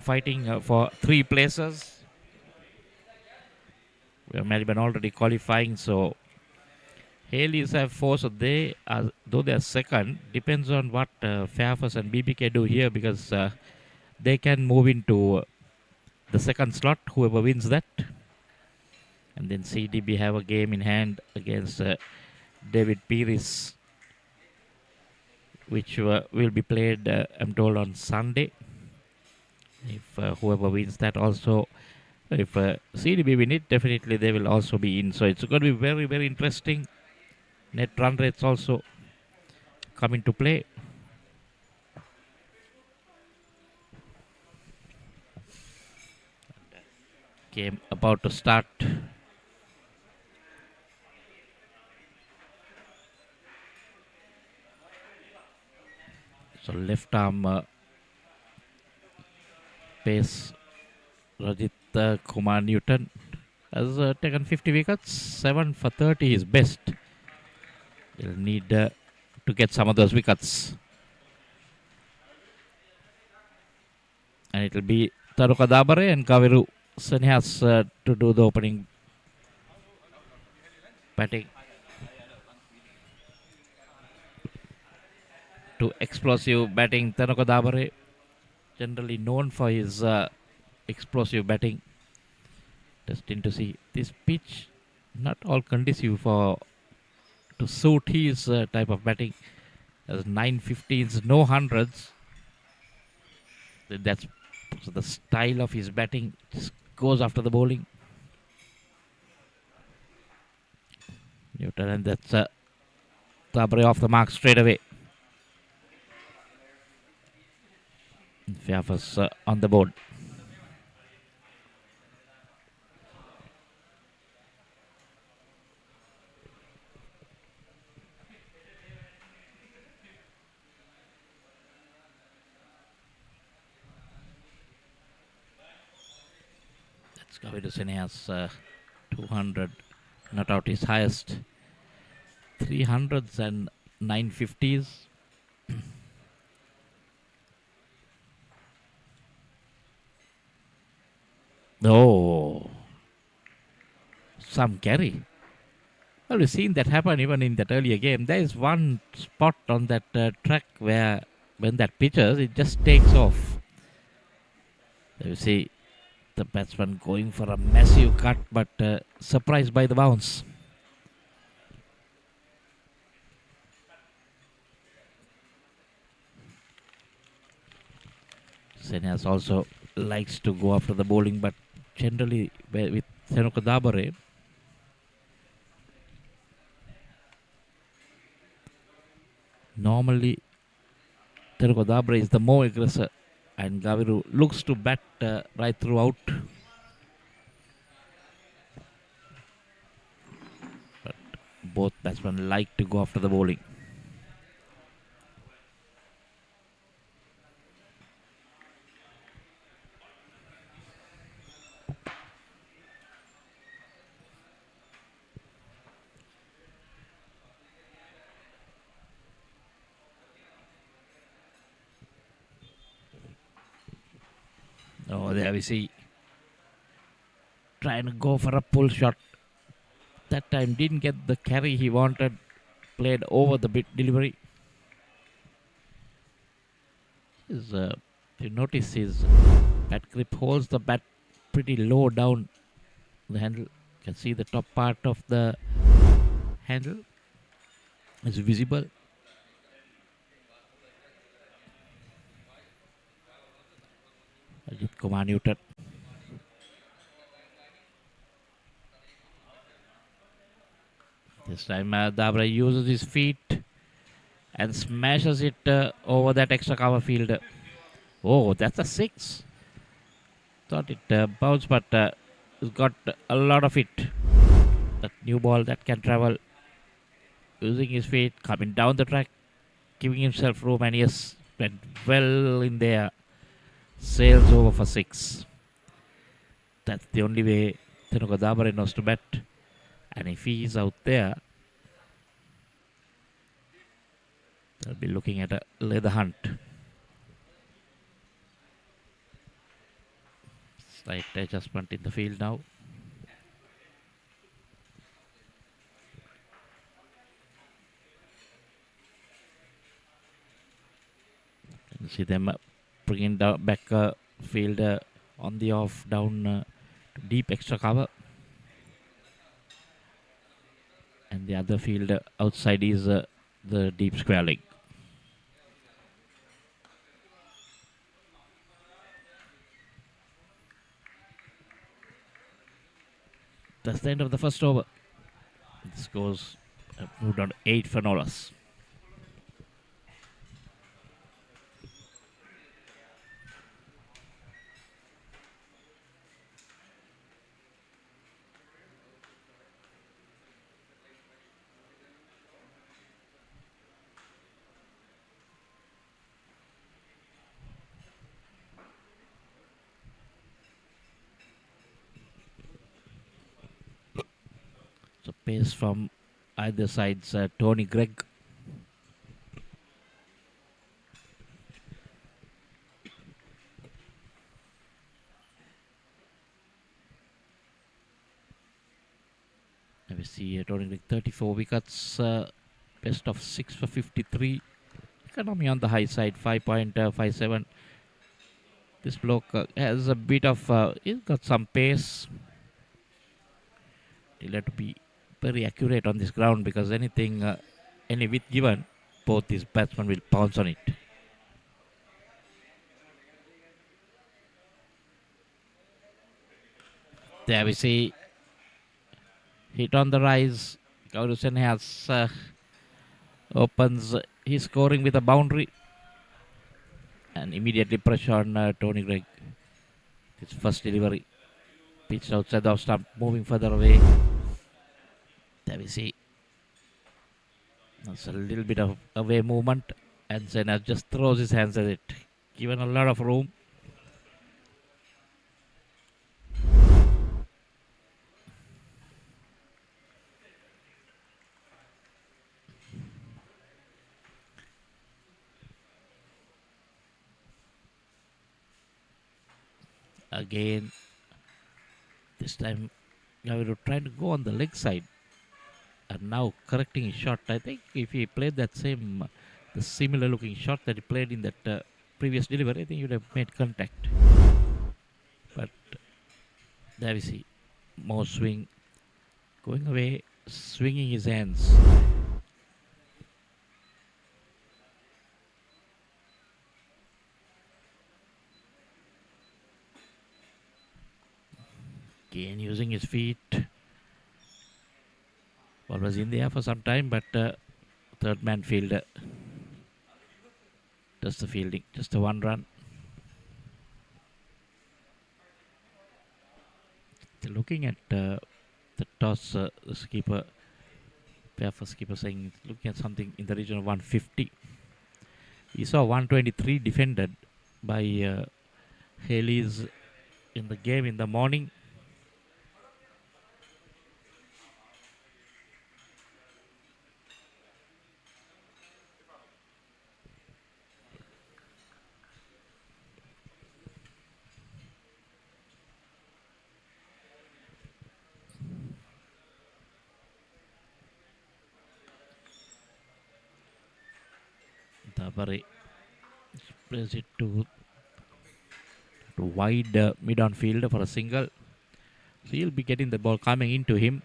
fighting for 3 places. We have Melbourne already qualifying, so Haleys have 4, so they are, though they are second, depends on what Fairfirst and BBK do here, because they can move into the second slot, whoever wins that. And then CDB have a game in hand against David Pires, which will be played, I'm told, on Sunday. If whoever wins that also, if CDB win it, definitely they will also be in. So it's going to be very, very interesting. Net run rates also come into play. Game about to start. So left arm pace Rajit Kumar Newton has taken 50 wickets, 7 for 30 is best. He'll need to get some of those wickets. And it'll be Taruka Dabare and Kaviru Sanyas to do the opening batting. To explosive batting, Taruka Dabare, generally known for his explosive batting. Destined to see this pitch, not all conducive for to suit his type of batting. There's 915s, no hundreds. That's the style of his batting. Just goes after the bowling. Newton, and that's Tabre off the mark straight away. Fairfirst on the board. That's Kaviru has 200, not out his highest. 300s and 950s. Oh, some carry. Well, we've seen that happen even in that earlier game. There is one spot on that track where when that pitches, it just takes off. You see the batsman going for a massive cut, but surprised by the bounce. Senias also likes to go after the bowling, but generally with Senuka Dabare, normally Senuka Dabare is the more aggressor, and Gaviru looks to bat right throughout. But both batsmen like to go after the bowling. Oh, there we see. Trying to go for a pull shot. That time didn't get the carry he wanted. Played over the bit delivery. You notice his bat grip holds the bat pretty low down the handle. You can see the top part of the handle is visible. Ajit Kumar Newton. This time Dabra uses his feet and smashes it over that extra cover field. Oh, that's a 6. Thought it bounced, but it's got a lot of it. That new ball that can travel using his feet, coming down the track, giving himself room, and yes, went well in there. Sails over for 6. That's the only way Tenuka Dabare knows to bat. And if he is out there, they'll be looking at a leather hunt. Slight adjustment in the field now. You see them bringing down back field on the off down to deep extra cover. And the other field outside is the deep square leg. That's the end of the first over. The scores moved on to 8 for Nolas. So pace from either side's Tony Gregg. And we see Tony Gregg 34 wickets, best of 6 for 53. Economy on the high side, 5.57. This bloke has a bit of, he's got some pace. He'll have to be very accurate on this ground because anything, any width given, both these batsmen will pounce on it. There we see hit on the rise. Gaurav has opens his scoring with a boundary and immediately pressure on Tony Gregg. His first delivery pitched outside the off stump, moving further away. There we see that's a little bit of away movement, and Senna just throws his hands at it, given a lot of room. Again, this time Gaviru trying to go on the leg side and now correcting his shot. I think if he played that the similar looking shot that he played in that previous delivery, I think he would have made contact. But there we see more swing, going away, swinging his hands. Again using his feet. Ball was in the air for some time, but third man fielder does the fielding. Just a 1 run. They're looking at the toss. The skipper, Fairfirst skipper, saying looking at something in the region of 150. We saw 123 defended by Haley's in the game in the morning. Tabare plays it to wide mid-on field for a single. So he'll be getting the ball coming into him.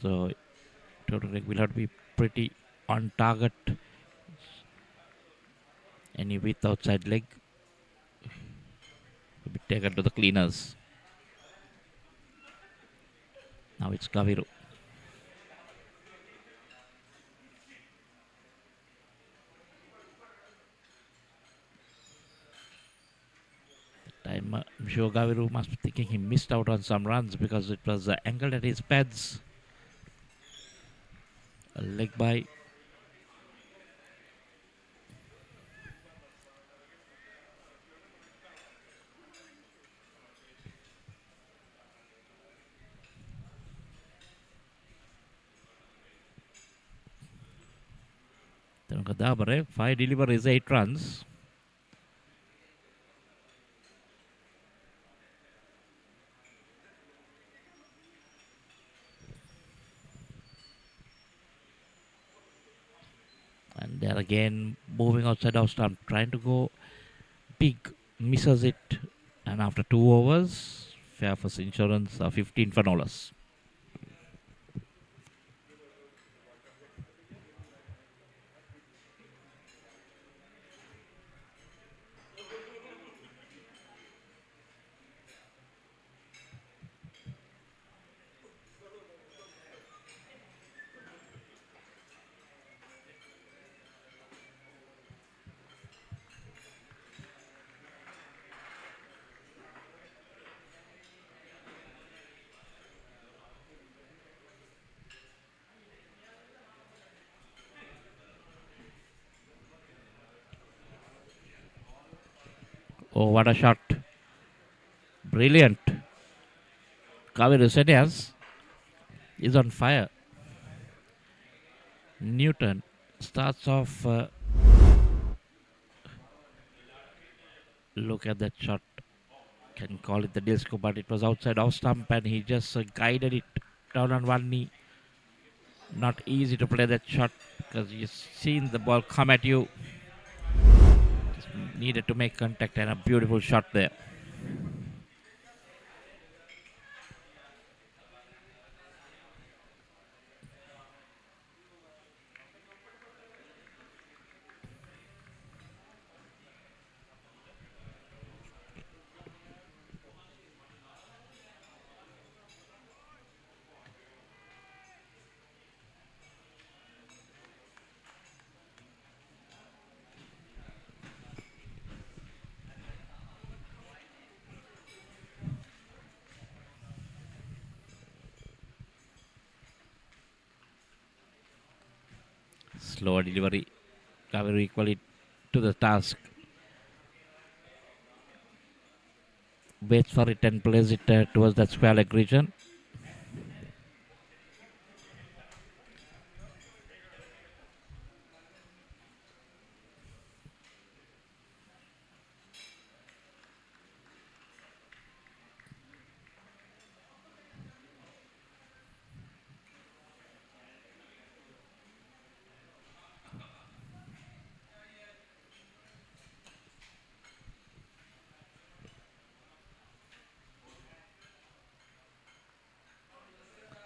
So Tony will have to be pretty on target. Any width outside leg will be taken to the cleaners. Now it's Gaviru. I'm sure Gaviru must be thinking he missed out on some runs because it was angled at his pads. A leg by. Tabare, 5 deliveries, 8 runs. There again, moving outside our stump, trying to go big, misses it. And after 2 overs, Fairfirst Insurance 15 for Nolas. Oh, what a shot. Brilliant. Kaviru Senias is on fire. Newton starts off. Look at that shot. Can call it the disco, but it was outside off stump and he just guided it down on one knee. Not easy to play that shot because you've seen the ball come at you. Just needed to make contact and a beautiful shot there. Slower delivery. Kaviru equally to the task. Waits for it and plays it towards that square leg region.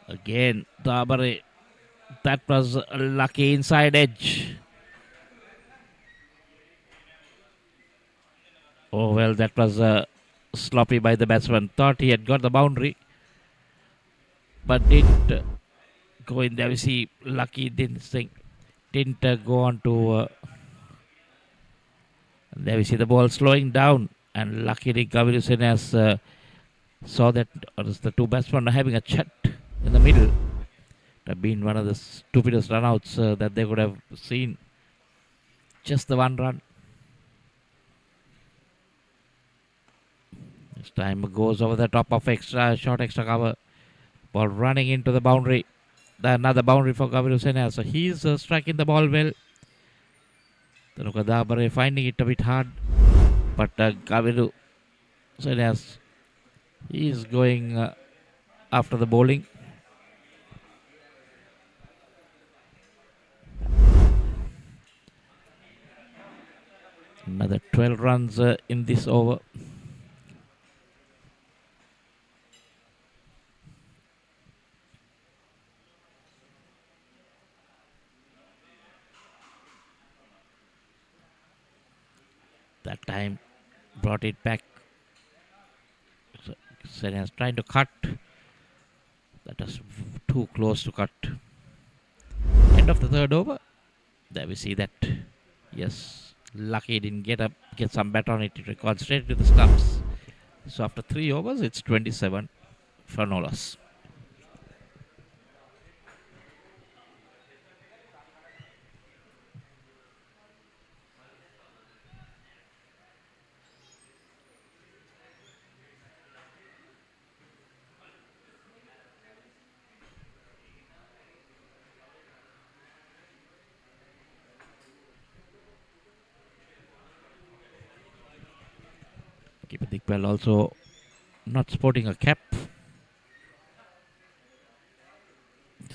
Again, Dabare. That was a lucky inside edge. Oh, well, that was sloppy by the batsman. Thought he had got the boundary, but didn't go in there. We see lucky didn't go on to. There we see the ball slowing down, and luckily Kaviru Senias saw that the two batsmen are having a chat in the middle. That have been one of the stupidest runouts that they could have seen. Just the one run. This time goes over the top of short extra cover. Ball running into the boundary. Another boundary for Kaviru Senias. So he's striking the ball well. Dabare finding it a bit hard. But Kaviru Senias, he's going after the bowling. Another 12 runs in this over. That time brought it back. Senias trying to cut. That was too close to cut. End of the third over. There we see that. Yes, lucky didn't get some bat on it. It recalled straight to the stumps. So after 3 overs, it's 27 for Nolas. Keeper Dickbell also not sporting a cap.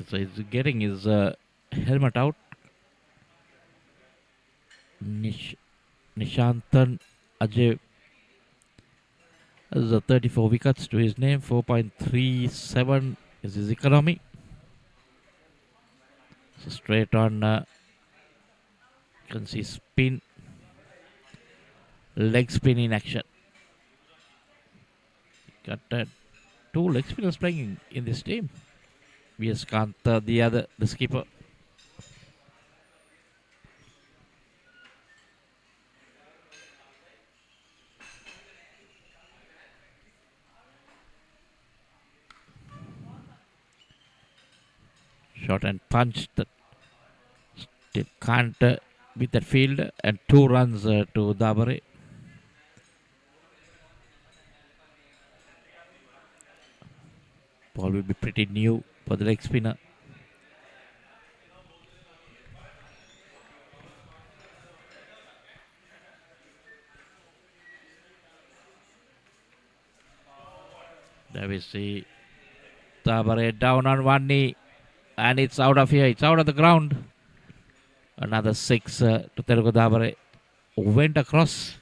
So he's getting his helmet out. Nishantan Ajay has 34 wickets to his name. 4.37 is his economy. So straight on, you can see spin, leg spin in action. Got two leg spinners playing in this team. V.S. Kanta, the skipper. Shot and punch that still can't beat that field, and 2 runs to Dabare. Ball will be pretty new for the leg spinner. There we see Dabare down on one knee, and it's out of here. It's out of the ground. Another 6 to Telugu Dabare. Went across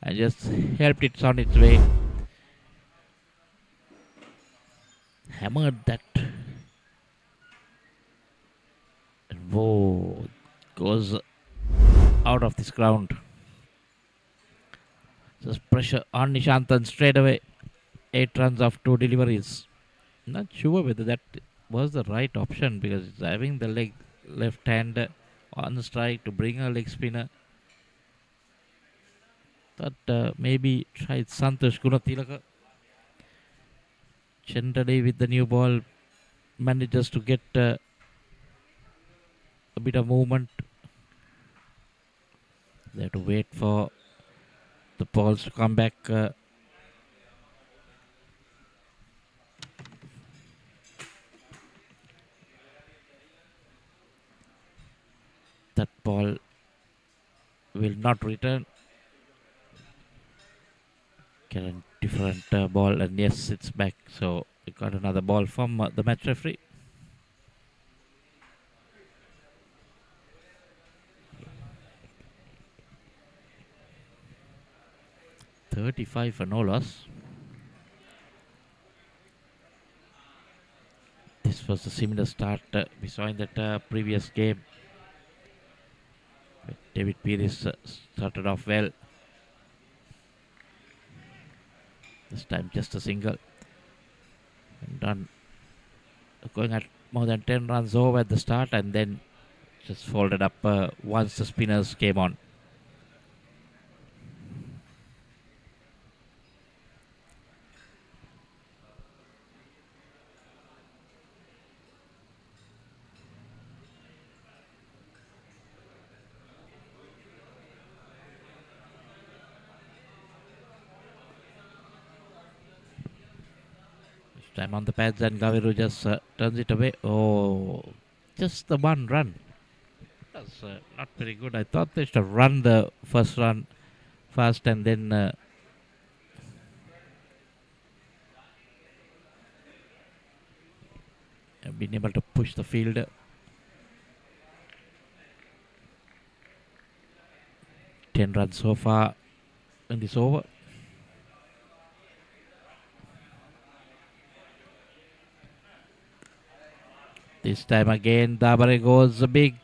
and just helped it on its way. Hammered that. And whoa, goes out of this ground. Just pressure on Nishantan straight away. 8 runs of 2 deliveries. Not sure whether that was the right option, because it's having the left hand on the strike to bring a leg spinner. Thought maybe tried Santosh Gunatilaka. Generally with the new ball manages to get a bit of movement. They have to wait for the balls to come back. That ball will not return. Get a different ball, and yes, it's back. So we got another ball from the match referee. .35 for no loss. This was a similar start we saw in that previous game. But David Pierce started off well. This time just a single. And done. Going at more than 10 runs over at the start, and then just folded up once the spinners came on. Time on the pads, and Gaviru just turns it away. Oh, just the 1 run. That's not very good. I thought they should have run the first run fast and then been able to push the field. Ten runs so far in this over. This time again, Dabare goes big.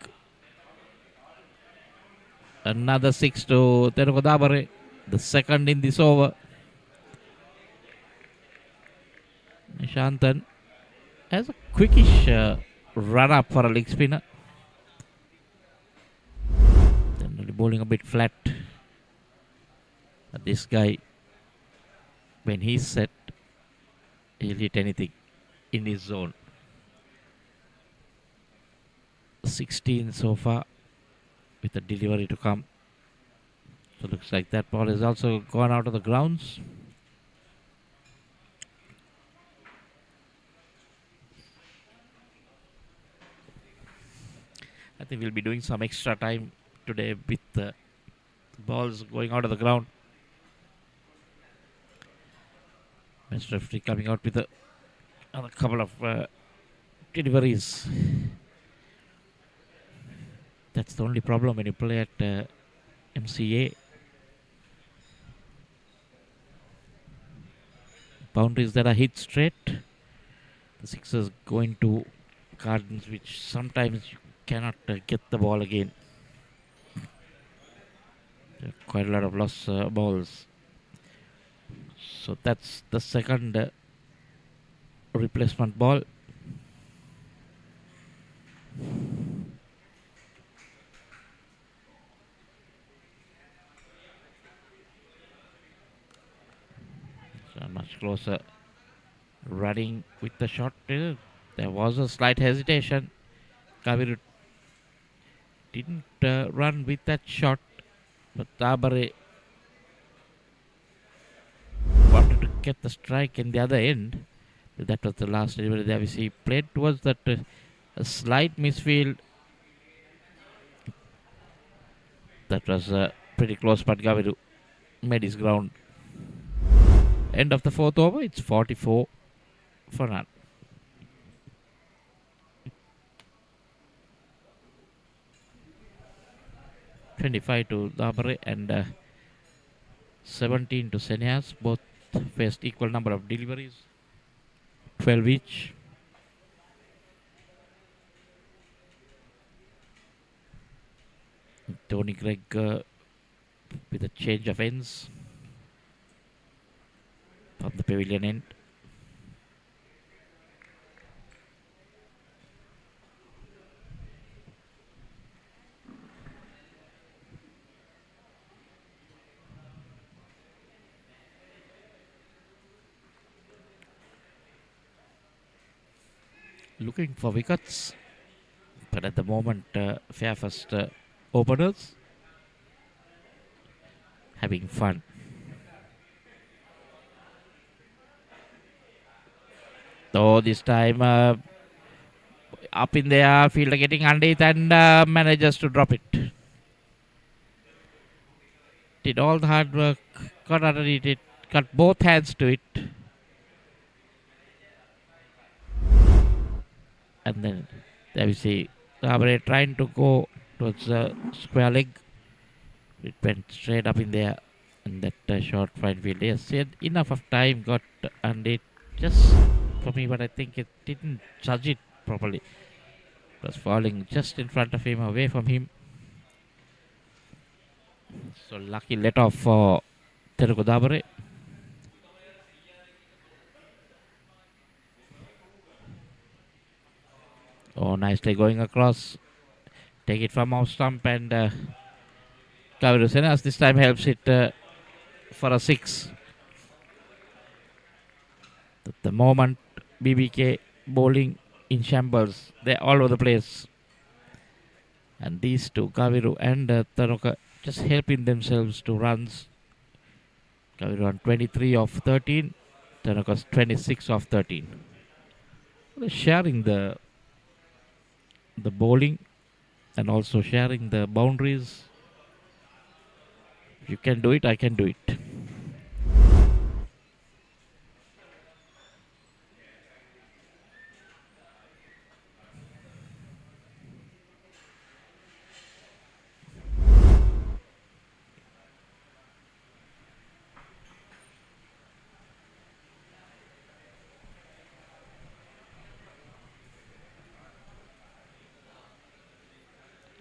Another 6 to Telugu Dabare, the second in this over. Nishantan has a quickish run up for a leg spinner. Generally bowling a bit flat. But this guy, when he's set, he'll hit anything in his zone. 16 so far with a delivery to come. So looks like that ball has also gone out of the grounds. I think we'll be doing some extra time today with the balls going out of the ground. Match referee coming out with a couple of deliveries. That's the only problem when you play at MCA. Boundaries that are hit straight, the sixers go into gardens which sometimes you cannot get the ball again. There are quite a lot of lost balls. So that's the second replacement ball. So much closer running with the shot. There was a slight hesitation. Kaviru didn't run with that shot, but Tabare wanted to get the strike in the other end. That was the last delivery there. We see played towards that a slight misfield. That was pretty close, but Kaviru made his ground. End of the fourth over. It's 44 for none. 25 to Dabare and 17 to Senyas. Both faced equal number of deliveries, 12 each. Tony Gregg with a change of ends from the pavilion end. Looking for wickets, but at the moment Fairfirst openers having fun. So this time up in the air, fielder getting underneath and manages to drop it. Did all the hard work, got underneath it, got both hands to it. And then there we see Dabare trying to go towards the square leg. It went straight up in there, and that short fine field. Yes, he had enough of time, got under it just for me, but I think it didn't judge it properly. It was falling just in front of him, away from him. So lucky let off for Teruko Dabare. Oh, nicely going across. Take it from off stump and Kaviru Senas this time helps it for a 6. At the moment, BBK bowling in shambles. They're all over the place. And these two, Kaviru and Tanuka, just helping themselves to runs. Kaviru on 23 of 13. Tanuka's 26 of 13. They're sharing the bowling and also sharing the boundaries. If you can do it, I can do it.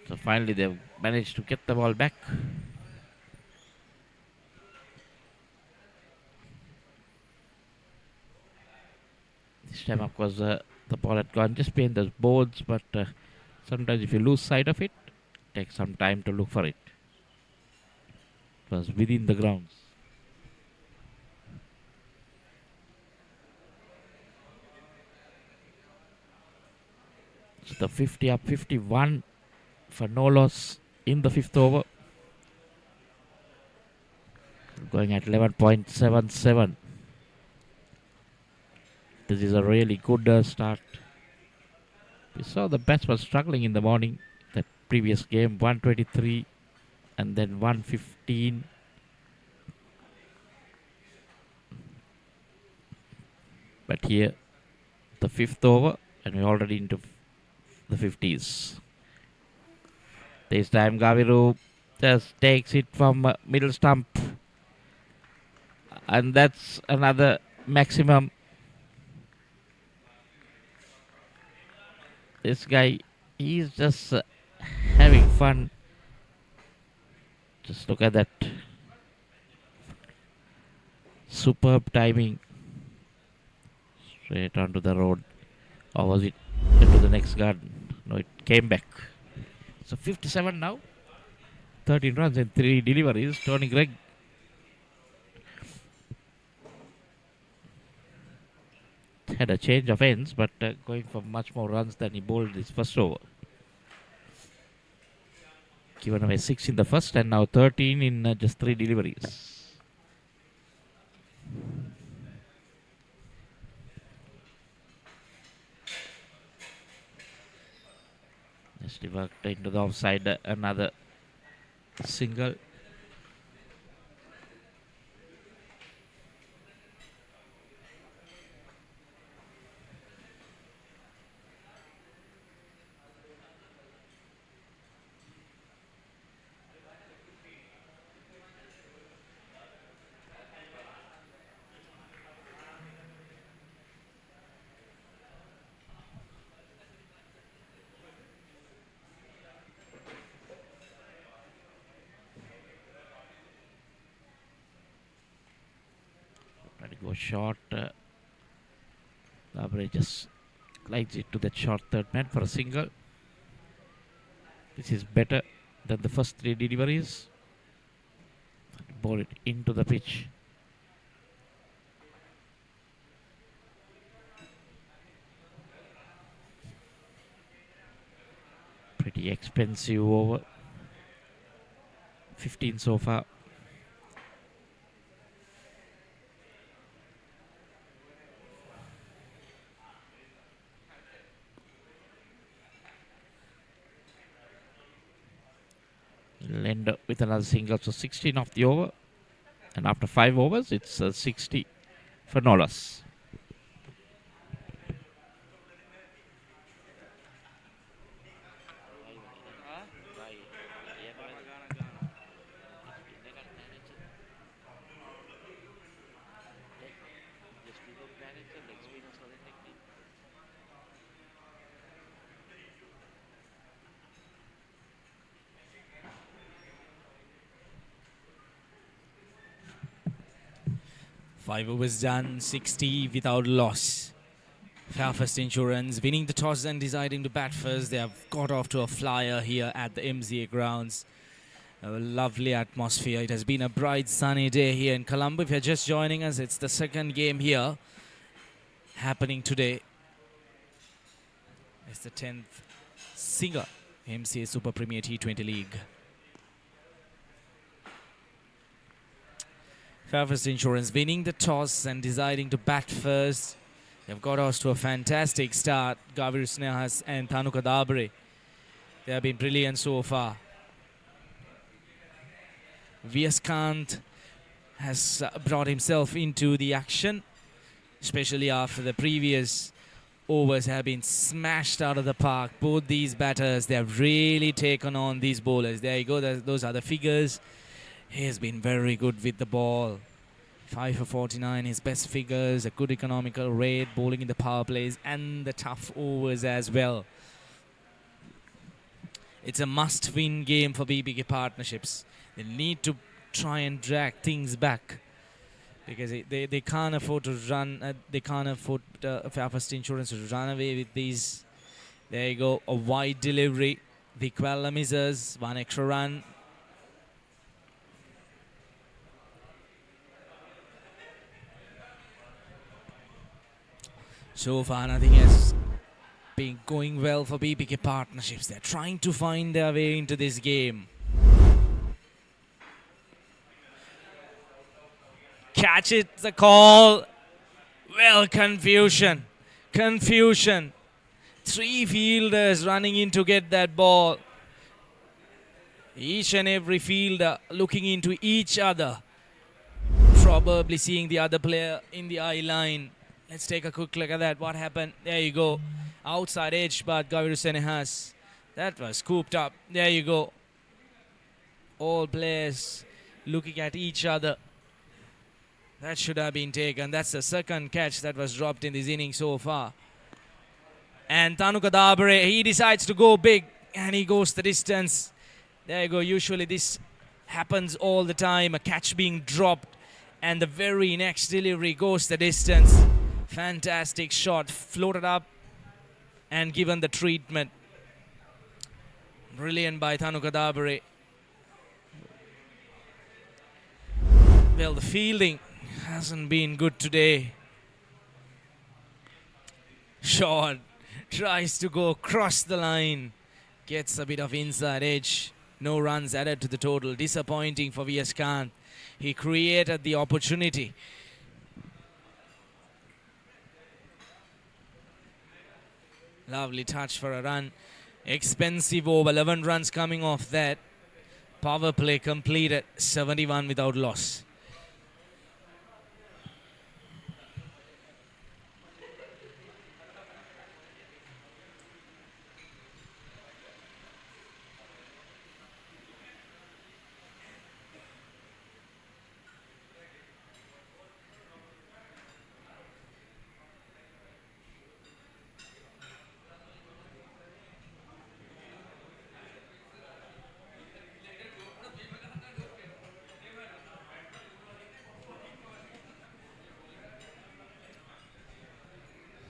So finally they've managed to get the ball back. This time, of course, the ball had gone just behind those boards, but sometimes if you lose sight of it, it takes some time to look for it. It was within the grounds. So the 50 up 51 for no loss in the 5th over. Going at 11.77. This is a really good start. We saw the batsman struggling in the morning. That previous game, 123 and then 115. But here, the 5th over, and we're already into the 50s. This time Gaviru just takes it from middle stump. And that's another maximum. This guy, he's just having fun. Just look at that. Superb timing. Straight onto the road. Or was it into the next garden? No, it came back. So 57 now. 13 runs and 3 deliveries. Tony Gregg had a change of ends, but going for much more runs than he bowled his first over. Given away 6 in the first and now 13 in just 3 deliveries. Nicely worked into the offside, another single. Trying to go short. Labre just glides it to that short third man for a single. This is better than the first 3 deliveries. Ball it into the pitch. Pretty expensive over. 15 so far. He'll end up with another single, so 16 off the over. And after 5 overs, it's 60 for no loss. Five overs done, 60 without loss. Fairfirst Insurance winning the toss and deciding to bat first. They have got off to a flyer here at the MCA grounds. A lovely atmosphere. It has been a bright sunny day here in Colombo. If you're just joining us, it's the second game here happening today. It's the 10th SINGER-MCA Super Premier T20 League. Fairfirst Insurance winning the toss and deciding to bat first. They've got us to a fantastic start. Gaviru Snehas and Thanuka Dabre. They have been brilliant so far. Viaskant has brought himself into the action, especially after the previous overs have been smashed out of the park. Both these batters, they have really taken on these bowlers. There you go, those are the figures. He has been very good with the ball. 5 for 49, his best figures, a good economical rate, bowling in the power plays and the tough overs as well. It's a must-win game for BBK partnerships. They need to try and drag things back because they can't afford to run. They can't afford Fairfirst Insurance to run away with these. There you go, a wide delivery. The Kuala misses, 1 extra run. So far, nothing has been going well for BBK partnerships. They're trying to find their way into this game. Catch it, the call. Well, confusion. 3 fielders running in to get that ball. Each and every fielder looking into each other. Probably seeing the other player in the eye line. Let's take a quick look at that. What happened? There you go. Outside edge, but Gaviru Snehas. That was scooped up. There you go. All players looking at each other. That should have been taken. That's the second catch that was dropped in this inning so far. And Tanuka Dabare, he decides to go big and he goes the distance. There you go. Usually this happens all the time. A catch being dropped and the very next delivery goes the distance. Fantastic shot. Floated up and given the treatment. Brilliant by Tanuka Dabare. Well, the fielding hasn't been good today. Shot. Tries to go across the line. Gets a bit of inside edge. No runs added to the total. Disappointing for V.S. Kant. He created the opportunity. Lovely touch for a run. Expensive over. 11 runs coming off that. Power play completed. 71 without loss.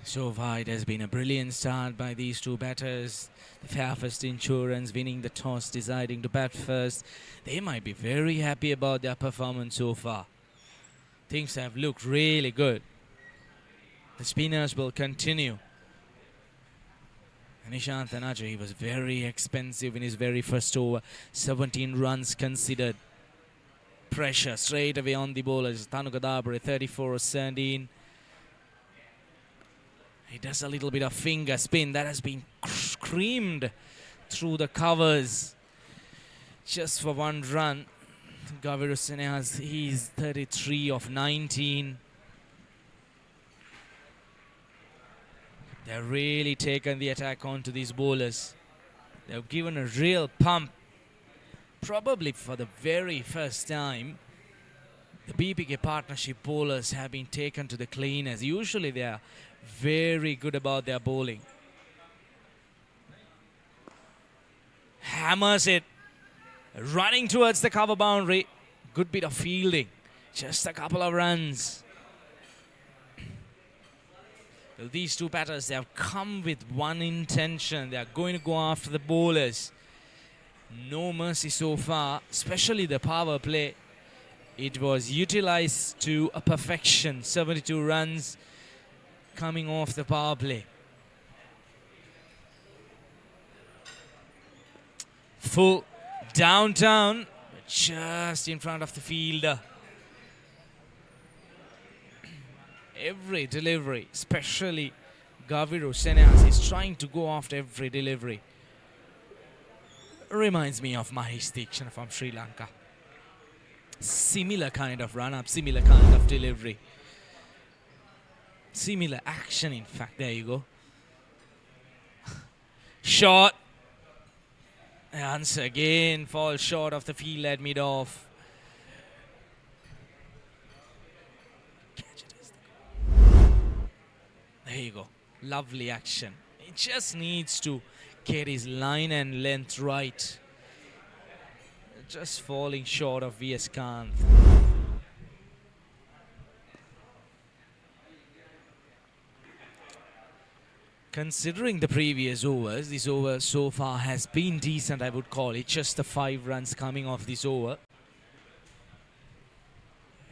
So far, it has been a brilliant start by these two batters. The Fairfirst Insurance winning the toss, deciding to bat first. They might be very happy about their performance so far. Things have looked really good. The spinners will continue. Nishant Ajay was very expensive in his very first over. 17 runs considered. Pressure straight away on the bowlers. Tanuka Dabare, 34-17. He does a little bit of finger spin. That has been creamed through the covers. Just for one run. Gaviru Senehas, he's 33 of 19. They've really taken the attack onto these bowlers. They've given a real pump. Probably for the very first time, the BBK partnership bowlers have been taken to the cleaners. Usually they are very good about their bowling. Hammers it. Running towards the cover boundary. Good bit of fielding. Just a couple of runs. Well, these two batters, they have come with one intention. They are going to go after the bowlers. No mercy so far, especially the power play. It was utilized to a perfection. 72 runs coming off the power play. Full downtown, just in front of the fielder. Every delivery, especially Gaviru Senehas, is trying to go after every delivery. Reminds me of Mahesh Deekshana from Sri Lanka. Similar kind of run-up, similar kind of delivery. Similar action, in fact. There you go. Shot. Once again, falls short of the field at mid-off. There you go. Lovely action. It just needs to get his line and length right. Just falling short of V.S. Kant. Considering the previous overs, this over so far has been decent, I would call it. Just the 5 runs coming off this over.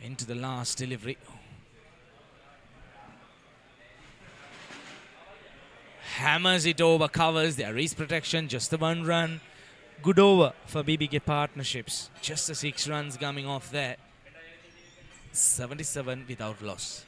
Into the last delivery. Hammers it over, covers. There is protection, just the 1 run. Good over for BBK partnerships. Just the 6 runs coming off there. 77 without loss.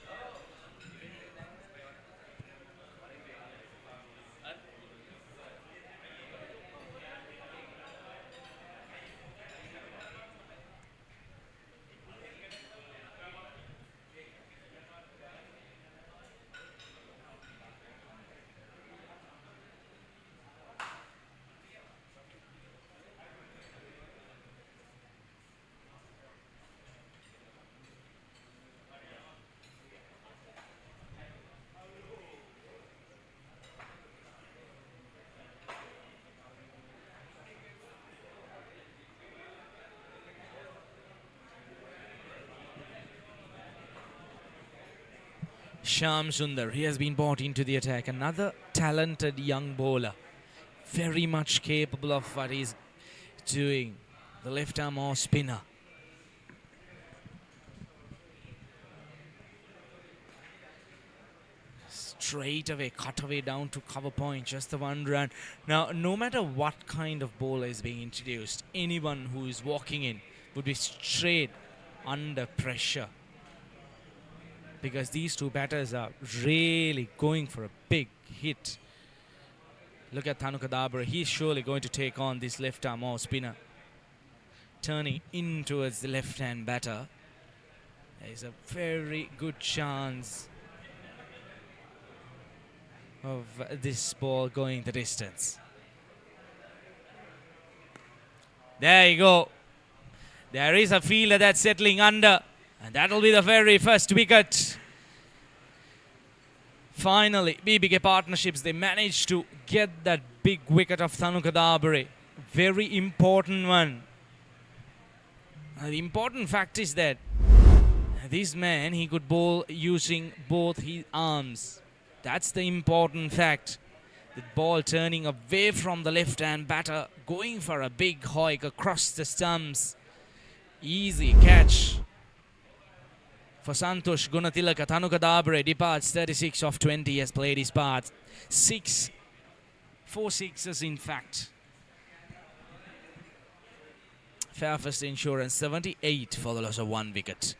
Shyam Sundar, he has been brought into the attack. Another talented young bowler. Very much capable of what he's doing. The left arm off spinner. Straight away, cut away down to cover point. Just the one run. Now, no matter what kind of bowler is being introduced, anyone who is walking in would be straight under pressure. Because these two batters are really going for a big hit. Look at Thanukadabra. He's surely going to take on this left arm off spinner. Turning in towards the left-hand batter. There's a very good chance of this ball going the distance. There you go. There is a fielder that's settling under. And that'll be the very first wicket. Finally, BBK Partnerships, they managed to get that big wicket of Thanukadabra. Very important one. The important fact is that this man, he could bowl using both his arms. That's the important fact. The ball turning away from the left-hand batter, going for a big hoik across the stumps. Easy catch for Santosh Gunatilaka. Thanukadabra departs 36 of 20, has played his part. 4 sixes in fact. Fairfirst Insurance 78 for the loss of 1 wicket.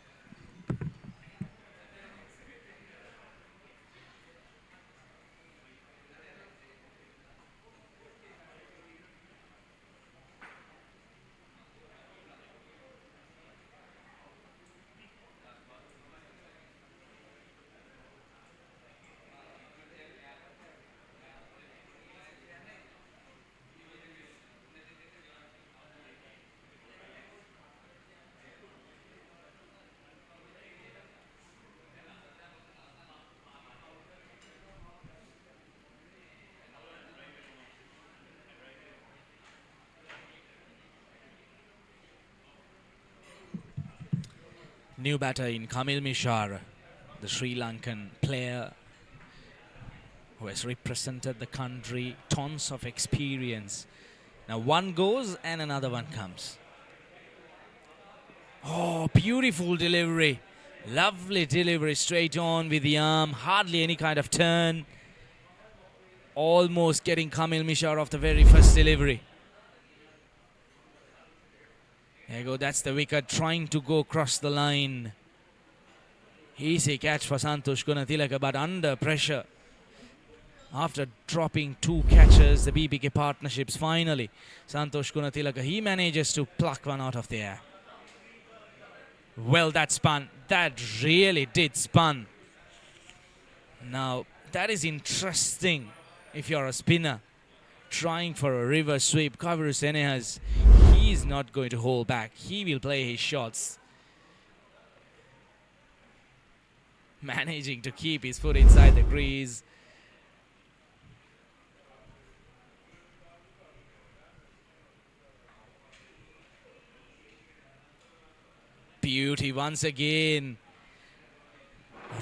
New batter in Kamil Mishra, the Sri Lankan player who has represented the country, tons of experience. Now one goes and another one comes. Oh, beautiful delivery. Lovely delivery, straight on with the arm, hardly any kind of turn. Almost getting Kamil Mishra off the very first delivery. There you go, that's the wicket, trying to go across the line. Easy catch for Santosh Gunatilaka, but under pressure. After dropping 2 catches, the BBK Partnerships finally, Santosh Gunatilaka, he manages to pluck one out of the air. Well, that spun. That really did spun. Now, that is interesting if you're a spinner trying for a reverse sweep. Kaviru Senehas, he's not going to hold back. He will play his shots. Managing to keep his foot inside the crease. Beauty once again.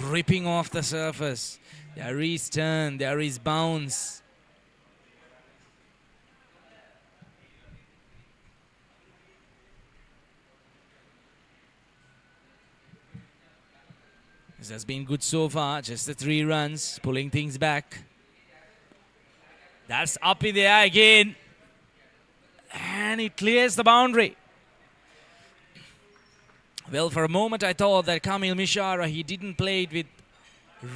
Ripping off the surface. There is turn, there is bounce. This has been good so far, just the 3 runs, pulling things back. That's up in the air again. And it clears the boundary. Well, for a moment I thought that Kamil Mishra, he didn't play it with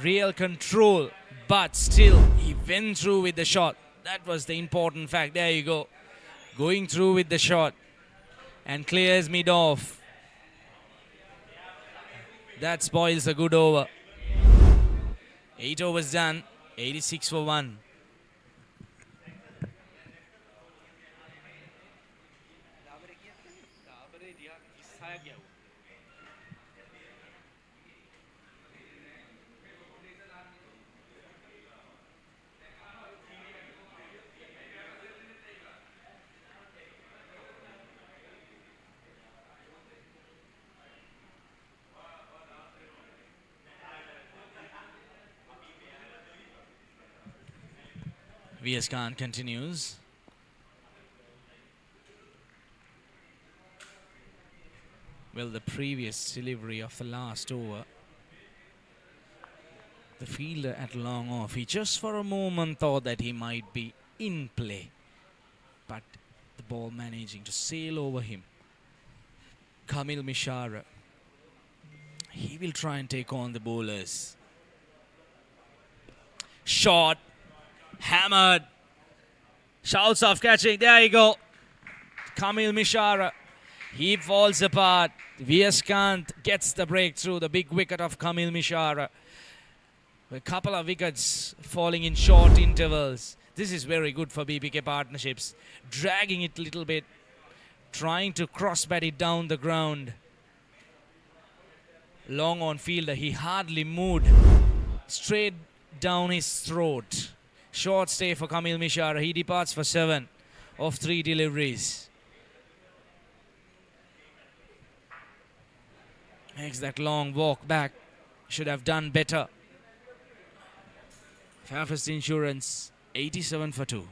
real control. But still, he went through with the shot. That was the important fact. There you go. Going through with the shot. And clears mid off. That spoils a good over. 8 overs done. 86 for 1. VS Khan continues. Well, the previous delivery of the last over, the fielder at long off, he just for a moment thought that he might be in play, but the ball managing to sail over him. Kamil Mishara, he will try and take on the bowlers. Shot, hammered, shouts of catching, there you go. Kamil Mishara, he falls apart. VS Khan gets the breakthrough, the big wicket of Kamil Mishara. A couple of wickets falling in short intervals. This is very good for BBK partnerships. Dragging it a little bit, trying to cross-bat it down the ground. Long on fielder, he hardly moved. Straight down his throat. Short stay for Kamil Mishara. He departs for 7 of 3 deliveries. Makes that long walk back. Should have done better. Fairfirst Insurance, 87 for 2.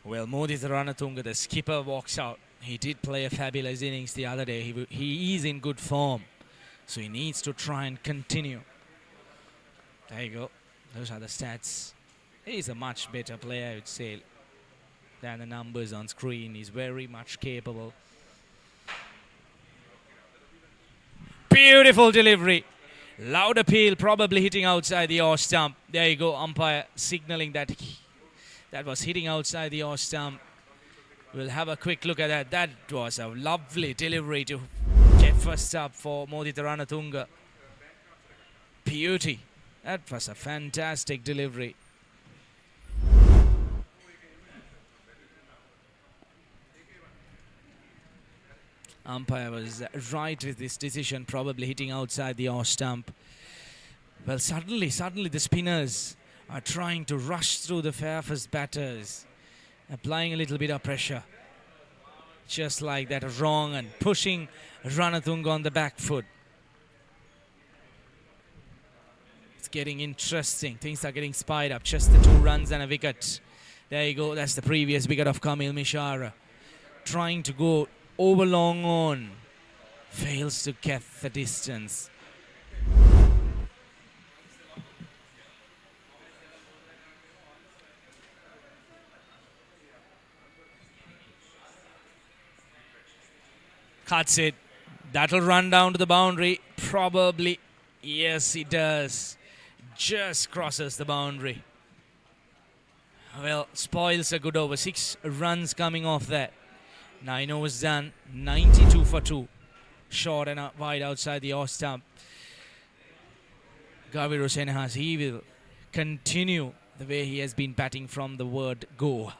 Well, Mudita Ranatunga, the skipper, walks out. He did play a fabulous innings the other day. He is in good form, so he needs to try and continue. There you go. Those are the stats. He's a much better player, I would say, than the numbers on screen. He's very much capable. Beautiful delivery. Loud appeal, probably hitting outside the off stump. There you go, umpire signaling that that was hitting outside the off stump. We'll have a quick look at that. That was a lovely delivery to get first up for Mudita Ranatunga. Beauty. That was a fantastic delivery. Umpire was right with this decision, probably hitting outside the off stump. Well, suddenly the spinners are trying to rush through the Fairfirst batters, applying a little bit of pressure. Just like that, wrong, and pushing Ranatunga on the back foot. It's getting interesting. Things are getting spied up. Just the 2 runs and a wicket. There you go. That's the previous wicket of Kamil Mishara. Trying to go over long on. Fails to get the distance. Cuts it. That'll run down to the boundary. Probably. Yes, it does. Just crosses the boundary. Well, spoils a good over. 6 runs coming off that. 9 overs done. 92 for 2. Short and wide outside the off stump. Gaviru Senhas, he will continue the way he has been batting from the word go.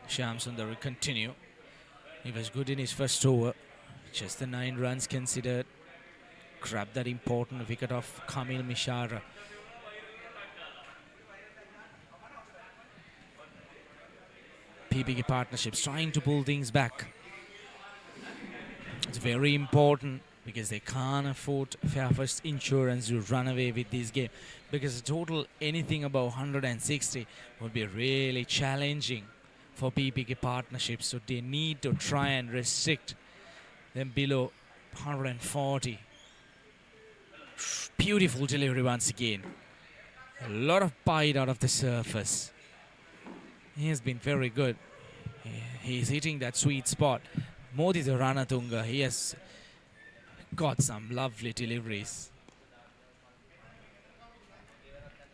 Shyam Sundar will continue. He was good in his first over. Just the 9 runs considered. Grabbed that important wicket of Kamil Mishara. BBK partnerships trying to pull things back. It's very important because they can't afford Fairfirst Insurance to run away with this game, because a total anything above 160 would be really challenging for BBK partnerships, so they need to try and restrict them below 140. Beautiful delivery once again. A lot of bite out of the surface. He has been very good. He's hitting that sweet spot. Modi the Ranatunga, he has got some lovely deliveries.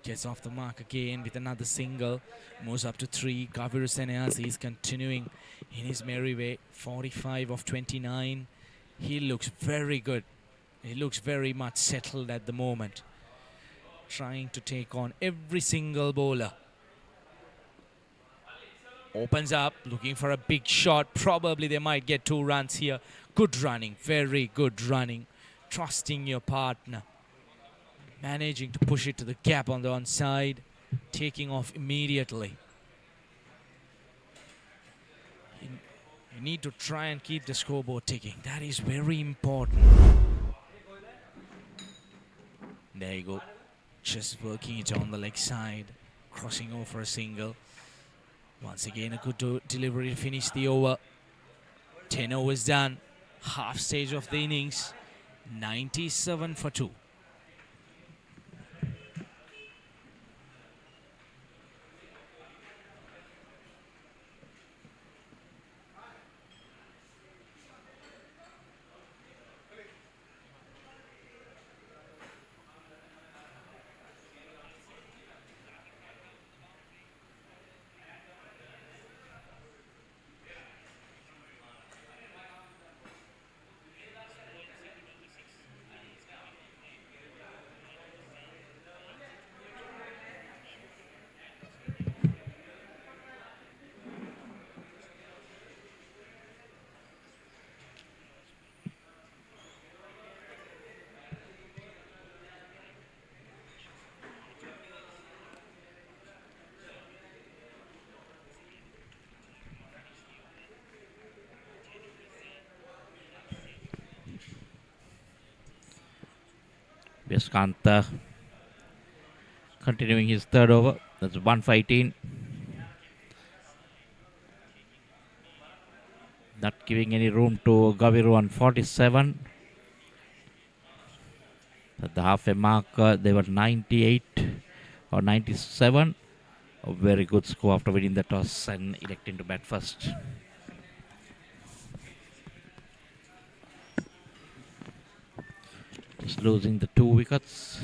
Gets off the mark again with another single. Moves up to 3. Kaviru Seneas is continuing in his merry way. 45 of 29. He looks very good. He looks very much settled at the moment. Trying to take on every single bowler. Opens up, looking for a big shot. Probably they might get 2 runs here. Good running, very good running. Trusting your partner. Managing to push it to the gap on the onside. Taking off immediately. You need to try and keep the scoreboard ticking. That is very important. There you go. Just working it on the leg side. Crossing over a single. Once again, a good delivery to finish the over. 10 overs done. Half stage of the innings. 97 for 2. Viskanta continuing his third over. That's 1 for 18. Not giving any room to Gaviru on 47. At the halfway mark, they were 98 or 97. A very good score after winning the toss and electing to bat first. Just losing the 2 wickets.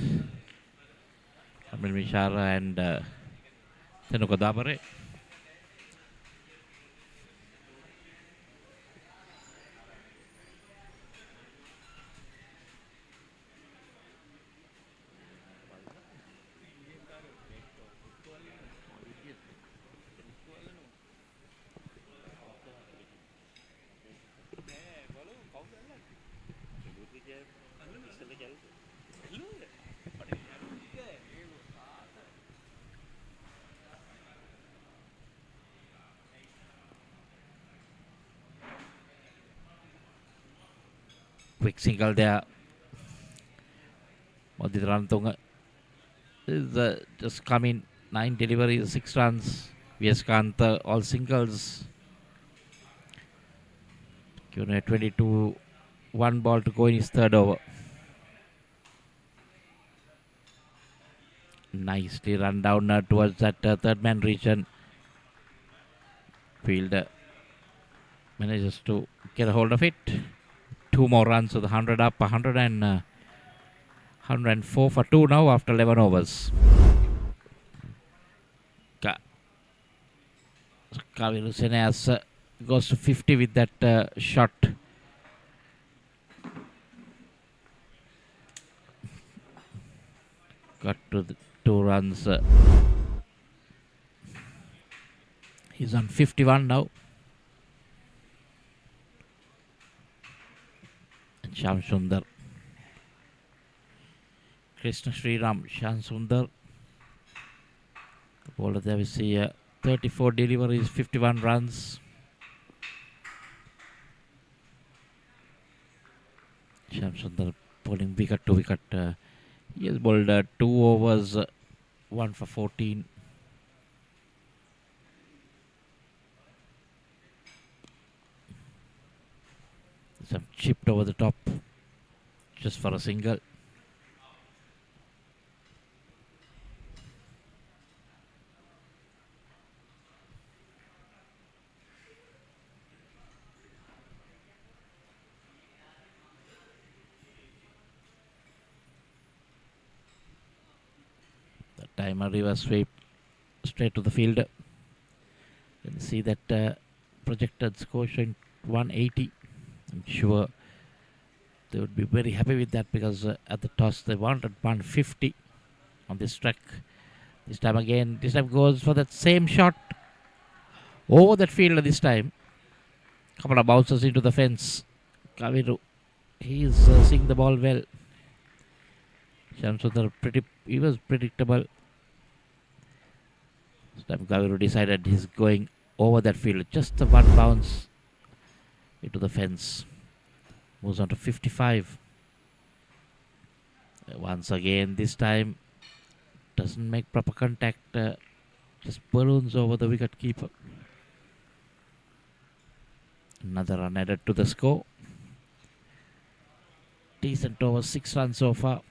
Kamil Mishara and Tenuka Dabare. Quick single there. Modi Rantunga is just coming. 9 deliveries, 6 runs. Viskanta all singles. Given a 22, 1 ball to go in his third over. Nicely run down towards that third man region. Fielder manages to get a hold of it. 2 more runs, so the 100 up, 104 for 2 now after 11 overs. Kaviru Seneas goes to 50 with that shot. Got to the 2 runs. He's on 51 now. And Sham Sundar. Krishna Sriram, Sham Sundar. The bowler there we see 34 deliveries, 51 runs. Sham Sundar bowling wicket to wicket. He has bowled 2 overs, 1 for 14. Some chipped over the top just for a single. time a reverse sweep straight to the field. You can see that projected score showing 180. I'm sure they would be very happy with that because at the toss they wanted 150 on this track. This time goes for that same shot over that fielder this time. Couple of bounces into the fence. Kaviru, he's seeing the ball well. Shamsundar, he was predictable. This time Kaviru decided he's going over that field. Just the one bounce into the fence. Moves on to 55. Once again, this time doesn't make proper contact. Just balloons over the wicket keeper. Another run added to the score. Decent over 6 runs so far.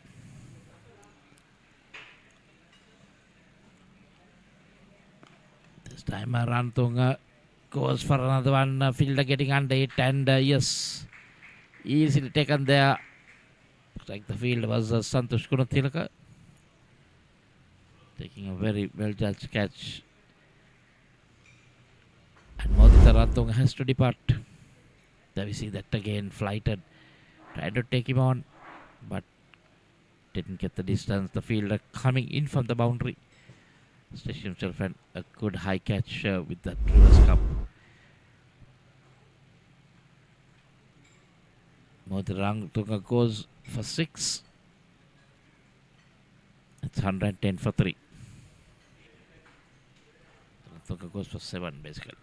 This time Rantunga goes for another one. Fielder getting under it, and yes, easily taken there. Looks like the field was Santosh Gunathilaka. Taking a very well judged catch. And Modita Rantunga has to depart. There we see that again, flighted. Tried to take him on, but didn't get the distance. The fielder coming in from the boundary. Stretched himself and a good high catch with that reverse cup. Modita Rantunga goes for 6. It's 110 for 3. Rantunga goes for 7 basically.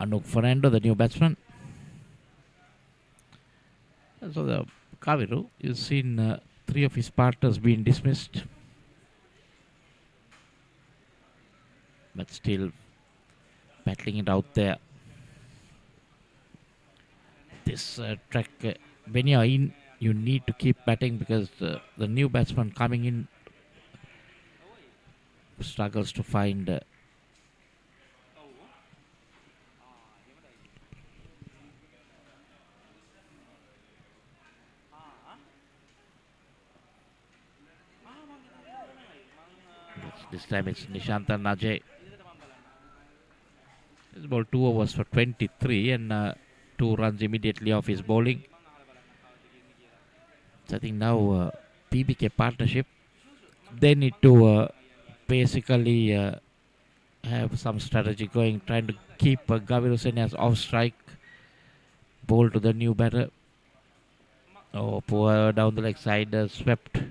Anuk Fernando, the new batsman. So the Kaviru, you've seen 3 of his partners being dismissed. But still battling it out there. This track, when you're in, you need to keep batting because the new batsman coming in struggles to find this time it's Nishantan Najay. He's bowled 2 overs for 23 and 2 runs immediately off his bowling. So I think now BBK partnership, they need to basically have some strategy going, trying to keep Gaviru Senia's off strike, bowl to the new batter. Oh, poor down the leg side, swept.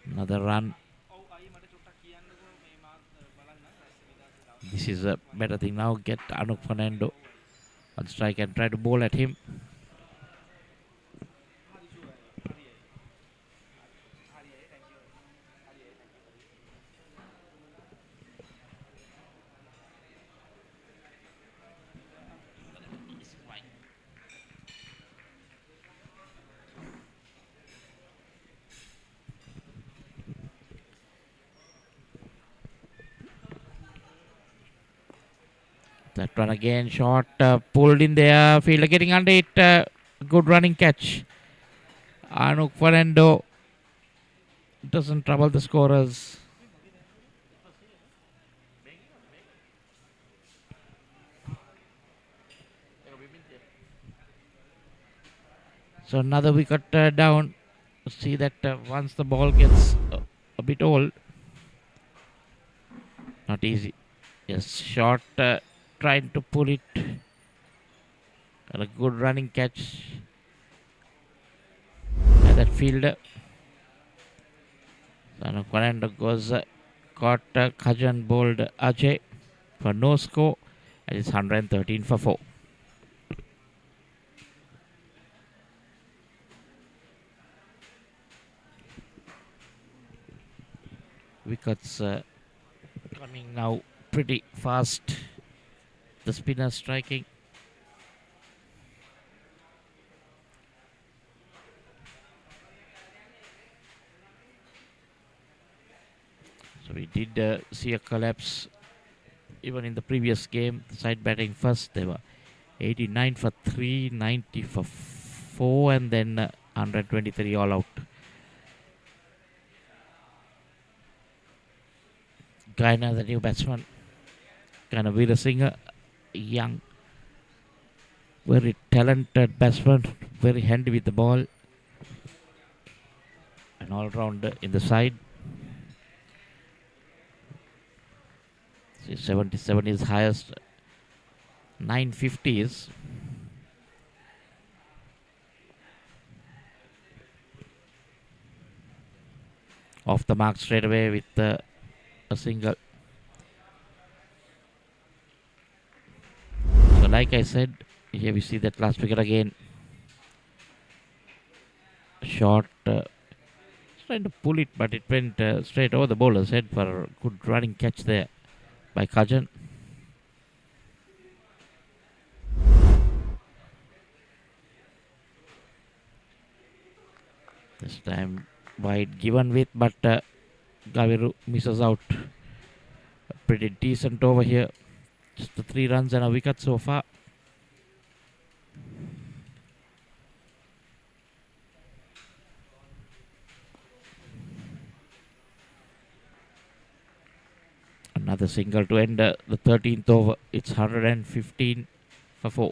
Another run. This is a better thing now. Get Anuk Fernando on strike and try to bowl at him. That one again, shot pulled in there. Fielder getting under it. Good running catch. Anuk Fernando doesn't trouble the scorers. So another wicket down. See that once the ball gets a bit old, not easy. Yes, shot trying to pull it. And a good running catch by that fielder. So Fernando goes caught Kajan bowled Ajay for no score, and it's 113 for 4. Wickets coming now pretty fast. The spinner striking. So we did see a collapse even in the previous game. The side batting first, they were 89 for 3, 90 for 4, and then 123 all out. Gaina, the new batsman, kind of Veera Singer, young, very talented batsman, very handy with the ball, an all-rounder in the side. 77 is highest, 950 is. Off the mark straight away with a single. So like I said, here we see that last wicket again. Short, trying to pull it, but it went straight over the bowler's head for a good running catch there by Kajan. This time wide given with, but Gaviru misses out. Pretty decent over here. Just the 3 runs and a wicket so far. Another single to end the 13th over. It's 115 for 4.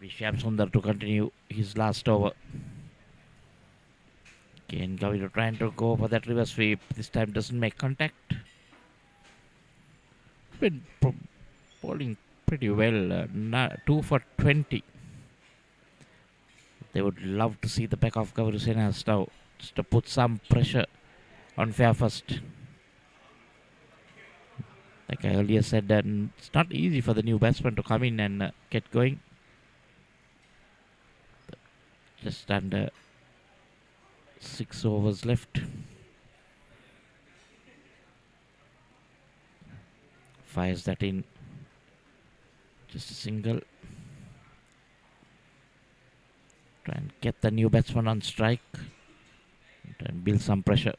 Shyam Sundar to continue his last over. Again, Gaviru trying to go for that reverse sweep. This time doesn't make contact. Been bowling pretty well. 2 for 20. They would love to see the back of Gaviru Senas now, just to put some pressure on Fairfirst. Like I earlier said, it's not easy for the new batsman to come in and get going. Just under 6 overs left. Fires that in. Just a single. Try and get the new batsman on strike. Try and build some pressure.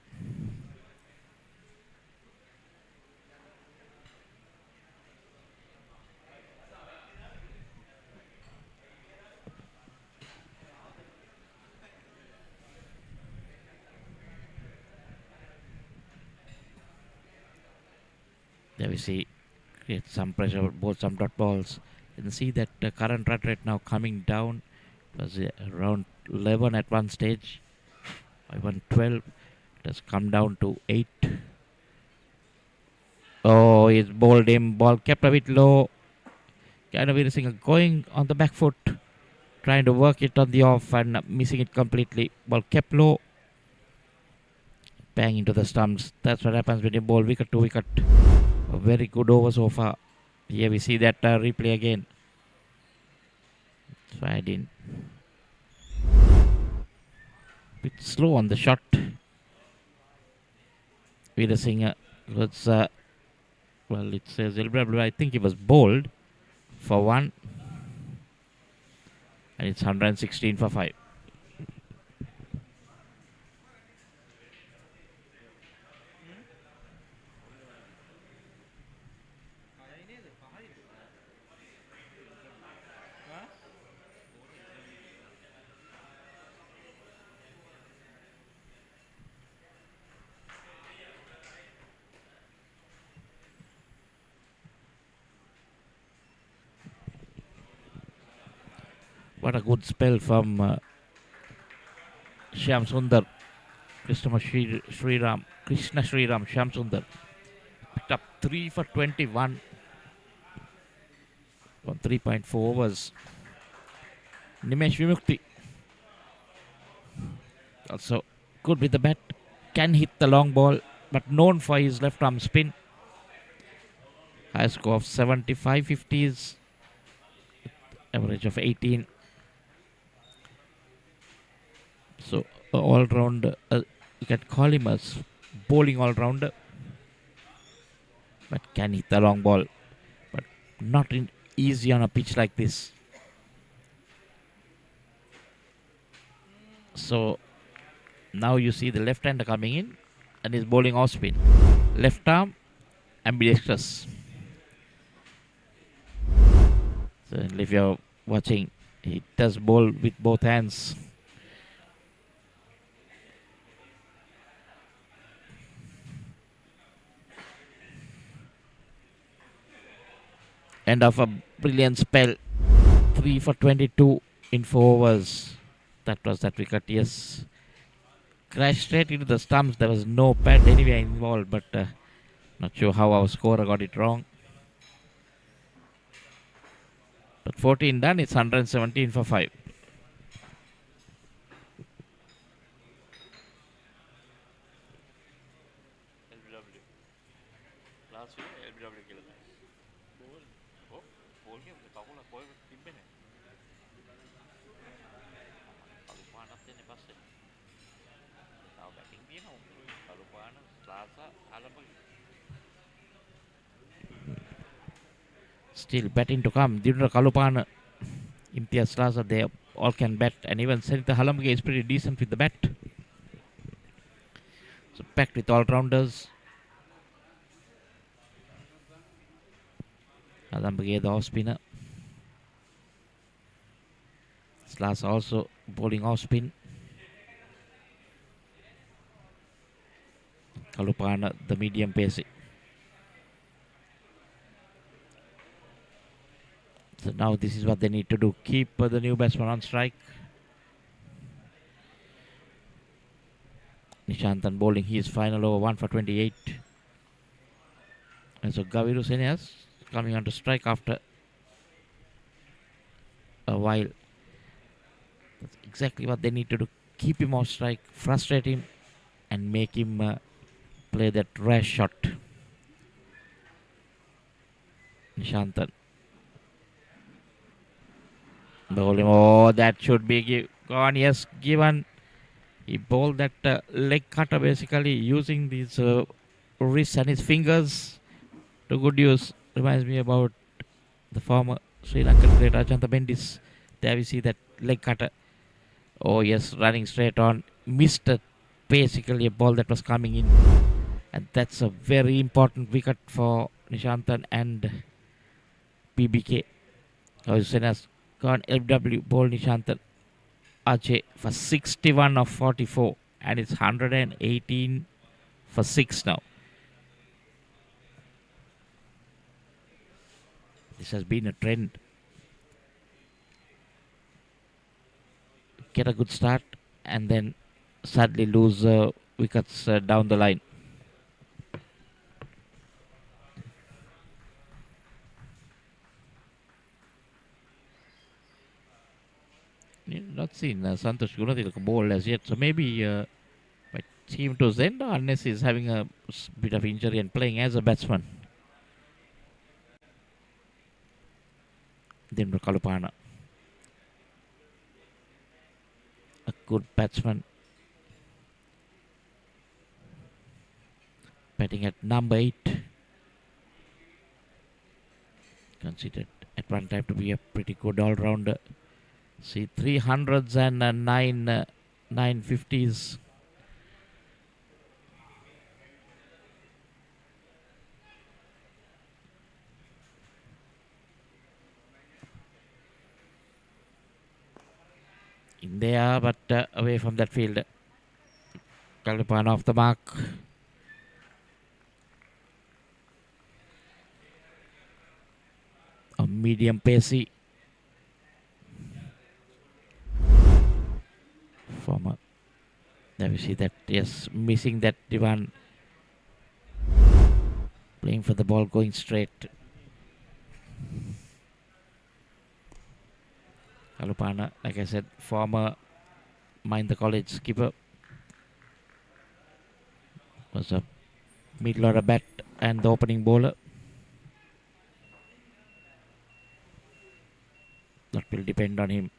There we see, create some pressure, both some dot balls. You can see that the current run rate now coming down. It was around 11 at one stage. I won 12. It has come down to 8. Oh, he's bowled him. Ball kept a bit low. Veera Singer going on the back foot, trying to work it on the off and missing it completely. Ball kept low. Bang into the stumps. That's what happens when you bowl wicket to wicket. A very good over so far. Here we see that replay again. Tried in. Bit slow on the shot. Veera Singer was, well, it says I think he was bowled for 1. And it's 116 for 5. What a good spell from Shyam Sundar. Krishna Sriram, Shyam Sundar. Picked up 3 for 21. on 3.4 overs. Nimesh Vimukti also good with the bat, can hit the long ball, but known for his left arm spin. High score of 75 50s, average of 18. So all round, you can call him as bowling all rounder, but can hit the long ball, but not easy on a pitch like this. So now you see the left hander coming in and is bowling off spin. Left arm, ambidextrous. So if you're watching, he does bowl with both hands. End of a brilliant spell. 3 for 22 in 4 overs. That was that wicket, yes. Crashed straight into the stumps. There was no pad anywhere involved, but not sure how our scorer got it wrong. But 14 done, it's 117 for 5. Still batting to come. Dinra Kalupana, Imtiaz Slaza, they all can bat. And even Senita Halamge is pretty decent with the bat. So packed with all-rounders. Halamge, the off-spinner. Slaza also bowling off-spin. Kalupana, the medium pacey. So now this is what they need to do. Keep the new batsman on strike. Nishantan bowling his final over, 1 for 28. And so Gaviru Senyas coming on to strike after a while. That's exactly what they need to do. Keep him off strike, frustrate him, and make him play that rash shot. Nishantan. Bowling. Oh, that should be gone. Yes, given. He bowled that leg cutter basically using these wrists and his fingers to good use. Reminds me about the former Sri Lankan great Ajanta Bendis. There we see that leg cutter. Oh yes, running straight on. Missed basically a ball that was coming in. And that's a very important wicket for Nishantan and BBK. Senas gone LW, ball Nishantan. Ajay for 61 of 44, and it's 118 for 6 now. This has been a trend. Get a good start and then sadly lose wickets down the line. Not seen Santosh Gunathilaka bowl as yet, so maybe my team to Zenda unless he's having a bit of injury and playing as a batsman. Dindra Kalupana, a good batsman, batting at number 8, considered at one time to be a pretty good all-rounder. See, 300s and 950s. In there, but away from that field. Kalupana off the mark. A medium pacey. Former. There we see that, yes, missing that Divan. Playing for the ball, going straight. Kalupana, like I said, former Mahinda College skipper, was a middle order bat and the opening bowler. That will depend on him.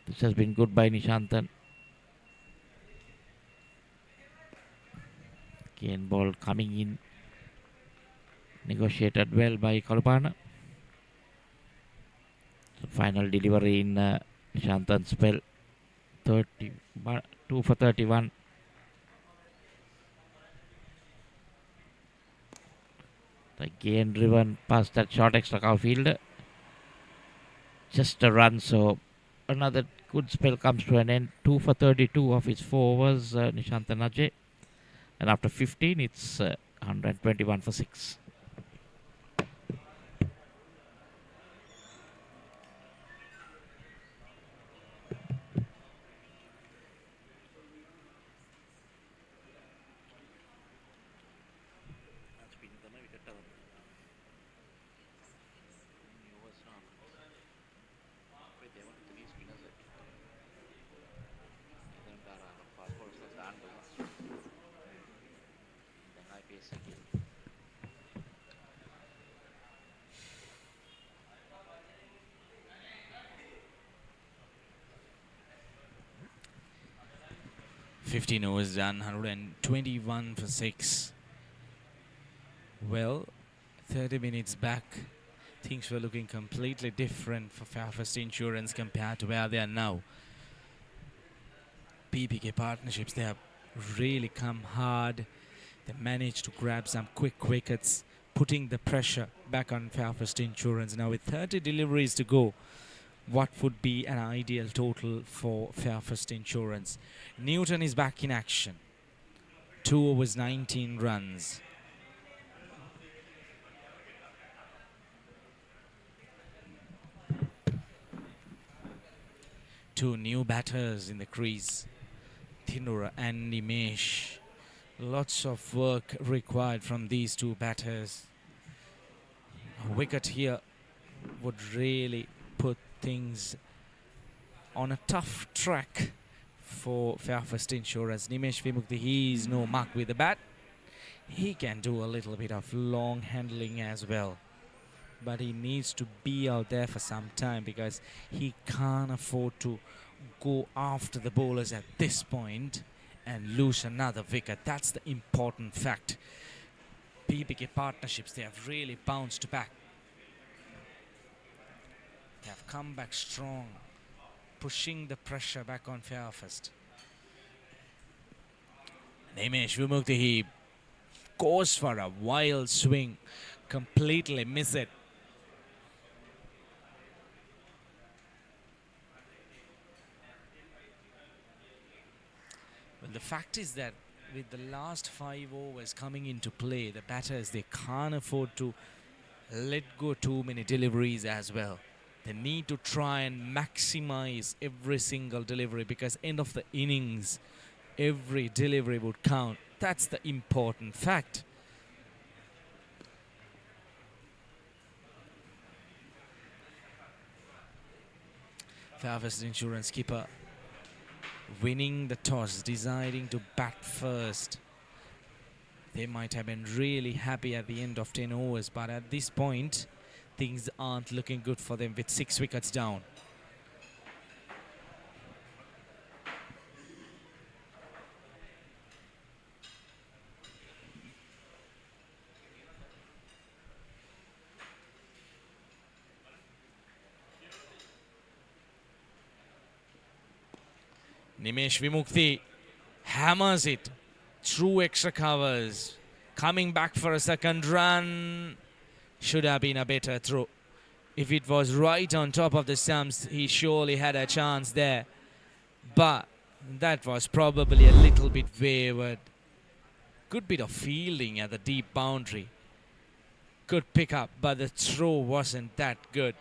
This has been good by Nishantan. Again, ball coming in. Negotiated well by Kalupana. So final delivery in Nishantan's spell. 2 for 31. Again driven past that short extra cover fielder. Just a run, so another good spell comes to an end. 2 for 32 of his 4 overs, Nishantan Ajay. And after 15, it's 121 for 6. Fifteen overs done, 121 for 6. Well, 30 minutes back, things were looking completely different for Fairfirst Insurance compared to where they are now. BBK partnerships, they have really come hard. They managed to grab some quick wickets, putting the pressure back on Fairfirst Insurance. Now with 30 deliveries to go, what would be an ideal total for Fairfirst Insurance? Newton is back in action. 2 overs, 19 runs. Two new batters in the crease, Thinura and Nimesh. Lots of work required from these two batters. A wicket here would really put things on a tough track for Fairfirst Insurance. Nimesh Vimukti, he is no mark with the bat. He can do a little bit of long handling as well, but he needs to be out there for some time because he can't afford to go after the bowlers at this point and lose another wicket. That's the important fact. BBK partnerships, they have really bounced back. They have come back strong, pushing the pressure back on Fairfirst. Nimesh Vimukti, he goes for a wild swing, completely miss it. Well, the fact is that with the last 5 overs coming into play, the batters, they can't afford to let go too many deliveries as well. They need to try and maximize every single delivery because end of the innings, every delivery would count. That's the important fact. Fairfirst Insurance keeper winning the toss, deciding to bat first. They might have been really happy at the end of 10 overs, but at this point, things aren't looking good for them with 6 wickets down. Nimesh Vimukti hammers it through extra covers. Coming back for a second run. Should have been a better throw. If it was right on top of the stumps, he surely had a chance there. But that was probably a little bit wayward. Good bit of fielding at the deep boundary. Good pick up, but the throw wasn't that good.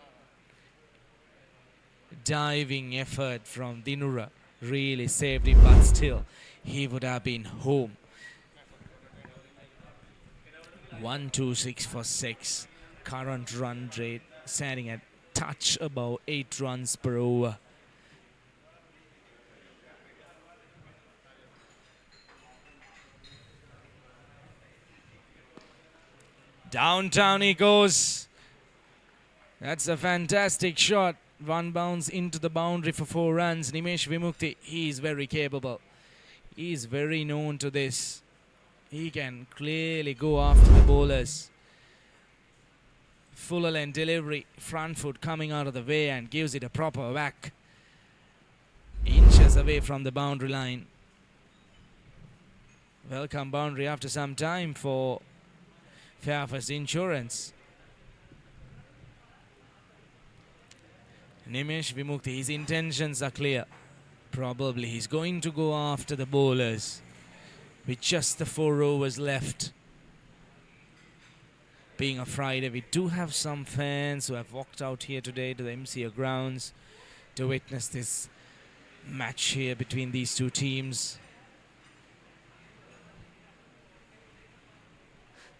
Diving effort from Dinura really saved him, but still, he would have been home. 126 for 6. Current run rate standing at touch above 8 runs per over. Downtown he goes. That's a fantastic shot. One bounce into the boundary for 4 runs. Nimesh Vimukti, he is very capable. He is very known to this. He can clearly go after the bowlers. Full length delivery, front foot coming out of the way and gives it a proper whack. Inches away from the boundary line. Welcome boundary after some time for Fairfirst Insurance. Nimesh Vimukti, his intentions are clear. Probably he's going to go after the bowlers with just the 4 overs left. Being a Friday, we do have some fans who have walked out here today to the MCA grounds to witness this match here between these two teams.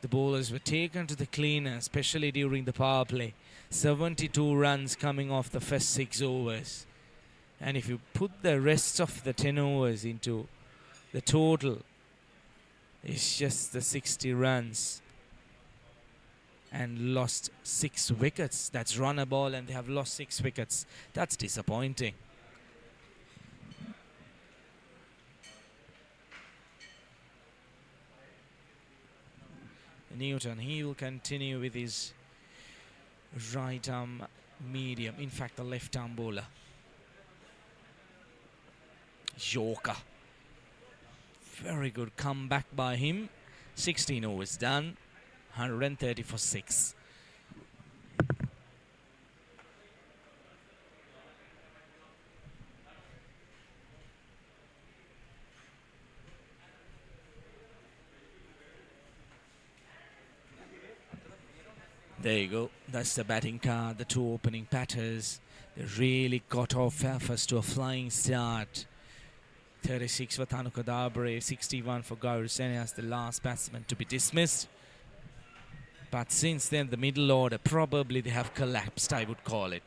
The bowlers were taken to the cleaner, especially during the power play. 72 runs coming off the first 6 overs. And if you put the rest of the 10 overs into the total, it's just the 60 runs. And lost 6 wickets. That's run a ball and they have lost 6 wickets. That's disappointing. Newton, he will continue with his right arm medium. In fact, the left arm bowler. Yorker. Very good comeback by him. 16 overs done. 130 for 6. There you go. That's the batting card. The 2 opening batters. They really got off Fairfirst to a flying start. 36 for Thanuka Dabre, 61 for Gaurav Sene as the last batsman to be dismissed. But since then, the middle order, probably they have collapsed, I would call it.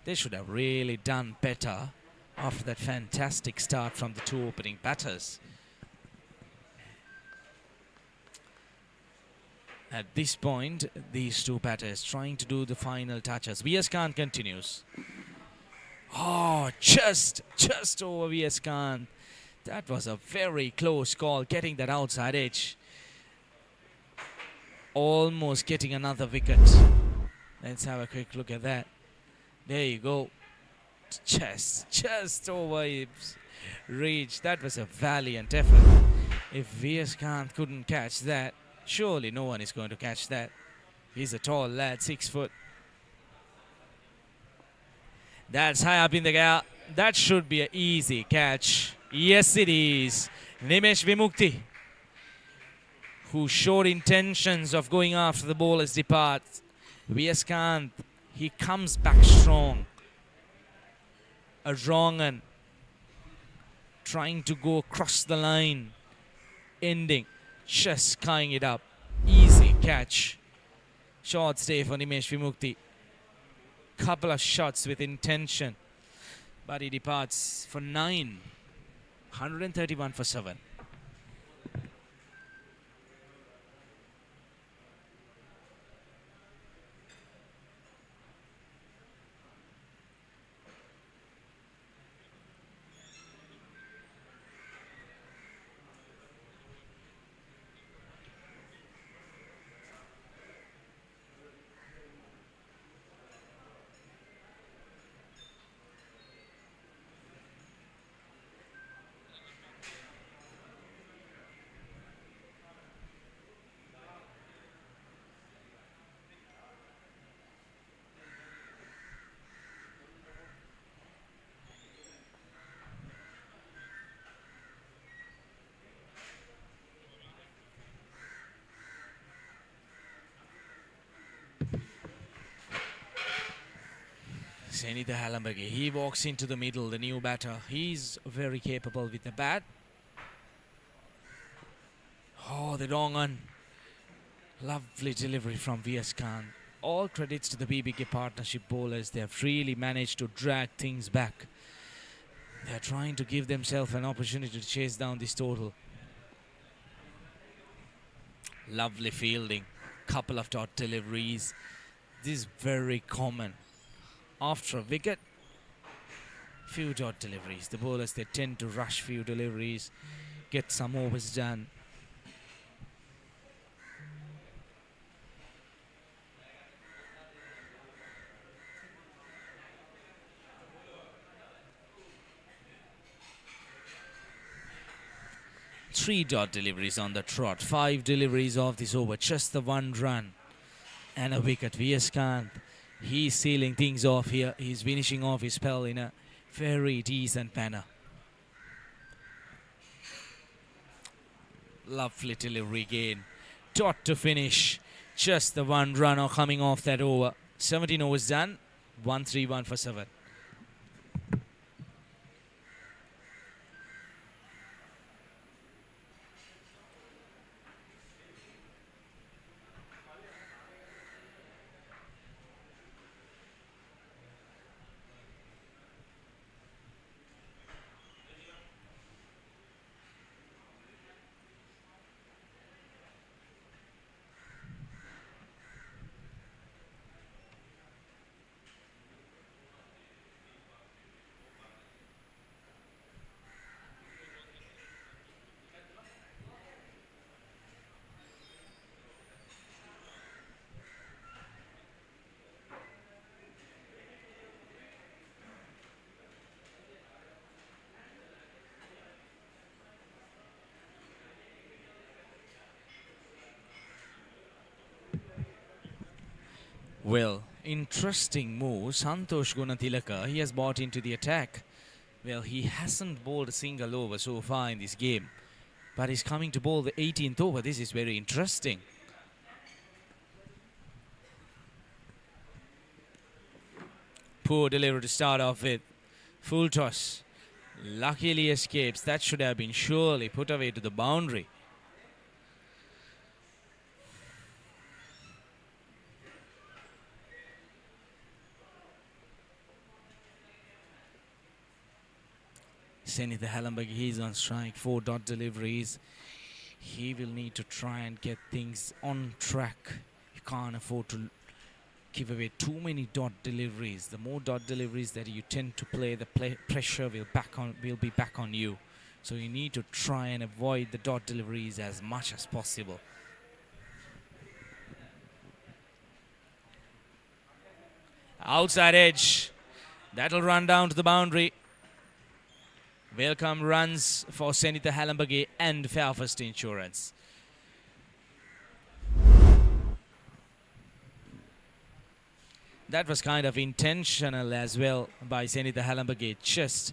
They should have really done better after that fantastic start from the 2 opening batters. At this point, these 2 batters trying to do the final touches. V.S. Khan continues. Oh, just over V.S. Khan. That was a very close call, getting that outside edge. Almost getting another wicket. Let's have a quick look at that. There you go. Just over his reach. That was a valiant effort. If V.S. Khan couldn't catch that, surely no one is going to catch that. He's a tall lad, 6 foot. That's high up in the air. That should be an easy catch. Yes, it is. Nimesh Vimukti, who showed intentions of going after the ball as departs. V.S. Khan, he comes back strong. A wrong and trying to go across the line. Ending, just skying it up. Easy catch. Short stay for Nimesh Vimukti. Couple of shots with intention. But he departs for 9. 131 for 7. Senitha Hallenberg, he walks into the middle, the new batter. He's very capable with the bat. Oh, the wrong one. Lovely delivery from V.S. Khan. all credits to the BBK partnership bowlers. They have really managed to drag things back. They're trying to give themselves an opportunity to chase down this total. Lovely fielding, couple of dot deliveries. This is very common. After a wicket, few dot deliveries. The bowlers, they tend to rush few deliveries, get some overs done. Three dot deliveries on the trot, 5 deliveries of this over, just the 1 run and a wicket. V.S. Kant, he's sealing things off here. He's finishing off his spell in a very decent manner. Lovely delivery again. Dot to finish. Just the 1 runner coming off that over. 17 overs done. 131 for 7. Well, interesting move. Santosh Gunatilaka, he has bought into the attack. Well, he hasn't bowled a single over so far in this game, but he's coming to bowl the 18th over. This is very interesting. Poor delivery to start off with. Full toss. Luckily escapes. That should have been surely put away to the boundary. Senitha-Hallenberg, he's on strike. 4 dot deliveries. He will need to try and get things on track. You can't afford to give away too many dot deliveries. The more dot deliveries that you tend to play, the pressure will be back on you. So you need to try and avoid the dot deliveries as much as possible. Outside edge. That'll run down to the boundary. Welcome runs for Senitha-Hallenberg and Fairfirst Insurance. That was kind of intentional as well by Senitha-Hallenberg, just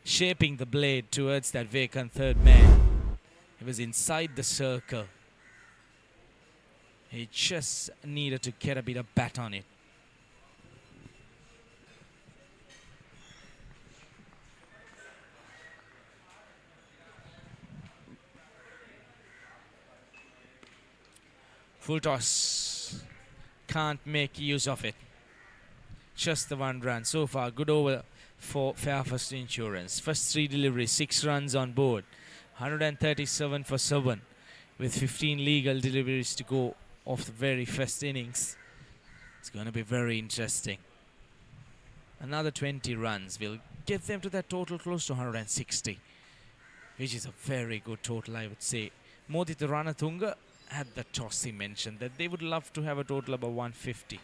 shaping the blade towards that vacant third man. It was inside the circle. He just needed to get a bit of bat on it. Full toss. Can't make use of it. Just the 1 run. So far, good over for Fairfirst Insurance. First 3 deliveries, 6 runs on board. 137 for 7. With 15 legal deliveries to go off the very first innings. It's going to be very interesting. Another 20 runs will get them to that total close to 160. Which is a very good total, I would say. Modita Ranatunga had the toss. He mentioned that they would love to have a total about 150.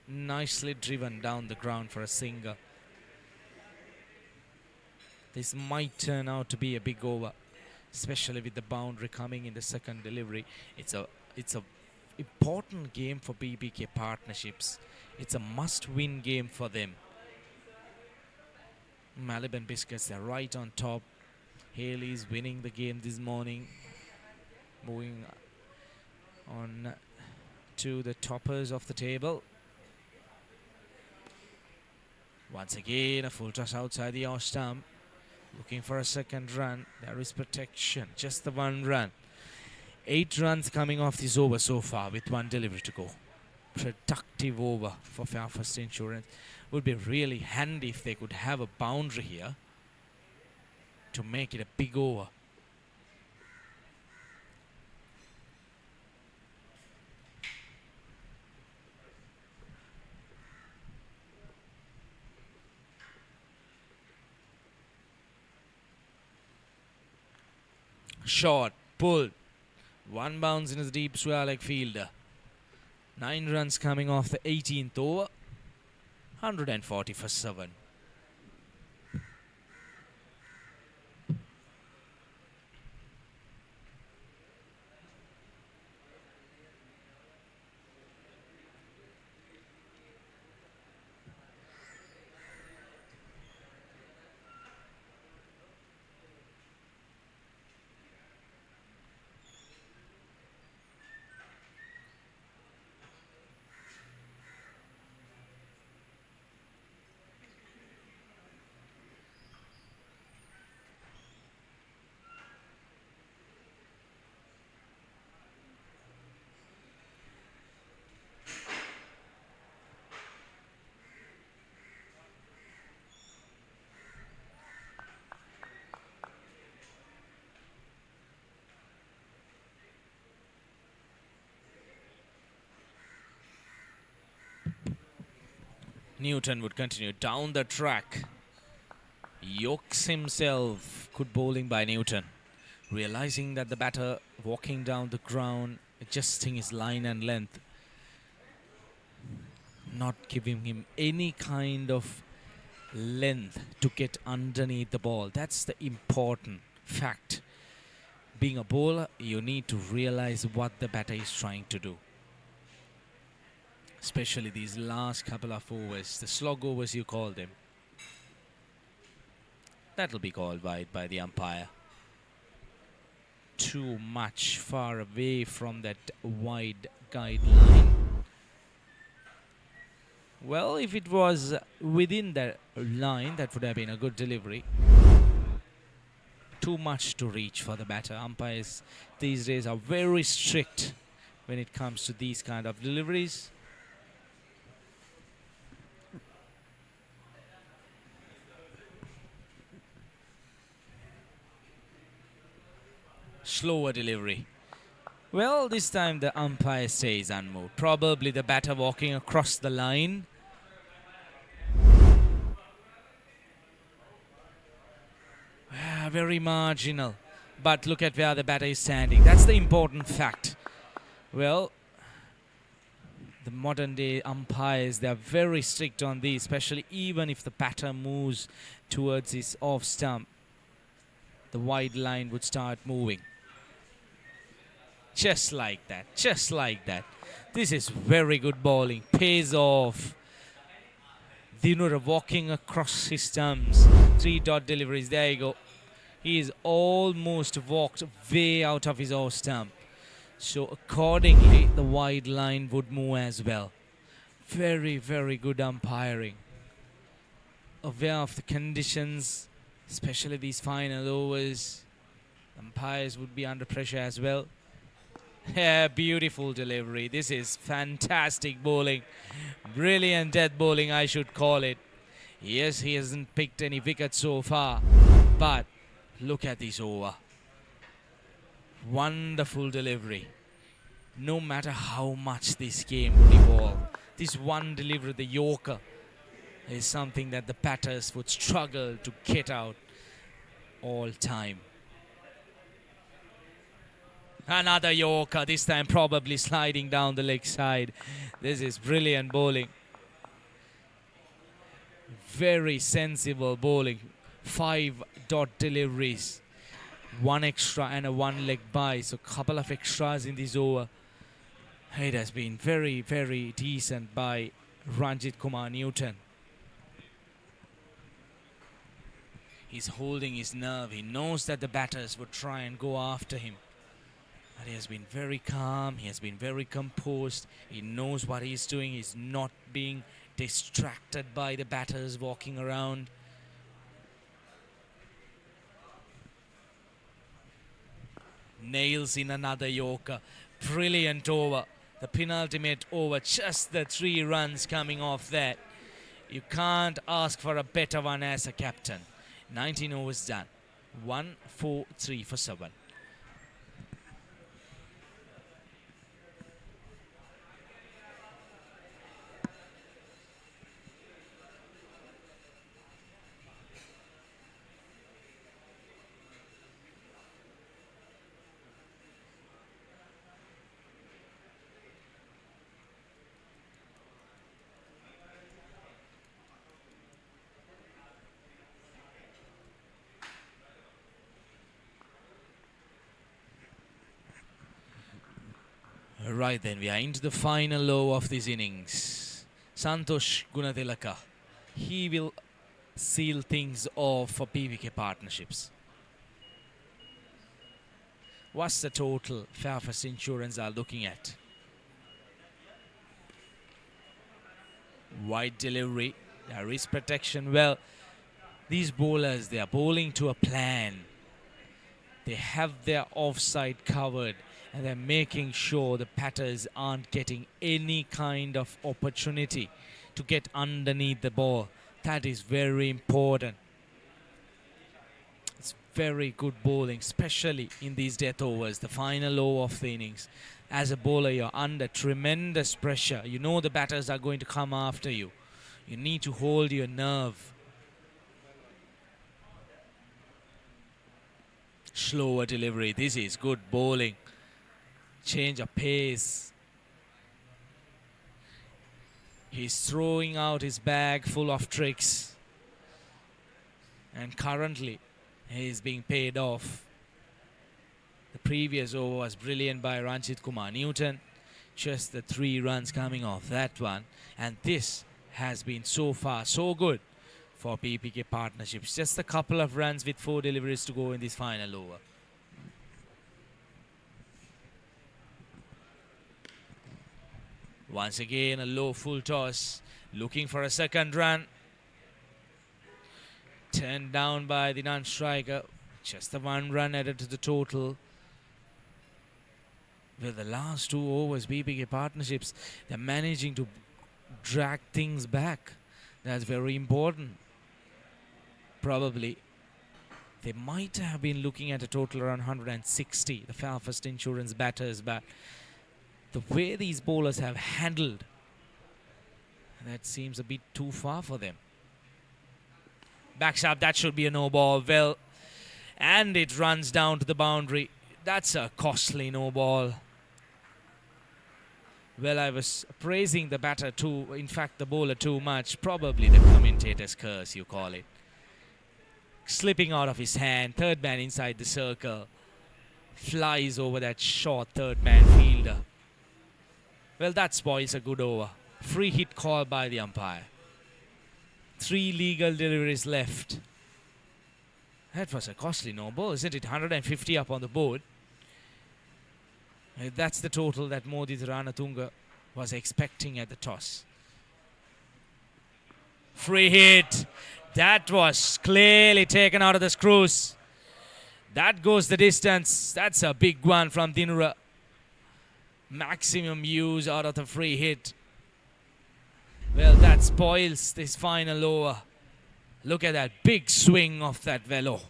Nicely driven down the ground for a single. This might turn out to be a big over, especially with the boundary coming in the second delivery. It's a important game for BBK partnerships. It's a must-win game for them. Maliban Biscuits, they're right on top. Haley's winning the game this morning. Moving on to the toppers of the table. Once again, a full toss outside the off stump. Looking for a second run. There is protection. Just the 1 run. 8 runs coming off this over so far with 1 delivery to go. Productive over for Fairfirst Insurance. Would be really handy if they could have a boundary here to make it a big over. Short, pulled. 1 bounce in his deep square leg fielder. 9 runs coming off the 18th over. 140 for 7. Newton would continue down the track. Yokes himself. Good bowling by Newton. Realizing that the batter walking down the ground, adjusting his line and length. Not giving him any kind of length to get underneath the ball. That's the important fact. Being a bowler, you need to realize what the batter is trying to do. Especially these last couple of overs, the slog overs you call them. That'll be called wide by the umpire. Too much far away from that wide guideline. Well, if it was within the line, that would have been a good delivery. Too much to reach for the batter. Umpires these days are very strict when it comes to these kind of deliveries. Slower delivery. Well, this time the umpire stays unmoved. Probably the batter walking across the line. Very marginal. But look at where the batter is standing. That's the important fact. Well, the modern day umpires, they're very strict on these, especially even if the batter moves towards his off stump. The wide line would start moving. Just like that, just like that. This is very good bowling. Pays off. Dinura walking across his stumps. 3 dot deliveries. There you go. He is almost walked way out of his off stump. So accordingly, the wide line would move as well. Very, very good umpiring. Aware of the conditions, especially these final overs. Umpires would be under pressure as well. Yeah, beautiful delivery. This is fantastic bowling. Brilliant death bowling, I should call it. Yes, he hasn't picked any wickets so far, but look at this over. Wonderful delivery. No matter how much this game would evolve, this one delivery, the Yorker, is something that the batters would struggle to get out all time. Another Yorker, this time probably sliding down the leg side. This is brilliant bowling. Very sensible bowling. 5 dot deliveries. 1 extra and a 1 leg bye. So couple of extras in this over. It has been very, very decent by Ranjit Kumar Newton. He's holding his nerve. He knows that the batters would try and go after him. But he has been very calm. He has been very composed. He knows what he's doing. He's not being distracted by the batters walking around. nails in another Yorker. Brilliant over. The penultimate over, just the 3 runs coming off that. You can't ask for a better one as a captain. 19 overs done. 1, 4, 3 for 7. Right then, we are into the final over of this innings. Santosh Gunatilaka. He will seal things off for BBK partnerships. What's the total Fairfirst Insurance are looking at? Wide delivery. There is protection. Well, these bowlers, they are bowling to a plan. They have their offside covered, and they're making sure the batters aren't getting any kind of opportunity to get underneath the ball. That is very important. It's very good bowling, especially in these death overs, the final over of the innings. As a bowler, you're under tremendous pressure. You know the batters are going to come after you. You need to hold your nerve. Slower delivery. This is good bowling. Change of pace. He's throwing out his bag full of tricks. And currently, he's being paid off. The previous over was brilliant by Ranjit Kumar Newton. Just the 3 runs coming off that one. And this has been so far so good for BBK partnerships. Just a couple of runs with 4 deliveries to go in this final over. Once again, a low full toss, looking for a second run. Turned down by the non-striker. Just the 1 run added to the total. Well, the last 2 overs, BBK partnerships, they're managing to drag things back. That's very important. Probably they might have been looking at a total around 160, the Fairfirst Insurance batters, but the way these bowlers have handled, that seems a bit too far for them. Backs up, that should be a no ball. Well, and it runs down to the boundary. That's a costly no ball. Well, I was praising the batter too, in fact the bowler too much. Probably the commentator's curse, you call it. Slipping out of his hand, third man inside the circle. Flies over that short third man fielder. Well, that spoils a good over. Free hit call by the umpire. 3 legal deliveries left. That was a costly no ball, isn't it? 150 up on the board. That's the total that Modit Ranatunga was expecting at the toss. Free hit. That was clearly taken out of the screws. That goes the distance. That's a big one from Dinura. Maximum use out of the free hit. Well, that spoils this final over. Look at that big swing of that velo.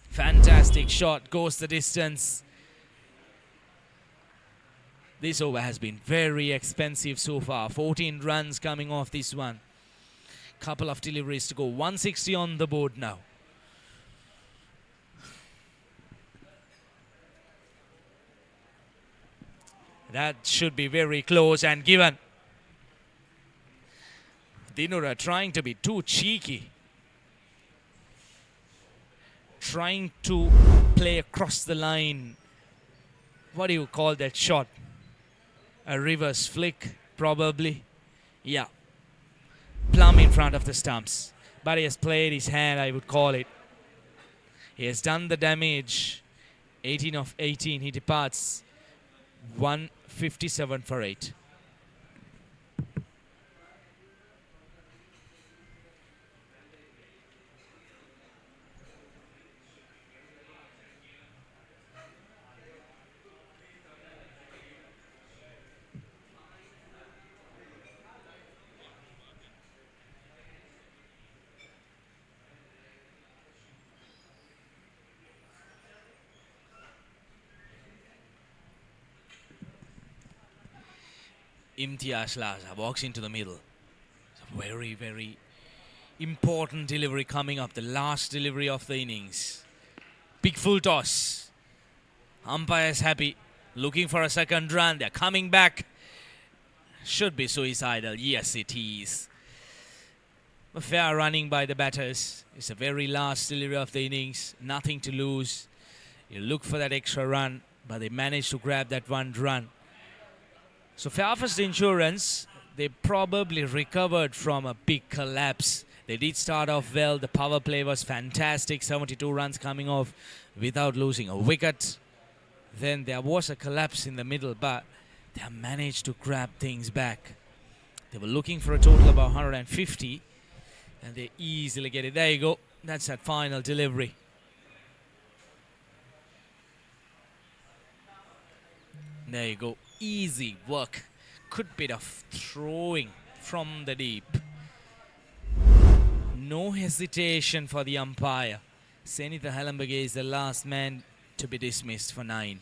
Fantastic shot, goes the distance. This over has been very expensive so far. 14 runs coming off this one. Couple of deliveries to go. 160 on the board now. That should be very close and given. Dinura trying to be too cheeky. Trying to play across the line. What do you call that shot? A reverse flick, probably. Yeah. Plumb in front of the stumps. But he has played his hand, I would call it. He has done the damage. 18 of 18. He departs 157 for 8. Imtiaz Laza walks into the middle. Very, very important delivery coming up. The last delivery of the innings. Big full toss. Umpire's happy. Looking for a second run. They're coming back. Should be suicidal. Yes, it is. A fair running by the batters. It's the very last delivery of the innings. Nothing to lose. You look for that extra run, but they managed to grab that one run. So Fairfirst Insurance, they probably recovered from a big collapse. They did start off well. The power play was fantastic. 72 runs coming off without losing a wicket. Then there was a collapse in the middle, but they have managed to grab things back. They were looking for a total of about 150, and they easily get it. There you go. That's that final delivery. There you go. Easy work. Good bit of throwing from the deep. No hesitation for the umpire. Senitha Halambage is the last man to be dismissed for 9.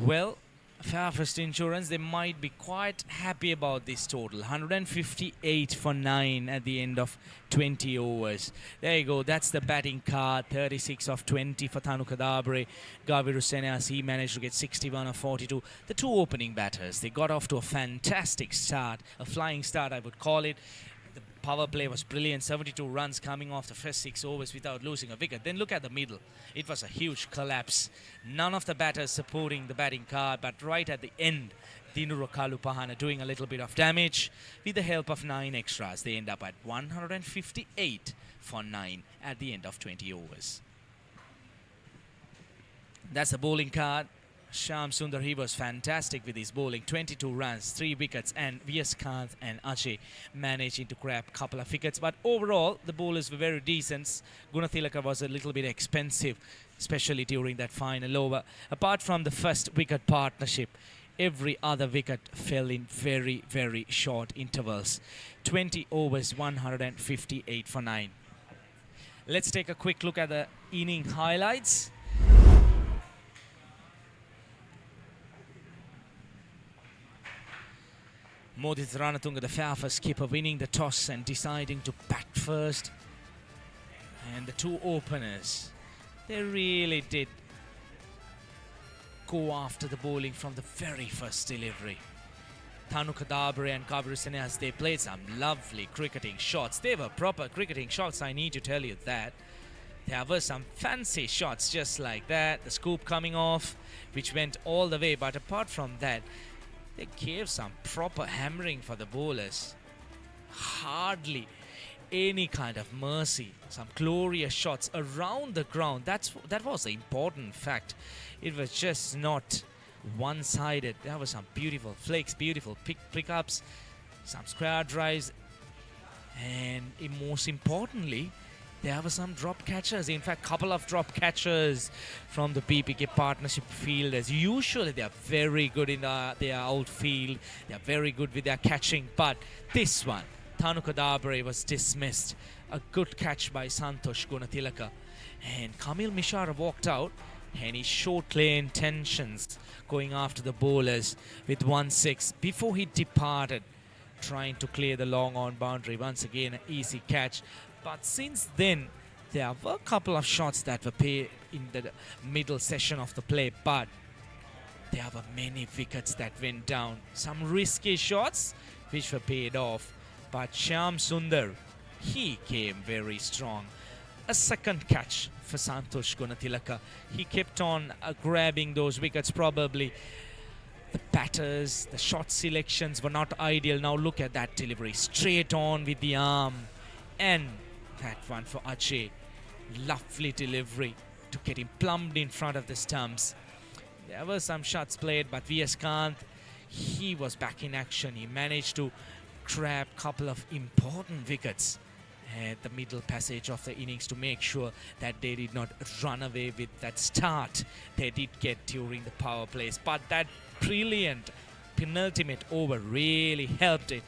Well, Fairfirst Insurance, they might be quite happy about this total. 158 for 9 at the end of 20 overs. There you go. That's the batting card. 36 of 20 for Thanu Kadabre. Gaviru Senas, he managed to get 61 of 42. The two opening batters, they got off to a fantastic start. A flying start, I would call it. The power play was brilliant. 72 runs coming off the first 6 overs without losing a wicket. Then look at the middle. It was a huge collapse. None of the batters supporting the batting card, but right at the end, Dinuro Kalupahana doing a little bit of damage. With the help of 9 extras, they end up at 158 for 9 at the end of 20 overs. That's the bowling card. Shyam Sundar, he was fantastic with his bowling. 22 runs, 3 wickets, and Viyaskant and Ajay managing to grab a couple of wickets. But overall, the bowlers were very decent. Gunathilaka was a little bit expensive, especially during that final over. Apart from the first wicket partnership, every other wicket fell in very, very short intervals. 20 overs, 158 for 9. Let's take a quick look at the inning highlights. Modit Ranatunga, the Fairfirst skipper, winning the toss and deciding to bat first. And the two openers, they really did go after the bowling from the very first delivery. Thanu Kadabre and Gaviru Senas, they played some lovely cricketing shots. They were proper cricketing shots, I need to tell you that. There were some fancy shots just like that. The scoop coming off, which went all the way. But apart from that, they gave some proper hammering for the bowlers. Hardly any kind of mercy. Some glorious shots around the ground. That was the important fact. It was just not one-sided. There were some beautiful flicks, beautiful pickups, some square drives, and most importantly, there were some drop catchers. In fact, couple of drop catchers from the BBK partnership fielders. Usually they are very good in their outfield. They are very good with their catching. But this one, Thanu Kadabre was dismissed. A good catch by Santosh Gunathilaka. And Kamil Mishra walked out and he showed clear intentions going after the bowlers with 1-6 before he departed, trying to clear the long on boundary. Once again, an easy catch. But since then, there were a couple of shots that were paid in the middle session of the play, but there were many wickets that went down. Some risky shots which were paid off, but Shyam Sundar, he came very strong. A second catch for Santosh Gunathilaka. He kept on grabbing those wickets. Probably the batters, the shot selections were not ideal. Now look at that delivery, straight on with the arm. And that one for Ajay. Lovely delivery to get him plumbed in front of the stumps. There were some shots played, but Viyaskant, he was back in action. He managed to grab a couple of important wickets at the middle passage of the innings to make sure that they did not run away with that start they did get during the power plays. But that brilliant penultimate over really helped it.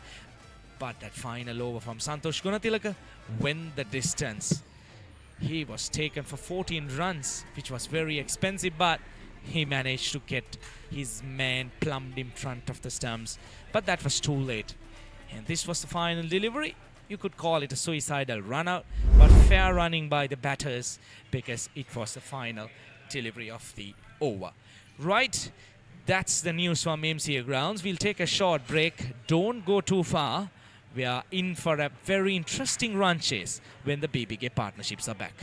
But that final over from Santosh Gunathilaka went the distance. He was taken for 14 runs, which was very expensive, but he managed to get his man plumbed in front of the stumps, but that was too late. And this was the final delivery. You could call it a suicidal run out, but fair running by the batters because it was the final delivery of the over. Right, that's the news from MCA grounds. We'll take a short break. Don't go too far. We are in for a very interesting run chase when the BBK partnerships are back.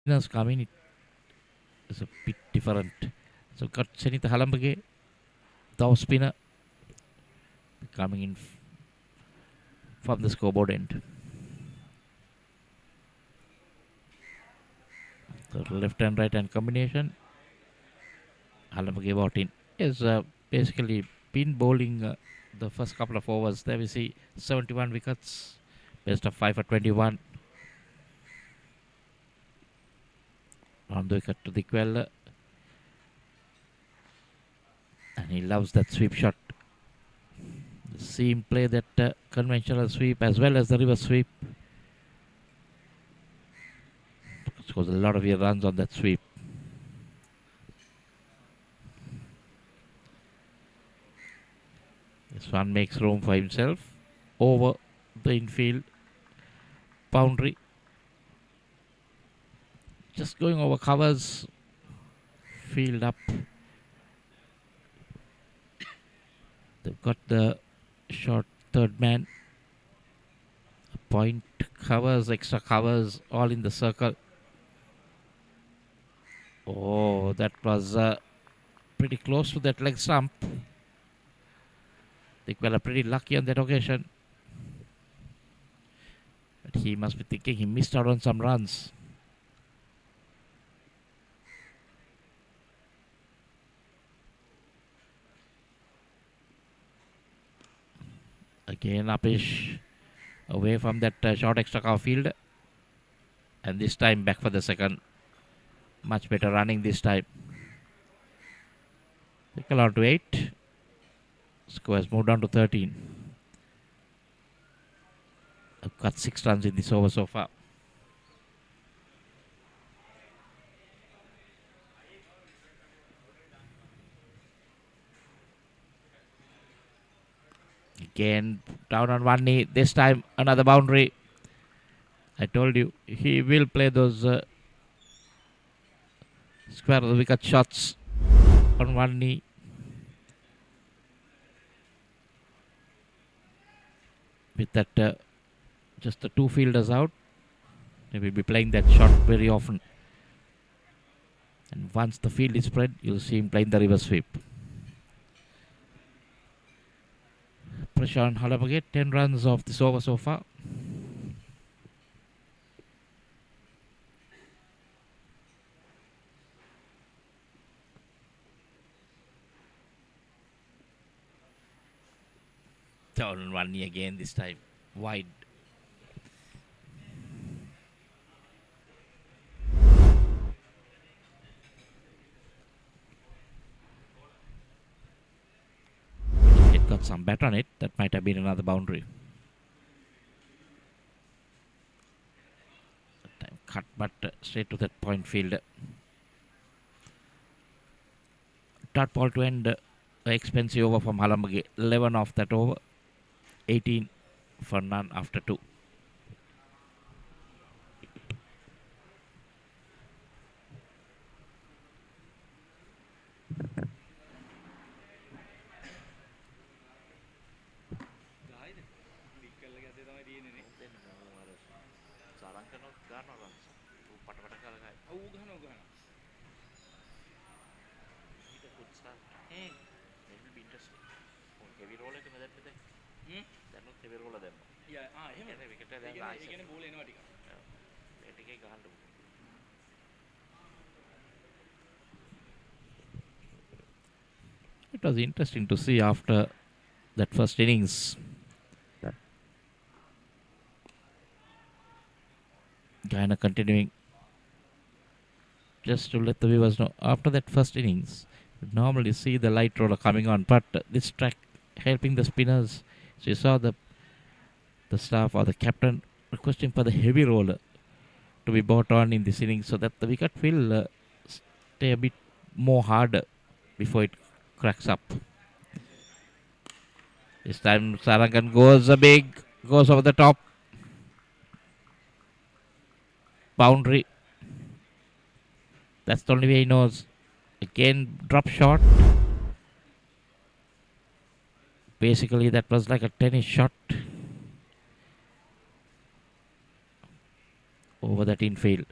Spinners coming, it is a bit different. So got Senita Halambage, the off spinner, coming in from the scoreboard end. The left and right hand combination. Halambage brought in. Is basically been bowling the first couple of overs. There we see 71 wickets, best of 5 for 21. On the wicket to the Queller. And he loves that sweep shot. See him play that conventional sweep as well as the reverse sweep. Scores a lot of runs on that sweep. This one makes room for himself over the infield boundary. Just going over covers. Field up. They've got the short third man. Point covers, extra covers, all in the circle. Oh, that was pretty close to that leg stump. They were pretty lucky on that occasion. But he must be thinking he missed out on some runs. Again, Upish away from that short extra cover field. And this time back for the second. Much better running this time. Pickle on to 8. Score has moved down to 13. I've got 6 runs in this over so far. Again, down on one knee. This time, another boundary. I told you, he will play those square of the wicket shots on one knee. With that, just the 2 fielders out, they will be playing that shot very often. And once the field is spread, you'll see him playing the reverse sweep. Pressure on Halabage, 10 runs off this over so far. Down on one knee again, this time wide. It got some bat on it. That might have been another boundary. That time cut, but straight to that point field. Dot ball to end. Expensive over from Halambage. 11 off that over. 18 for none after 2. It was interesting to see after that first innings. Guyana continuing. Just to let the viewers know, after that first innings, you normally see the light roller coming on, but this track helping the spinners. So you saw the staff or the captain requesting for the heavy roller to be brought on in this innings so that the wicket will stay a bit more harder before it cracks up. This time Sarangan goes over the top. Boundary. That's the only way he knows. Again, drop shot. Basically, that was like a tennis shot over that infield.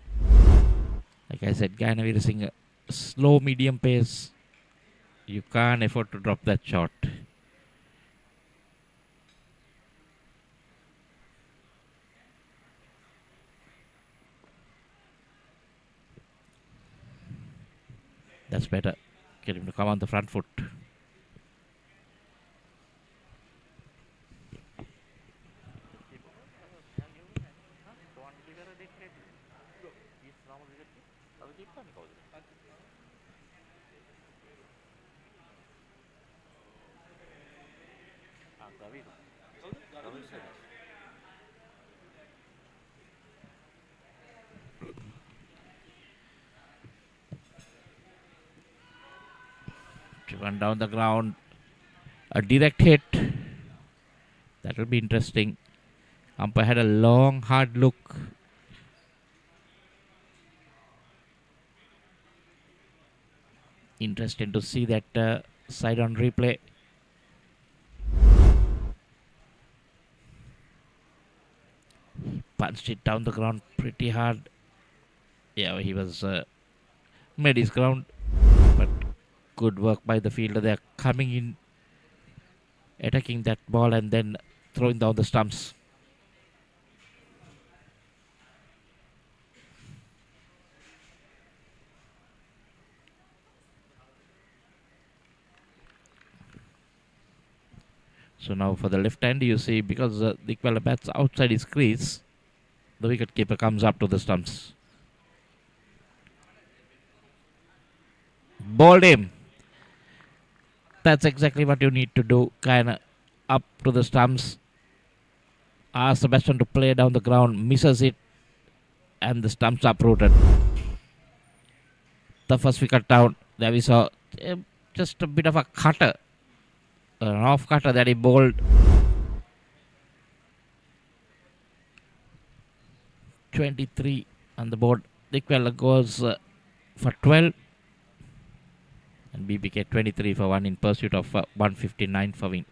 Like I said, Guyana using a slow medium pace. You can't afford to drop that shot. That's better. Get him to come on the front foot. Driven down the ground. A direct hit. That will be interesting. Umpire had a long, hard look. Interesting to see that side on replay. Punched it down the ground pretty hard. Yeah, he was made his ground, but good work by the fielder. They're coming in, attacking that ball and then throwing down the stumps. So now for the left hand, you see, because the Dikwala bats outside his crease, the wicket keeper comes up to the stumps. Bowled him. That's exactly what you need to do. Kind of up to the stumps. Ask the batsman to play down the ground. Misses it. And the stumps uprooted. The first wicket down. There we saw just a bit of a cutter. An off cutter that he bowled. 23 on the board. Dikwala goes for 12. And BBK 23 for 1 in pursuit of 159 for win.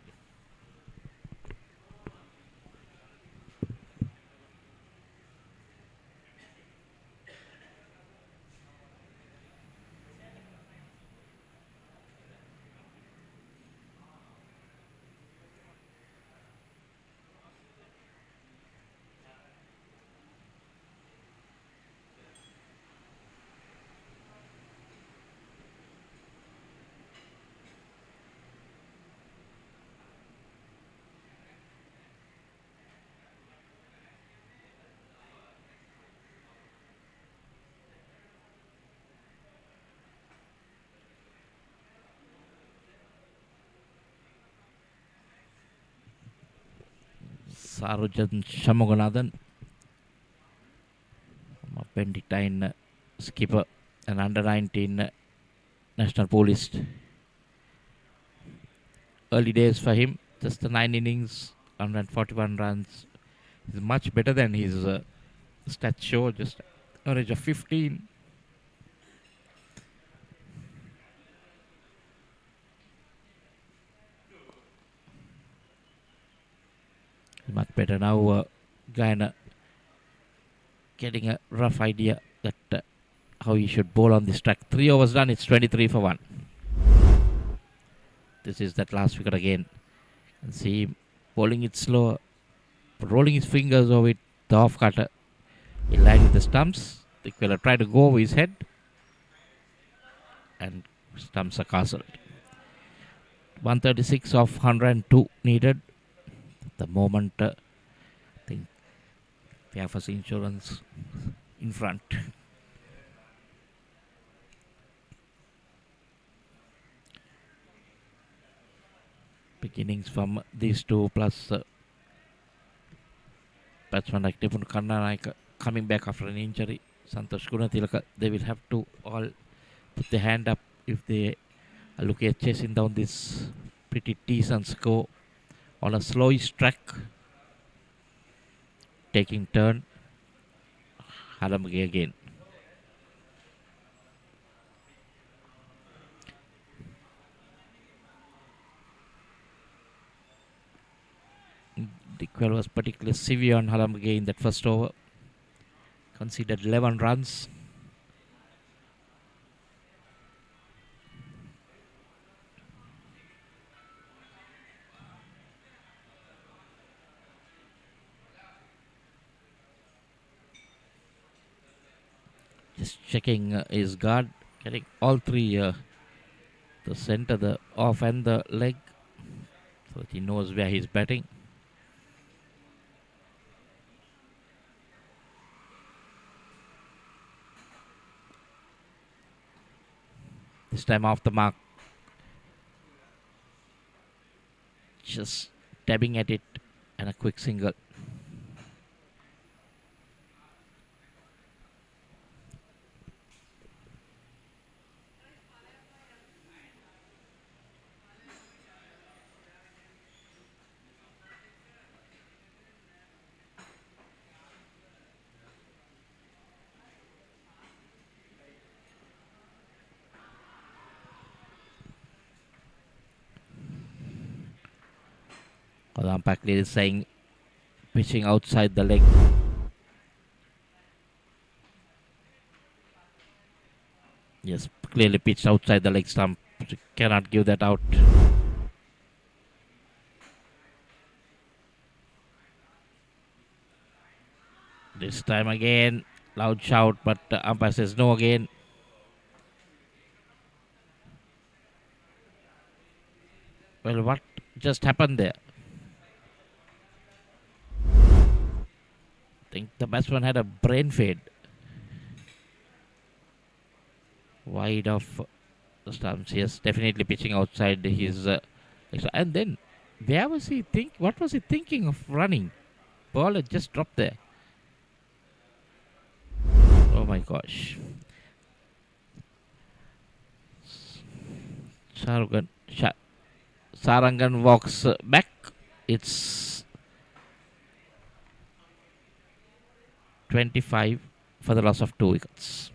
Sarujan Shamuganathan, Benedictine skipper and under 19 national poolist. Early days for him, just the 9 innings, 141 runs. Is much better than his stats show, just average of 15. Much better now. Guyana getting a rough idea that how he should bowl on this track. 3 overs done. It's 23 for 1. This is that last wicket again. And see him bowling it slow, rolling his fingers over it. The off cutter. He lined with the stumps. The fella tried to go over his head, and stumps are castled. 136 of 102 needed. The moment, I think Fairfirst Insurance in front. Beginnings from these two, plus batsman like Nipun Kannanaika coming back after an injury. Santosh Gunatilaka, they will have to all put their hand up if they are looking at chasing down this pretty decent score on a slowish track. Taking turn. Halamge again. Dikwala was particularly severe on Halamge in that first over. Conceded 11 runs. Just checking his guard, getting all three, the center, the off and the leg, so that he knows where he's batting. This time off the mark. Just dabbing at it and a quick single. The umpire is saying pitching outside the leg. Yes, clearly pitched outside the leg stump. You cannot give that out. This time again, loud shout, but the umpire says no again. Well, what just happened there? I think the batsman had a brain fade. Wide of the stumps. Yes, definitely pitching outside his. And then, where was he think? What was he thinking of running? Ball had just dropped there. Oh my gosh. Sarangan walks back. It's 25 for the loss of 2 wickets.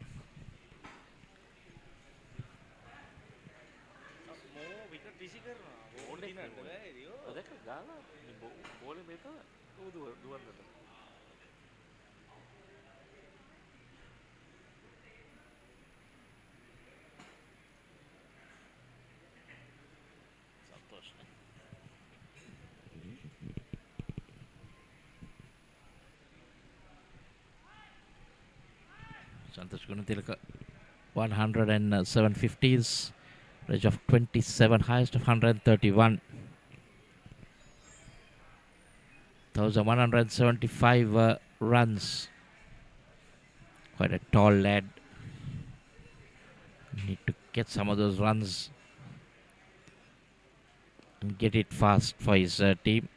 Santosh Gunatilaka 107 50s, range of 27, highest of 131. 1,175 runs. Quite a tall lad. Need to get some of those runs and get it fast for his team.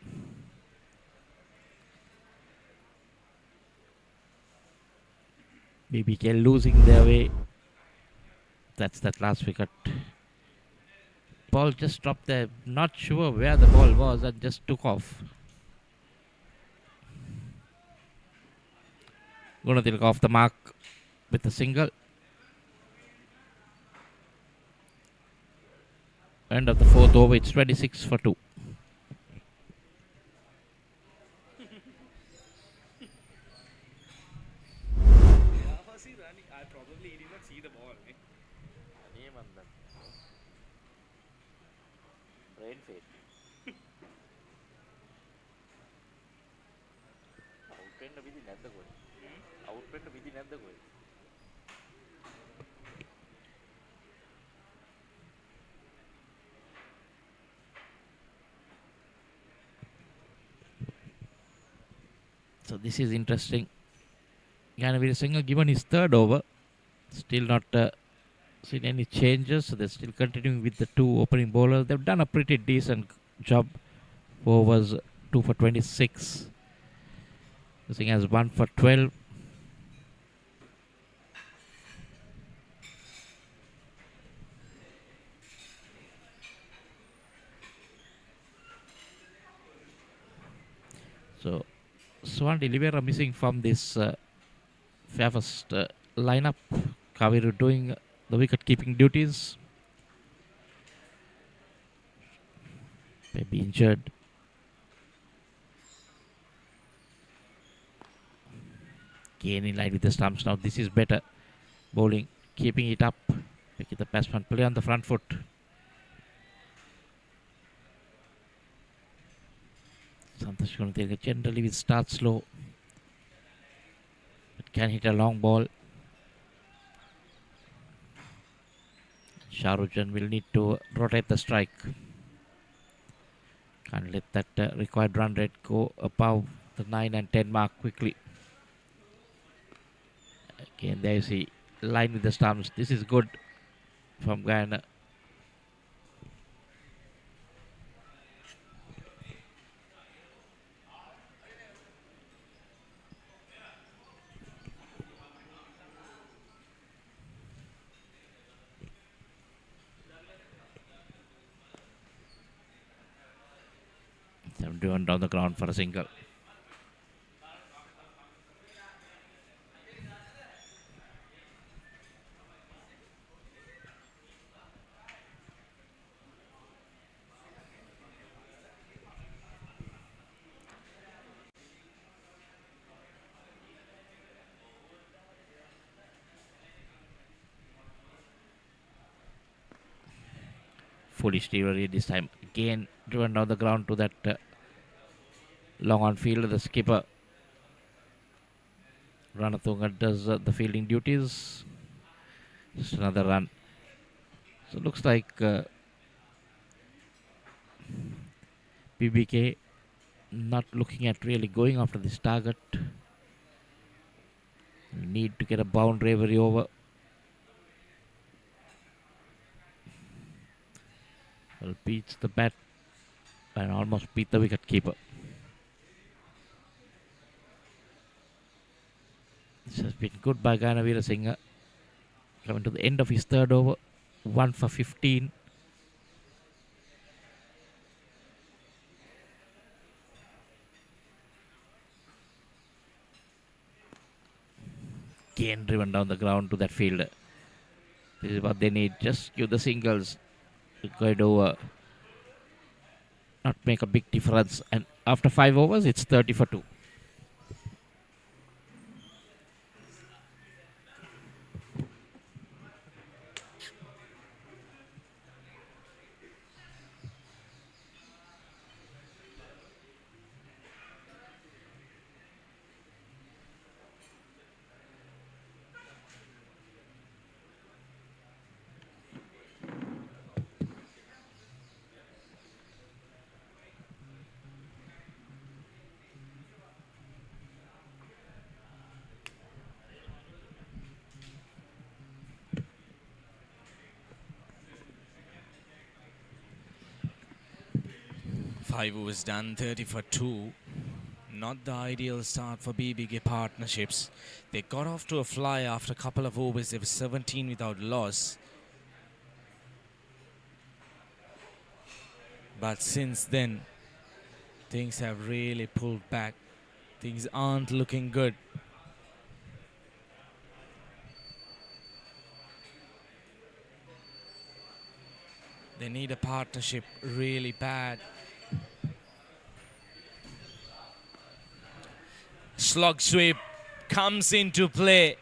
BBK losing their way. That's that last wicket. Ball just dropped there. Not sure where the ball was and just took off. Gunatilaka off the mark with a single. End of the 4th over. It's 26 for 2. I probably did not see the ball. Brain fade. Outpend within at the goal. Outpend within at the goal. So this is interesting. Ganavir Singh given his 3rd over. Still not seen any changes. So they're still continuing with the 2 opening bowlers. They've done a pretty decent job. 4 overs, 2 for 26. Singh has 1 for 12. So Swan Olivera missing from this Fairfirst lineup. Kaviru doing the wicket keeping duties. Maybe injured. Again in line with the stumps now. This is better. Bowling, keeping it up. Making the batsman play on the front foot. Santosh Gunatilaka generally will start slow, but can hit a long ball. Shahrukh will need to rotate the strike. Can't let that required run rate go above the 9 and 10 mark quickly. Again, there you see line with the stumps. This is good from Guyana. Driven down the ground for a single. Foolish delivery this time. Again, driven down the ground to that long on field. The skipper Ranatunga does the fielding duties. Just another run. So looks like BBK not looking at really going after this target. Need to get a boundary every over. Well, beats the bat and almost beat the wicket keeper. This has been good by Guyana Weerasinghe. Coming to the end of his third over, 1 for 15. Again driven down the ground to that fielder. This is what they need. Just give the singles. Going to not make a big difference. And after 5 overs, it's 30 for 2. Five overs done, 30 for 2. Not the ideal start for BBK partnerships. They got off to a fly after a couple of overs. They were 17 without loss. But since then, things have really pulled back. Things aren't looking good. They need a partnership really bad. Slog sweep comes into play.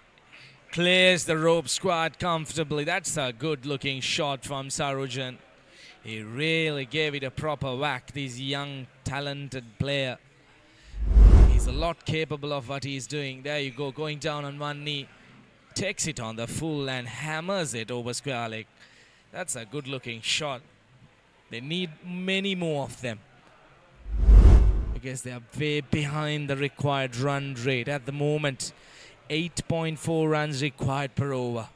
Clears the rope squad comfortably. That's a good looking shot from Sarojan. He really gave it a proper whack, this young talented player. He's a lot capable of what he's doing. There you go, going down on one knee. Takes it on the full and hammers it over square leg. That's a good looking shot. They need many more of them, because they are way behind the required run rate at the moment. 8.4 runs required per over.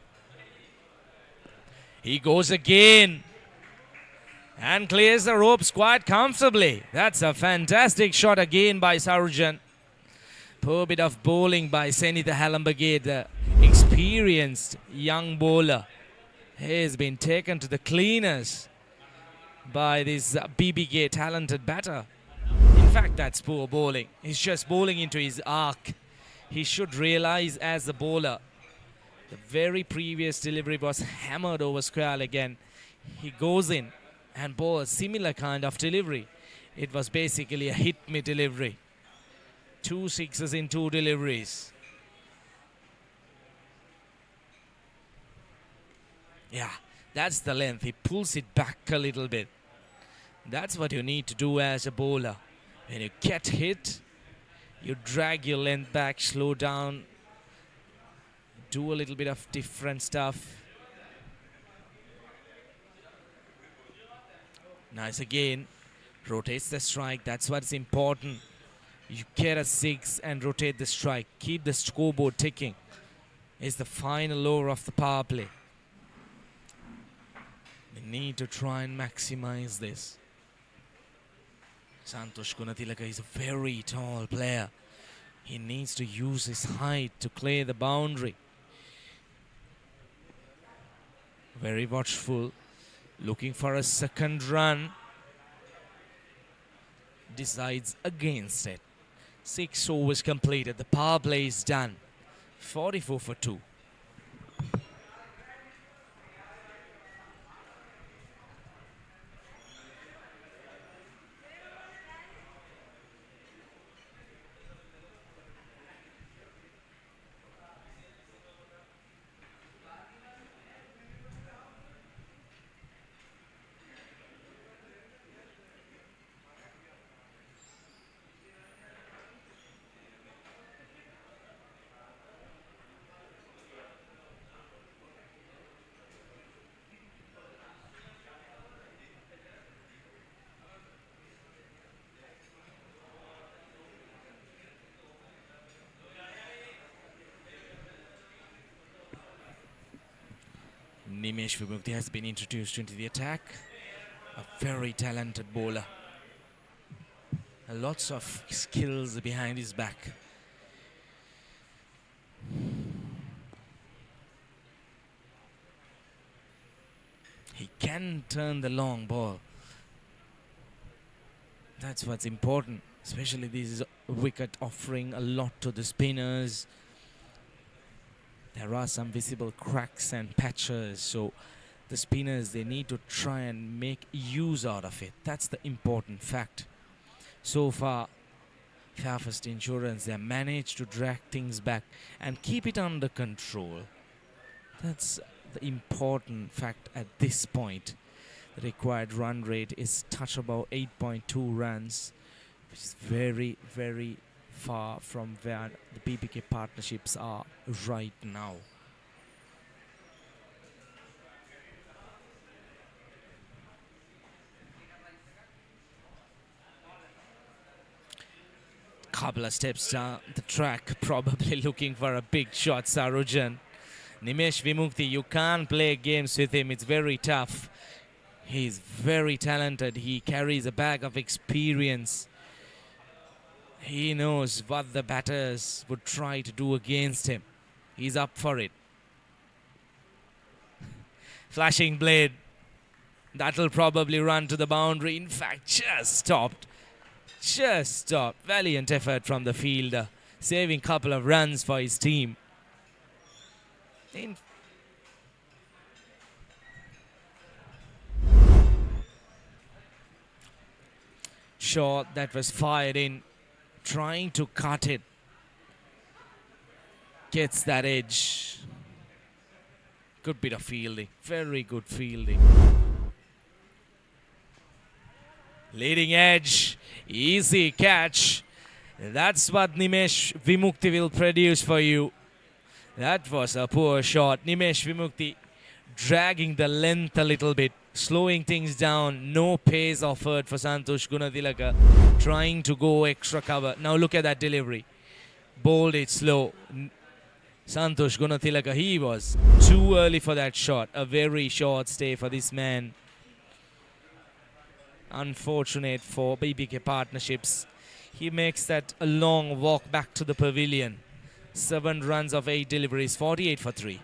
He goes again and clears the ropes quite comfortably. That's a fantastic shot again by Sarujan. Poor bit of bowling by Senitha Halambagate, the experienced young bowler. He has been taken to the cleaners by this BBK talented batter. In fact, that's poor bowling. He's just bowling into his arc. He should realize as a bowler, the very previous delivery was hammered over square again. He goes in and bowls a similar kind of delivery. It was basically a hit-me delivery. 2 sixes in 2 deliveries. Yeah, that's the length. He pulls it back a little bit. That's what you need to do as a bowler. When you get hit, you drag your length back, slow down, do a little bit of different stuff. Nice again. Rotates the strike. That's what's important. You get a 6 and rotate the strike. Keep the scoreboard ticking. It's the final over of the power play. They need to try and maximize this. Santosh Gunatilaka is a very tall player. He needs to use his height to clear the boundary. Very watchful. Looking for a second run. Decides against it. 6 overs completed. The power play is done. 44 for 2. Nimesh Vimukti has been introduced into the attack. A very talented bowler. Lots of skills behind his back. He can turn the long ball. That's what's important. Especially this wicket offering a lot to the spinners. There are some visible cracks and patches, so the spinners, they need to try and make use out of it. That's the important fact. So far, Fairfirst Insurance, they managed to drag things back and keep it under control. That's the important fact at this point. The required run rate is touch about 8.2 runs, which is very, very far from where the BBK partnerships are right now. Couple of steps down the track, probably looking for a big shot, Sarujan. Nimesh Vimukti, you can't play games with him. It's very tough. He's very talented. He carries a bag of experience. He knows what the batters would try to do against him. He's up for it. Flashing blade. That'll probably run to the boundary. In fact, just stopped. Just stopped. Valiant effort from the fielder. Saving a couple of runs for his team. Shot that was fired in. Trying to cut it. Gets that edge. Good bit of fielding. Very good fielding. Leading edge. Easy catch. That's what Nimesh Vimukti will produce for you. That was a poor shot. Nimesh Vimukti dragging the length a little bit. Slowing things down. No pace offered for Santosh Gunatilaka. Trying to go extra cover. Now look at that delivery. Bowled it slow. Santosh Gunatilaka, he was too early for that shot. A very short stay for this man. Unfortunate for BBK partnerships. He makes that a long walk back to the pavilion. 7 runs of 8 deliveries, 48 for 3.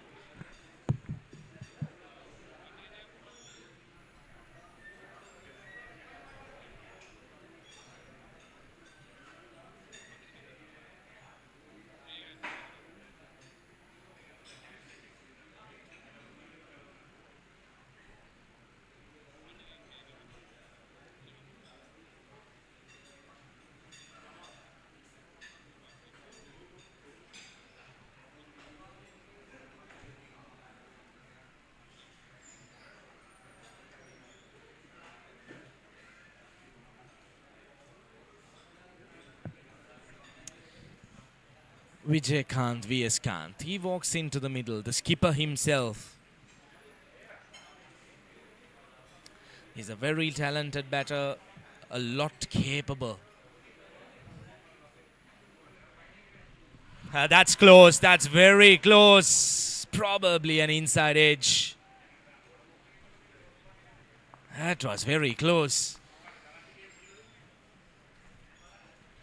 Vijay VS Kant. He walks into the middle, the skipper himself. He's a very talented batter, a lot capable. That's close. That's very close. Probably an inside edge. That was very close.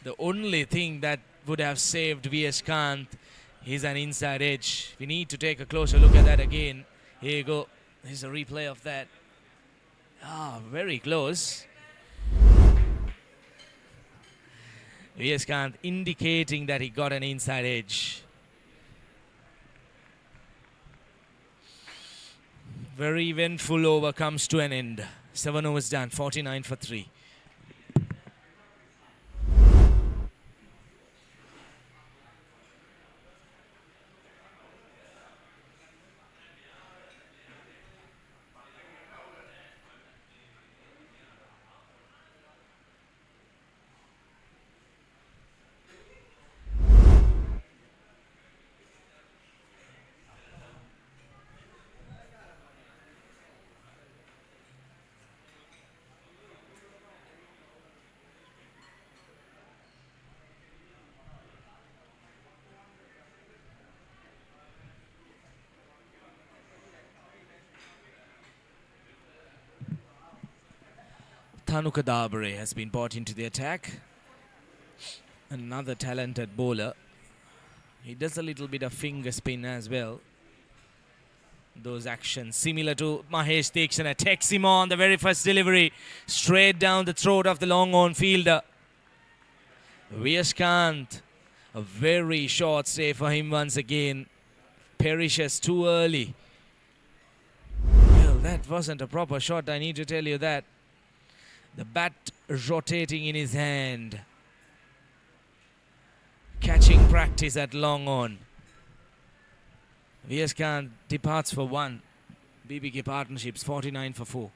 The only thing that would have saved V.S. Kant is an inside edge. We need to take a closer look at that again. Here you go. Here's a replay of that. Very close. V.S. Kant indicating that he got an inside edge. Very eventful over comes to an end. 7 overs done, 49 for 3. Thanuka Dabre has been brought into the attack. Another talented bowler. He does a little bit of finger spin as well. Those actions similar to Mahesh Dekshana. Takes him on the very first delivery. Straight down the throat of the long on fielder. V.S. Kant. A very short stay for him once again. Perishes too early. Well, that wasn't a proper shot, I need to tell you that. The bat rotating in his hand. Catching practice at long on. V.S. Kant departs for 1. BBK Partnerships 49 for 4.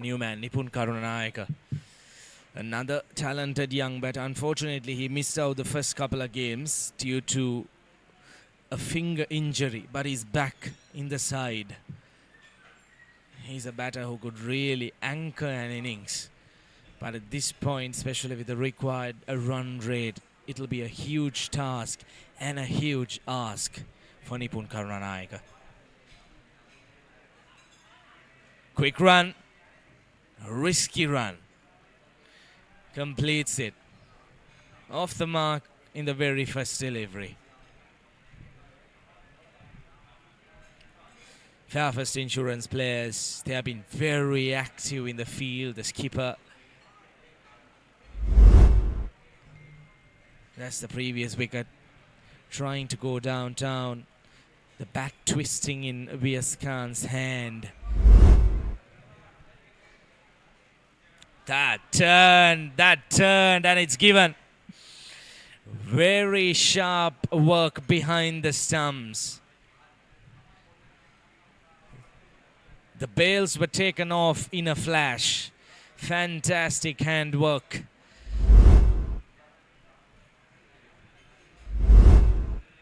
New man, Nipun Karunanayaka. Another talented young batter. Unfortunately, he missed out the first couple of games due to a finger injury, but he's back in the side. He's a batter who could really anchor an innings. But at this point, especially with the required run rate, it'll be a huge task and a huge ask for Nipun Karunanayaka. Quick run. Risky run. Completes it. Off the mark in the very first delivery. Fairfirst Insurance players, they have been very active in the field. The skipper. That's the previous wicket. Trying to go downtown. The bat twisting in V.S. Khan's hand. That turned, and it's given. Very sharp work behind the stumps. The bails were taken off in a flash. Fantastic handwork.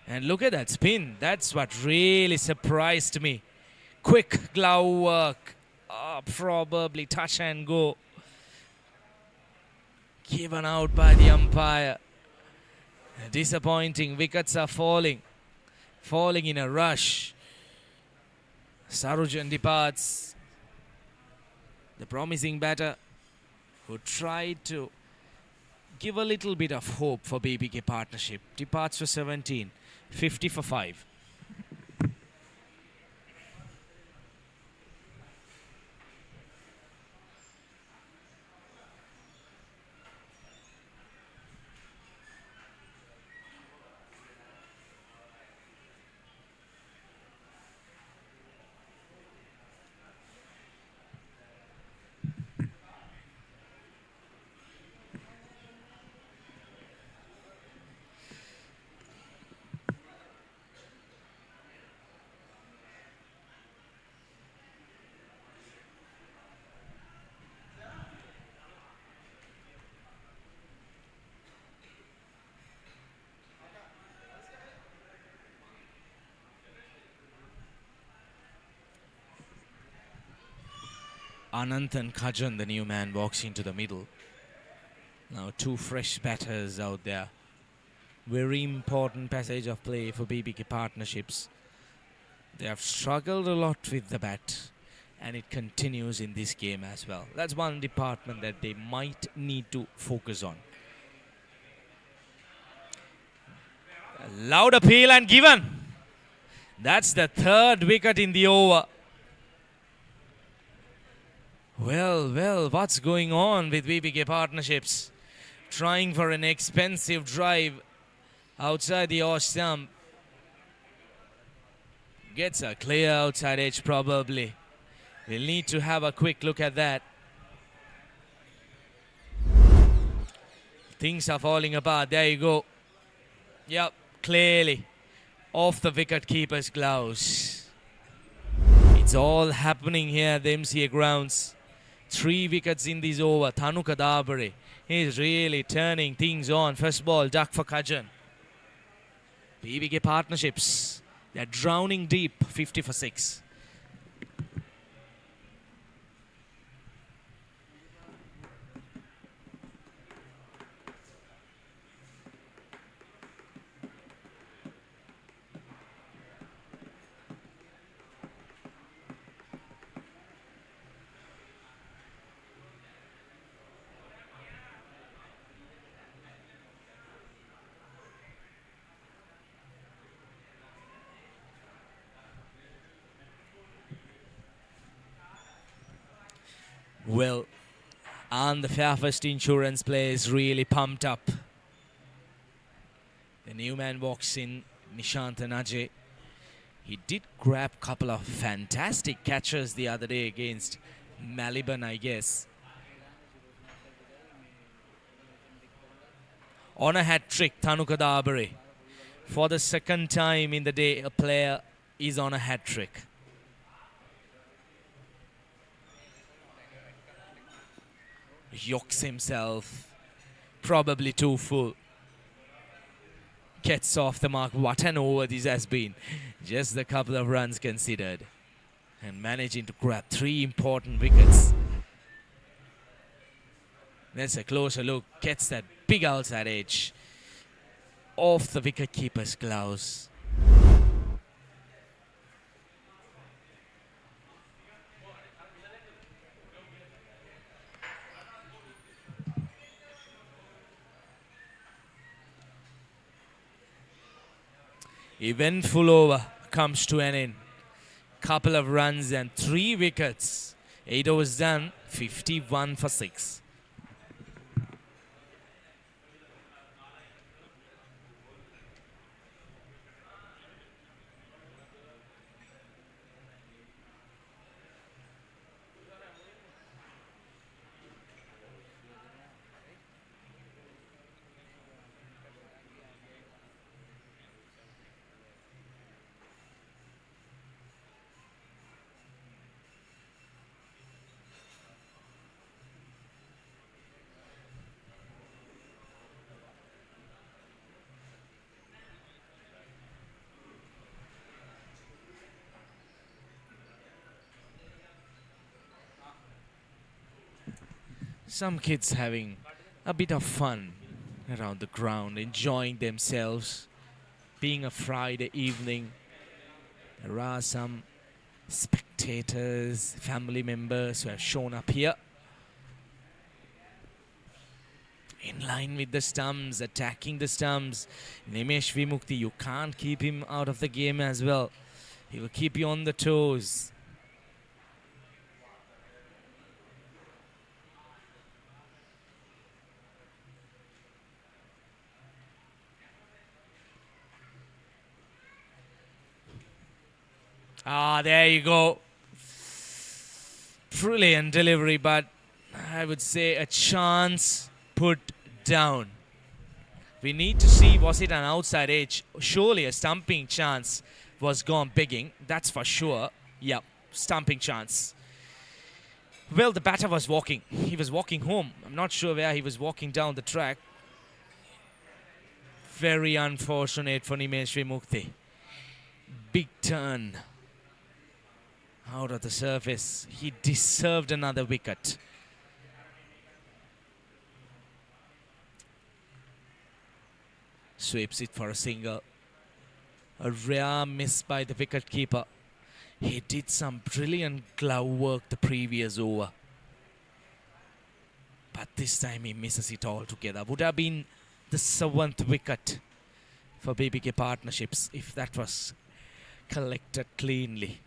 And look at that spin. That's what really surprised me. Quick glove work. Probably touch and go. Given out by the umpire. Disappointing. Wickets are falling. Falling in a rush. Sarujan departs. The promising batter who tried to give a little bit of hope for BBK partnership. Departs for 17, 50 for 5. Anant and Kajan, the new man, walks into the middle. Now 2 fresh batters out there. Very important passage of play for BBK partnerships. They have struggled a lot with the bat, and it continues in this game as well. That's one department that they might need to focus on. A loud appeal and given. That's the 3rd wicket in the over. Well, what's going on with BBK partnerships? Trying for an expensive drive outside the off stump. Gets a clear outside edge probably. We'll need to have a quick look at that. Things are falling apart. There you go. Yep, clearly off the wicket keeper's gloves. It's all happening here at the MCA grounds. 3 wickets in this over. Thanuka Dabare is really turning things on. First ball, duck for Kajan. BBK partnerships, they're drowning deep. 50 for 6. Well, and the Fairfirst insurance player is really pumped up. The new man walks in, Nishant and Ajay. He did grab a couple of fantastic catches the other day against Maliban, I guess. On a hat-trick, Thanuka Dabare. For the 2nd time in the day, a player is on a hat-trick. Yokes himself, probably too full. Gets off the mark. What an over this has been. Just a couple of runs considered. And managing to grab 3 important wickets. That's a closer look. Gets that big outside edge. Off the wicket keeper's gloves. Eventful over comes to an end. Couple of runs and 3 wickets. 8 overs done, 51 for 6. Some kids having a bit of fun around the ground, enjoying themselves. Being a Friday evening, there are some spectators, family members who have shown up here. in line with the stumps, attacking the stumps. Nimesh Vimukti, you can't keep him out of the game as well. He will keep you on the toes. Ah, there you go. Brilliant delivery, but I would say a chance put down. We need to see, was it an outside edge? Surely a stumping chance was gone bigging, that's for sure. Yep, stumping chance. Well, the batter was walking. He was walking home. I'm not sure where he was walking down the track. Very unfortunate for Nimesh Vimukti. Big turn out of the surface. He deserved another wicket. Sweeps it for a single. A rare miss by the wicketkeeper. He did some brilliant glove work the previous over. But this time he misses it altogether. Would have been the 7th wicket for BBK Partnerships if that was collected cleanly.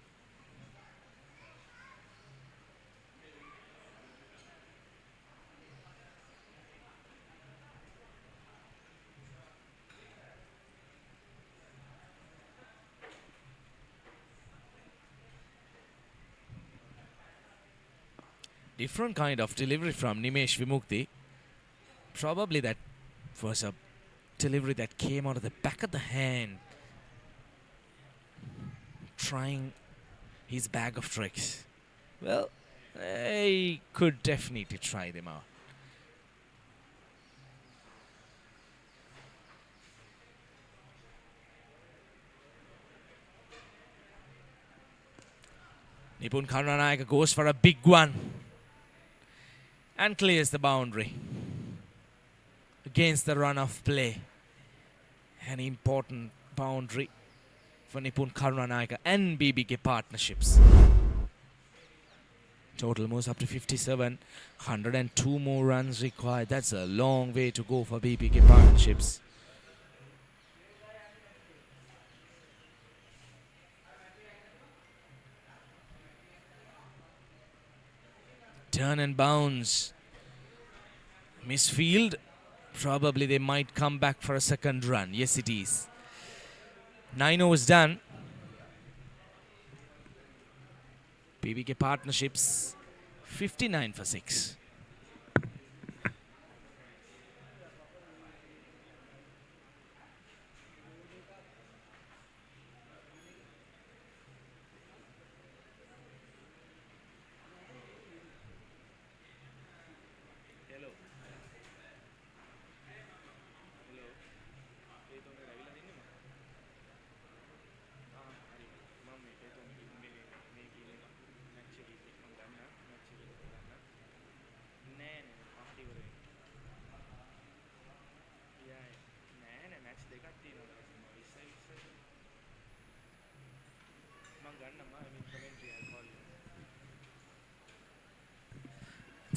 Different kind of delivery from Nimesh Vimukti. Probably that was a delivery that came out of the back of the hand. Trying his bag of tricks. Well, he could definitely try them out. Nipun Karunanika goes for a big one and clears the boundary against the run of play. An important boundary for Nipun Karunanika and BBK Partnerships. Total moves up to 57. 102 more runs required. That's a long way to go for BBK Partnerships. Turn and bounce. Misfield. Probably they might come back for a second run. Yes, it is. 9 overs done. BBK Partnerships 59 for 6.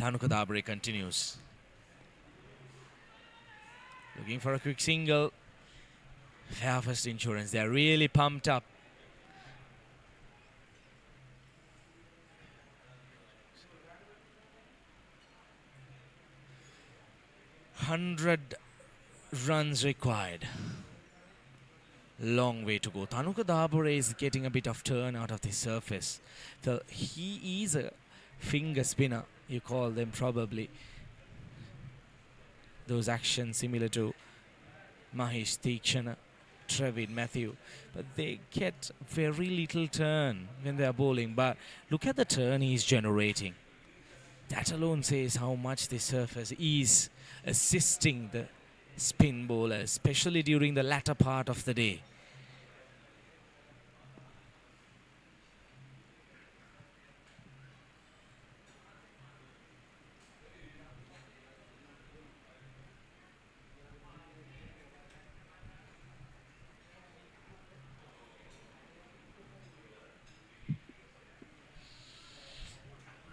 Dhanuka Dabre continues. Looking for a quick single. Fairfirst Insurance, they're really pumped up. Hundred runs required. Long way to go. Dhanuka Dabre is getting a bit of turn out of the surface. So he is a finger spinner, you call them probably. Those actions similar to Mahesh Deekshana, Trevin Matthew. But they get very little turn when they are bowling. But look at the turn he's generating. That alone says how much the surface is assisting the spin bowler, especially during the latter part of the day.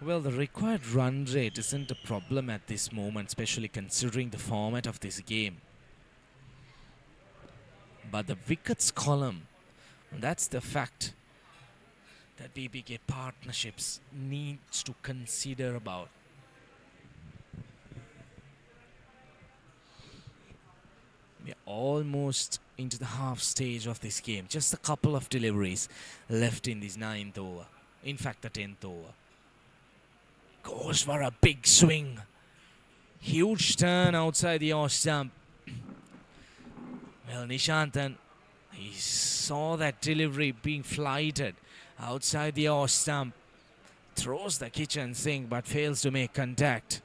Well, the required run rate isn't a problem at this moment, especially considering the format of this game. But the wickets column, that's the fact that BBK partnerships needs to consider about. We're almost into the half stage of this game. Just a couple of deliveries left in this 9th over. In fact, the 10th over. Goes for a big swing. Huge turn outside the off stump. Well, Nishantan, he saw that delivery being flighted outside the off stump. Throws the kitchen sink but fails to make contact.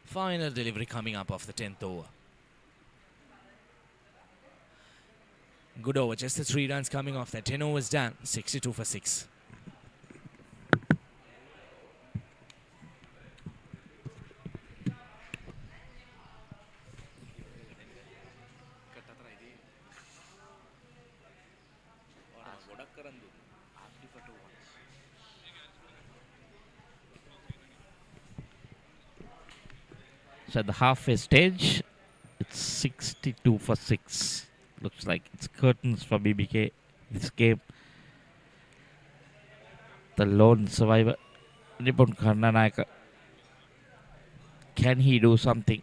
Final delivery coming up of the 10th over. Good over, just the 3 runs coming off that. 10 overs done, 62 for 6. So at the halfway stage, it's 62 for 6. Looks like it's curtains for BBK this game. The lone survivor, Nipun Karnanayaka. Can he do something?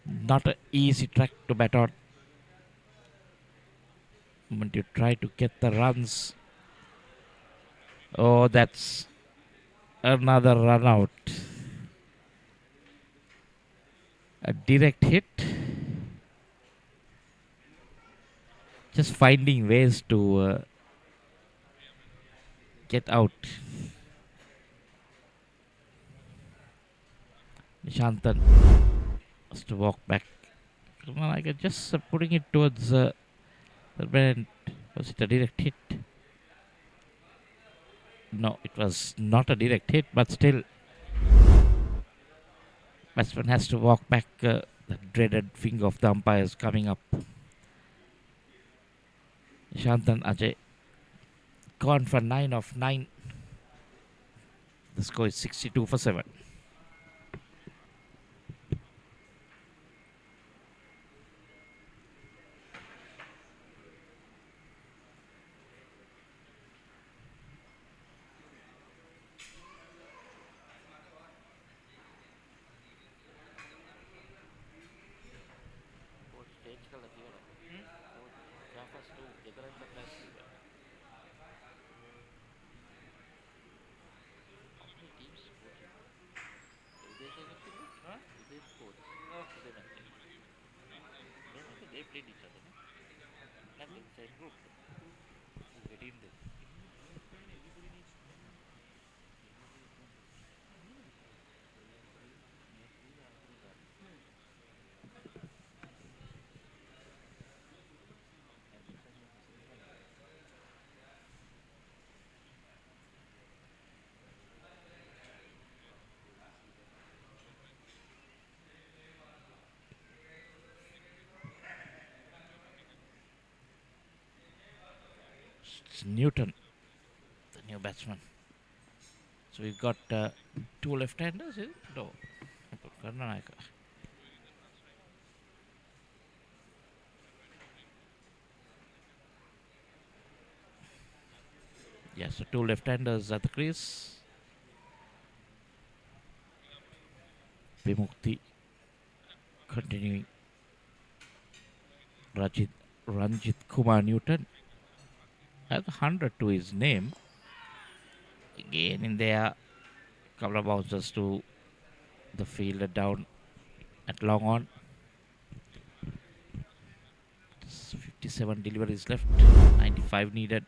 Not an easy track to bat on. When you try to get the runs. Oh, that's another run out. A direct hit. Just finding ways to get out. Nishantan has to walk back. Come on, I can just putting it towards the brand. Was it a direct hit? No, it was not a direct hit, but still. Batsman has to walk back. The dreaded finger of the umpires coming up. Nishantan Ajay gone for 9 of 9. The score is 62 for 7. It's Newton, the new batsman. So we've got 2 left-handers, is it? No. Karnanayaka. Yeah, so 2 left-handers at the crease. Vimukti continuing. Ranjit Kumar Newton has 100 to his name. Again in there, couple of bouncers to the fielder down at long on. 57 deliveries left, 95 needed.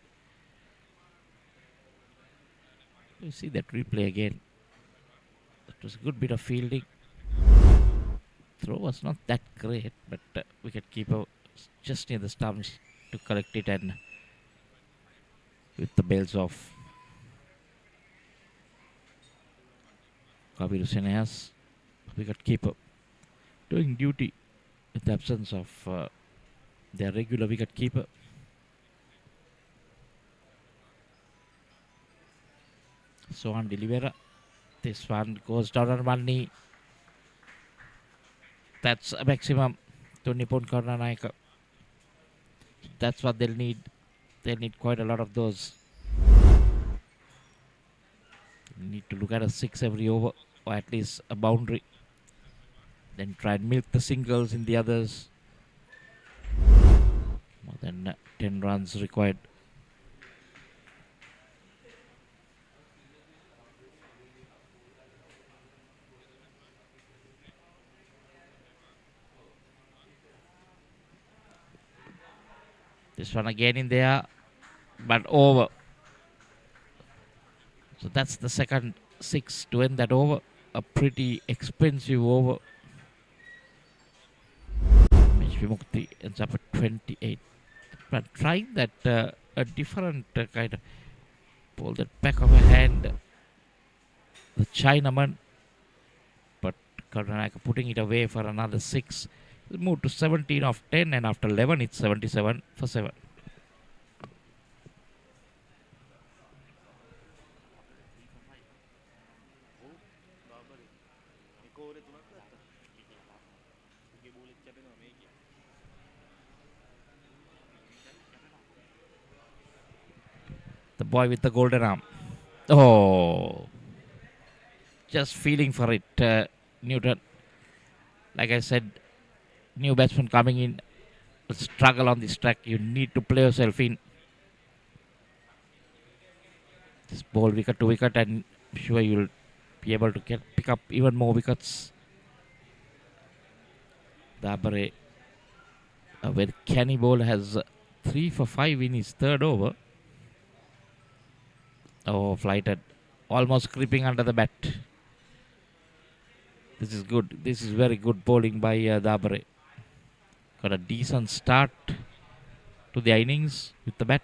You see that replay again. That was a good bit of fielding. Throw was not that great, but wicketkeeper just near the stumps to collect it and with the bails off. Kabiru Senehas, wicket keeper, doing duty in the absence of their regular wicket keeper. Sohan D'Oliveira. This one goes down on one knee. That's a maximum. Tunipun Karnanayaka. That's what they'll need. They'll need quite a lot of those. Need to look at a 6 every over, or at least a boundary. Then try and milk the singles in the others. More than 10 runs required. This one again in there, but over. So that's the second 6 to end that over. A pretty expensive over. Mitch Vimukti ends up at 28. But trying that a different kind of pull that back of a hand. The Chinaman. But Karnanayaka putting it away for another 6. We'll move to 17 of 10, and after 11 it's 77 for 7. The boy with the golden arm. Oh, just feeling for it, Newton. Like I said, new batsman coming in, struggle on this track. You need to play yourself in. This ball wicket to wicket, and I'm sure you'll be able to pick up even more wickets. Dabare, a very canny ball, has 3 for 5 in his third over. Oh, flighted. Almost creeping under the bat. This is good. This is very good bowling by Dabare. Got a decent start to the innings with the bat.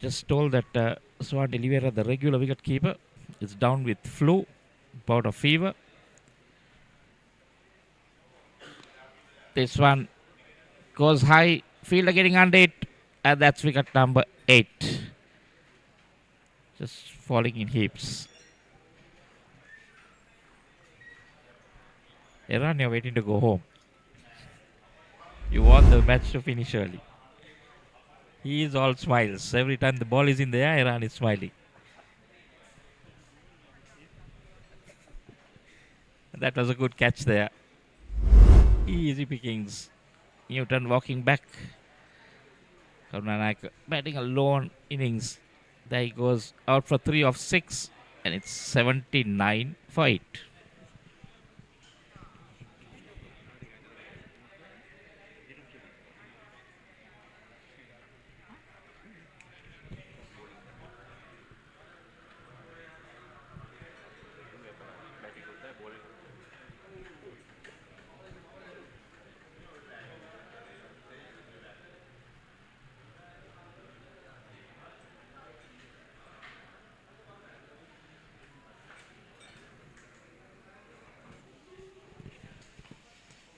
Just told that Sohan D'Oliveira, the regular wicket keeper, is down with flu, bout of fever. This one goes high, fielder getting under it, and that's wicket number 8. Just falling in heaps. Iran, you're waiting to go home. You want the match to finish early. He is all smiles. Every time the ball is in the air, Iran is smiling. That was a good catch there. Easy pickings. Newton walking back. Karnanayaka batting a lone innings. There he goes out for 3 of 6. And it's 79 for 8.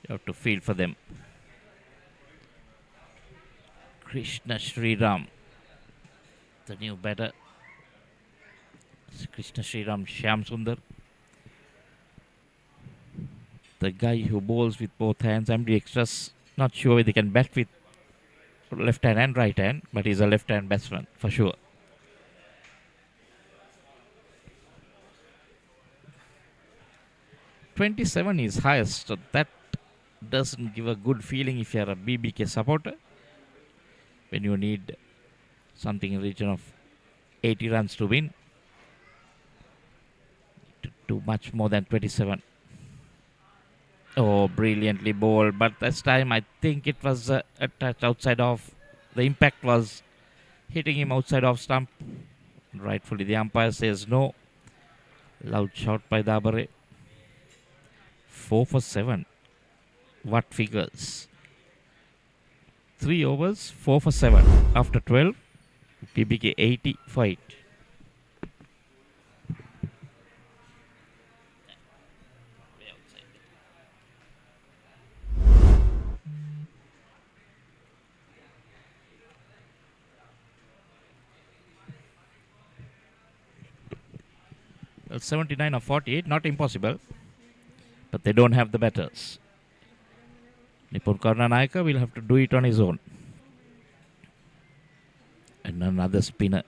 You have to field for them. Krishna Sriram, the new batter. Krishna Sriram Shyam Sundar, the guy who bowls with both hands. I'm the extras. Not sure whether they can bat with left hand and right hand, but he's a left hand batsman for sure. .27 is highest, so that doesn't give a good feeling if you're a BBK supporter. When you need something in the region of 80 runs to win, to too much more than 27. Oh, brilliantly bowled, but this time I think it was a touch outside of. The impact was hitting him outside of stump. Rightfully, the umpire says no. Loud shot by Dabare. 4 for 7. What figures? 3 overs, 4 for 7. After 12, BBK 80 for 8. Well, 79 or 48, not impossible. But they don't have the batters. Nipun Karnanayaka will have to do it on his own. And another spinner.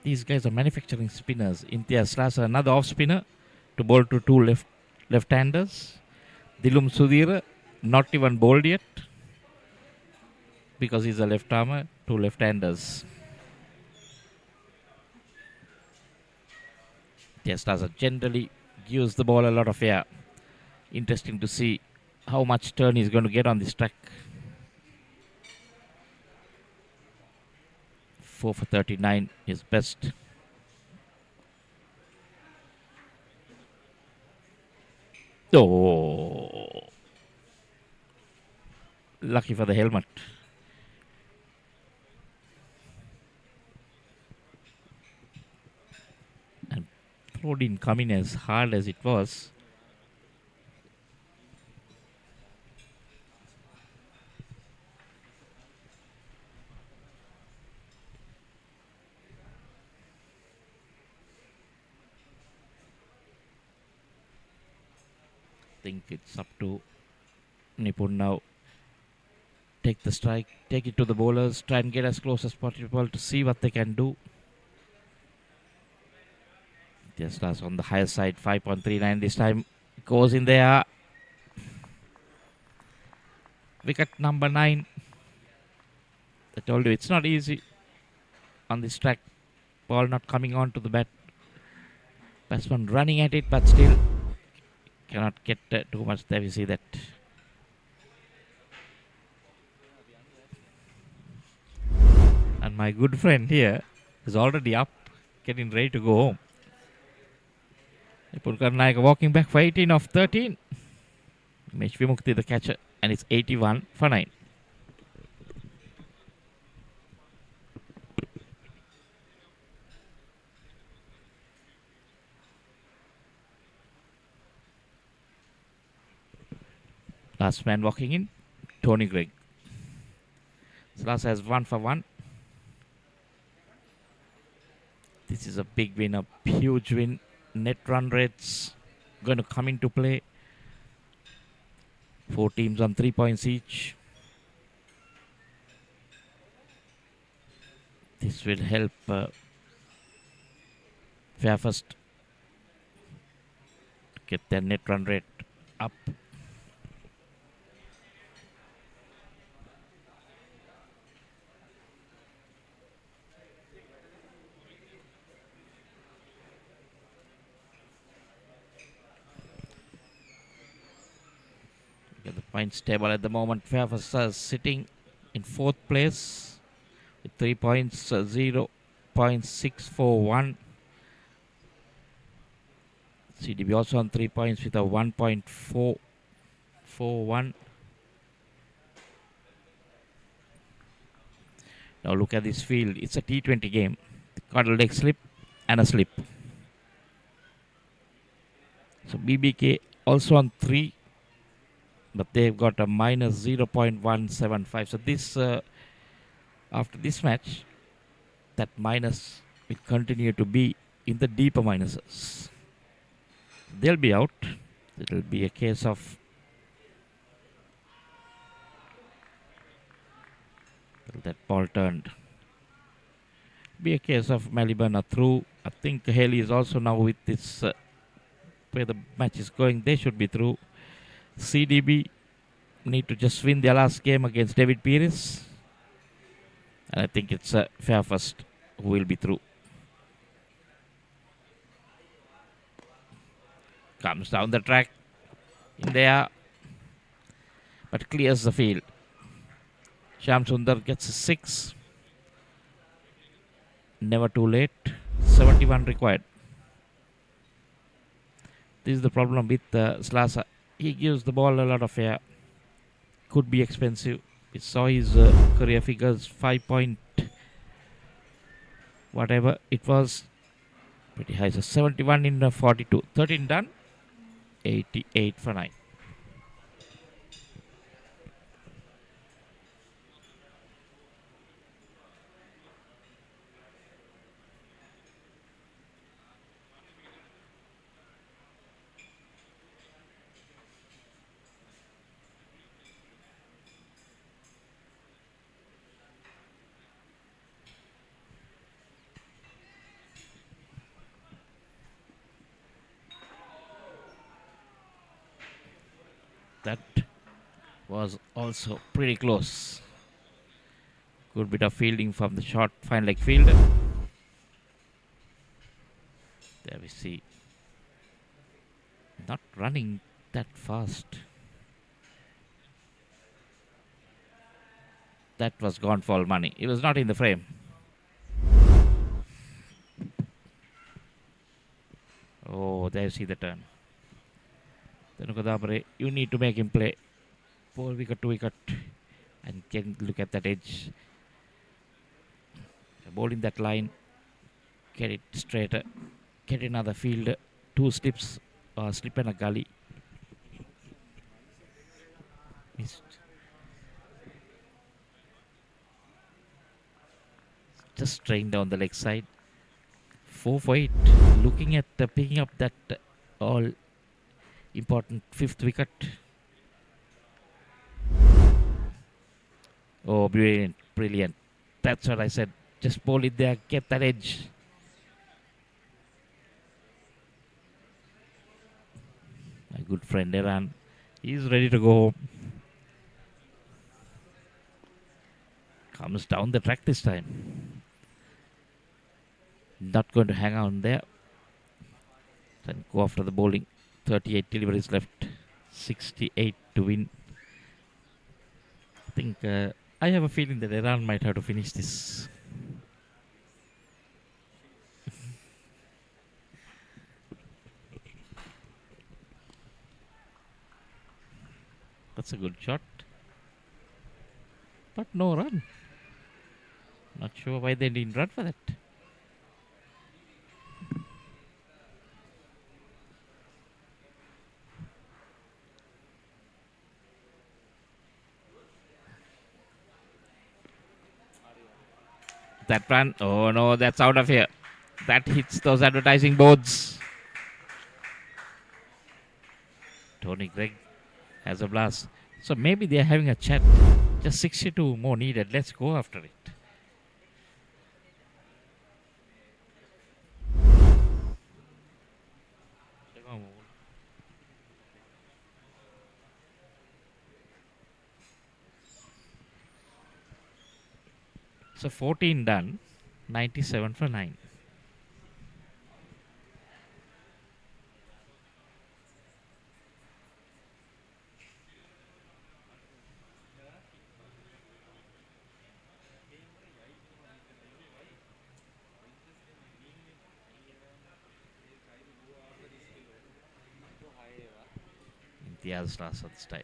These guys are manufacturing spinners. Imtiaz Rasa, another off spinner to bowl to two left-handers. Dilum Sudhira, not even bowled yet because he's a left-armer, two left-handers. Imtiaz Rasa generally gives the ball a lot of air. Interesting to see how much turn he's going to get on this track. 4 for 39 is best. Oh, lucky for the helmet. And throw didn't come in as hard as it was. Think it's up to Nipun now. Take the strike, take it to the bowlers, try and get as close as possible to see what they can do. Just as on the higher side, 5.39 this time goes in there. Wicket number 9. I told you it's not easy on this track. Ball not coming on to the bat. Batsman running at it, but still cannot get too much there. We see that. And my good friend here is already up, getting ready to go home. Nipun Karnayaka walking back for 18 of 13. Mesh Vimukti the catcher, and it's 81 for 9. Last man walking in, Tony Gregg. Last has 1 for 1. This is a big win, a huge win. Net run rates going to come into play. 4 teams on 3 points each. This will help Fairfirst get their net run rate up. The points table at the moment, Fairfirst is sitting in 4th place with 3 points, 0.641. CDB also on 3 points with a 1.441. Now look at this field. It's a T20 game. Got a leg slip and a slip. So BBK also on 3. But they've got a minus 0.175. So this, after this match, that minus will continue to be in the deeper minuses. They'll be out. It will be a case of that ball turned. Be a case of Melbourne are through. I think Haley is also now with this where the match is going. They should be through. CDB need to just win their last game against David Pires. And I think it's Fairfirst who will be through. Comes down the track in there, but clears the field. Shyam Sundar gets a 6. Never too late. 71 required. This is the problem with Slasa. He gives the ball a lot of air. Could be expensive. We saw his career figures, 5 point whatever it was. Pretty high. So 71 in 42. 13 done. 88 for 9. That was also pretty close. Good bit of fielding from the short fine leg field. There we see. Not running that fast. That was gone for all money. It was not in the frame. Oh, there you see the turn. Then you need to make him play 4 wicket, 2 wicket, and can look at that edge. Ball in that line, get it straighter, get another fielder, 2 slips, slip and a gully. Missed. Just straying down the leg side. 4 for 8. Looking at picking up that all important 5th wicket. Oh, brilliant, brilliant. That's what I said. Just bowl it there, get that edge. My good friend Iran, he's ready to go home. Comes down the track this time. Not going to hang on there. Then go after the bowling. 38 deliveries left. 68 to win. I think I have a feeling that Iran might have to finish this. That's a good shot. But no run. Not sure why they didn't run for that. That run, oh no, that's out of here. That hits those advertising boards. Tony Gregg has a blast. So maybe they're having a chat. Just 62 more needed. Let's go after it. So 14 done, 97 for 9. Imtiaz last at this time.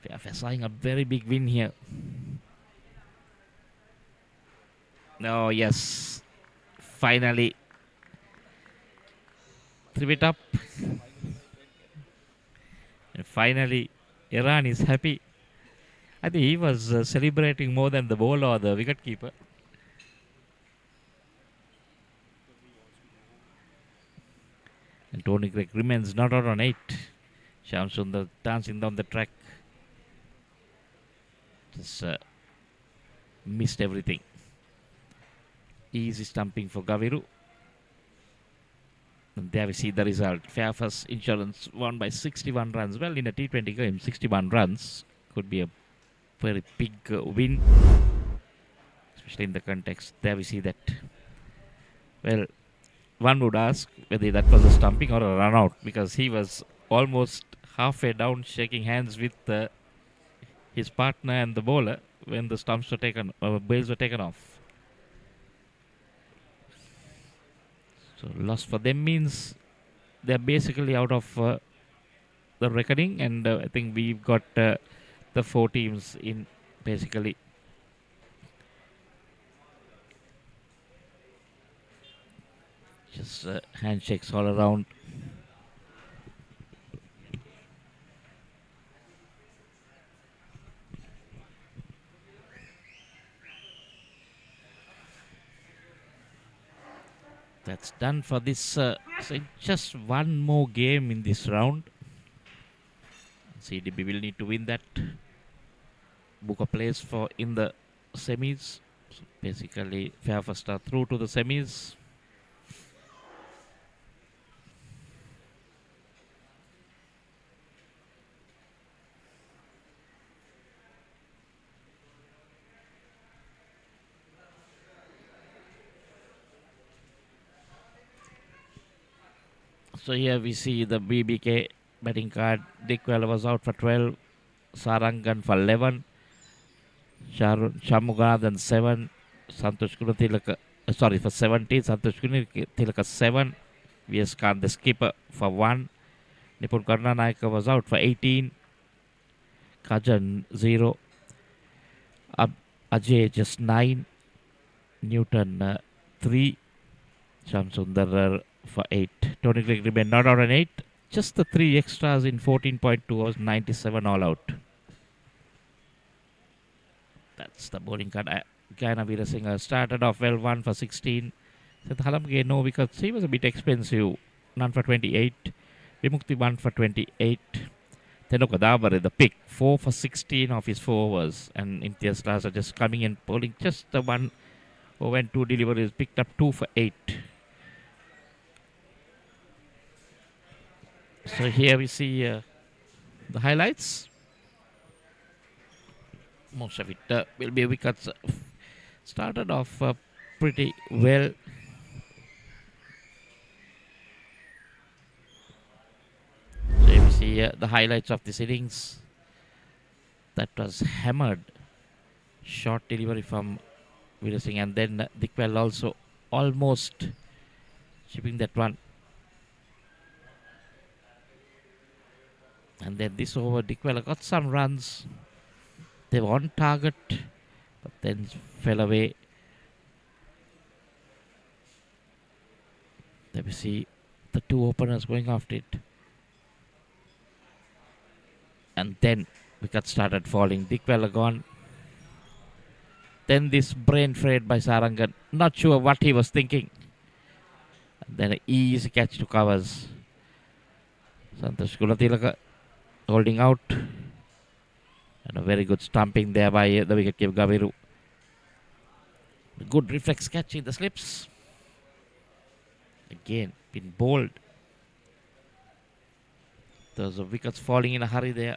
Fairfirst a very big win here. No, yes. Finally. 3 it up. And finally, Iran is happy. I think he was celebrating more than the bowler or the wicketkeeper. And Tony Gregg remains not out on 8. Shyam Sundar dancing down the track. Just missed everything. Easy stumping for Gaviru. And there we see the result. Fairfirst Insurance won by 61 runs. Well, in a T20 game, 61 runs could be a very big win, especially in the context. There we see that. Well, one would ask whether that was a stumping or a run out, because he was almost halfway down shaking hands with his partner and the bowler when the stumps were taken, bails were taken off. So loss for them means they're basically out of the reckoning, and I think we've got the 4 teams in basically. Just handshakes all around. That's done for this. So just one more game in this round. CDB will need to win that. Book a place for in the semis. So basically, Fairfirst are through to the semis. So here we see the BBK batting card. Dickwell was out for 12. Sarangan for 11. Shamuganathan 7. Santosh Gunatilaka, sorry, for 17. Santosh Gunatilaka 7. VS Khan, the skipper, for 1. Nipun Karnanayaka was out for 18. Kajan 0. Ajay just 9. Newton 3. Shamsundar for 8. Tony Clegg remained not out on 8. Just the 3 extras in 14.2 overs, 97 all out. That's the bowling card. Gaina Veerasinghe started off well, 1 for 16. Said Halamge no, because he was a bit expensive. None for 28. Vimukti 1 for 28. Tenuka Dabare, the pick, 4 for 16 of his 4 overs. And Imtiaz Rasa just coming in, bowling just the 1 over and 2 deliveries, picked up 2 for 8. So here we see the highlights. Most of it will be wickets. Started off pretty well. So here we see the highlights of this innings. That was hammered. Short delivery from Veerasinghe, and then Dickwell also almost chipping that one. And then this over, Dickwell got some runs. They were on target, but then fell away. There we see the 2 openers going after it. And then wickets started falling. Dickwell gone. Then this brain fade by Sarangan. Not sure what he was thinking. And then an easy catch to covers. Santosh Gunatilaka holding out. And a very good stumping there by the wicketkeeper Gaviru. Good reflex catch in the slips. Again, been bowled. Those wickets falling in a hurry there.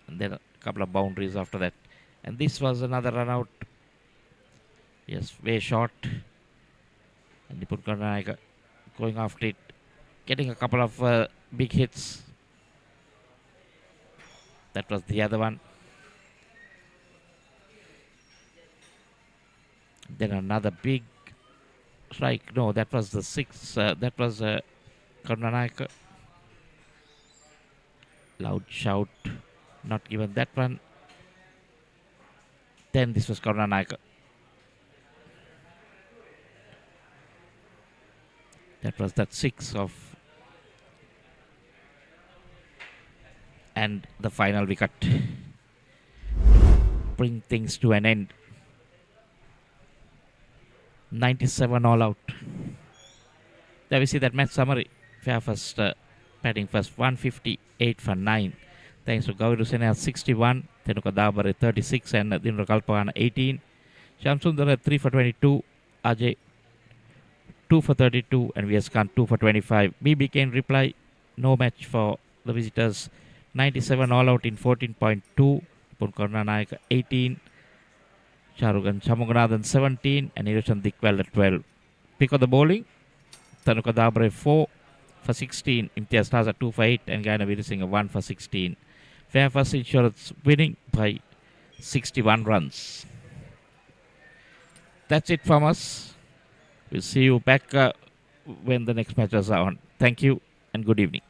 And then a couple of boundaries after that. And this was another run out. Yes, way short. And Nipun Karnanayaka going after it. Getting a couple of big hits. That was the other one. Then another big strike. No, that was the 6. That was Karnanayaka. Loud shout. Not given that one. Then this was Karnanayaka. That was that 6 of. And the final wicket. Bring things to an end. 97 all out. There we see that match summary. Fairfirst batting first, 158 for 9. Thanks to Gaviru Sena 61, Tenuka Dabare 36, and Dinro Kalpana 18. Shamsundar 3 for 22. Ajay 2 for 32 and Viaskan 2 for 25. BBK in reply, no match for the visitors. 97 all out in 14.2. Pun Karnanayaka 18. Sharugan Chamuganathan 17 and Niroshan Dikwal at 12. Pick of the bowling, Tanuka Dabre 4 for 16. Imtiaz Taza 2 for 8 and Gaina Virasinghe 1 for 16. Fairfirst Insurance winning by 61 runs. That's it from us. We'll see you back when the next matches are on. Thank you and good evening.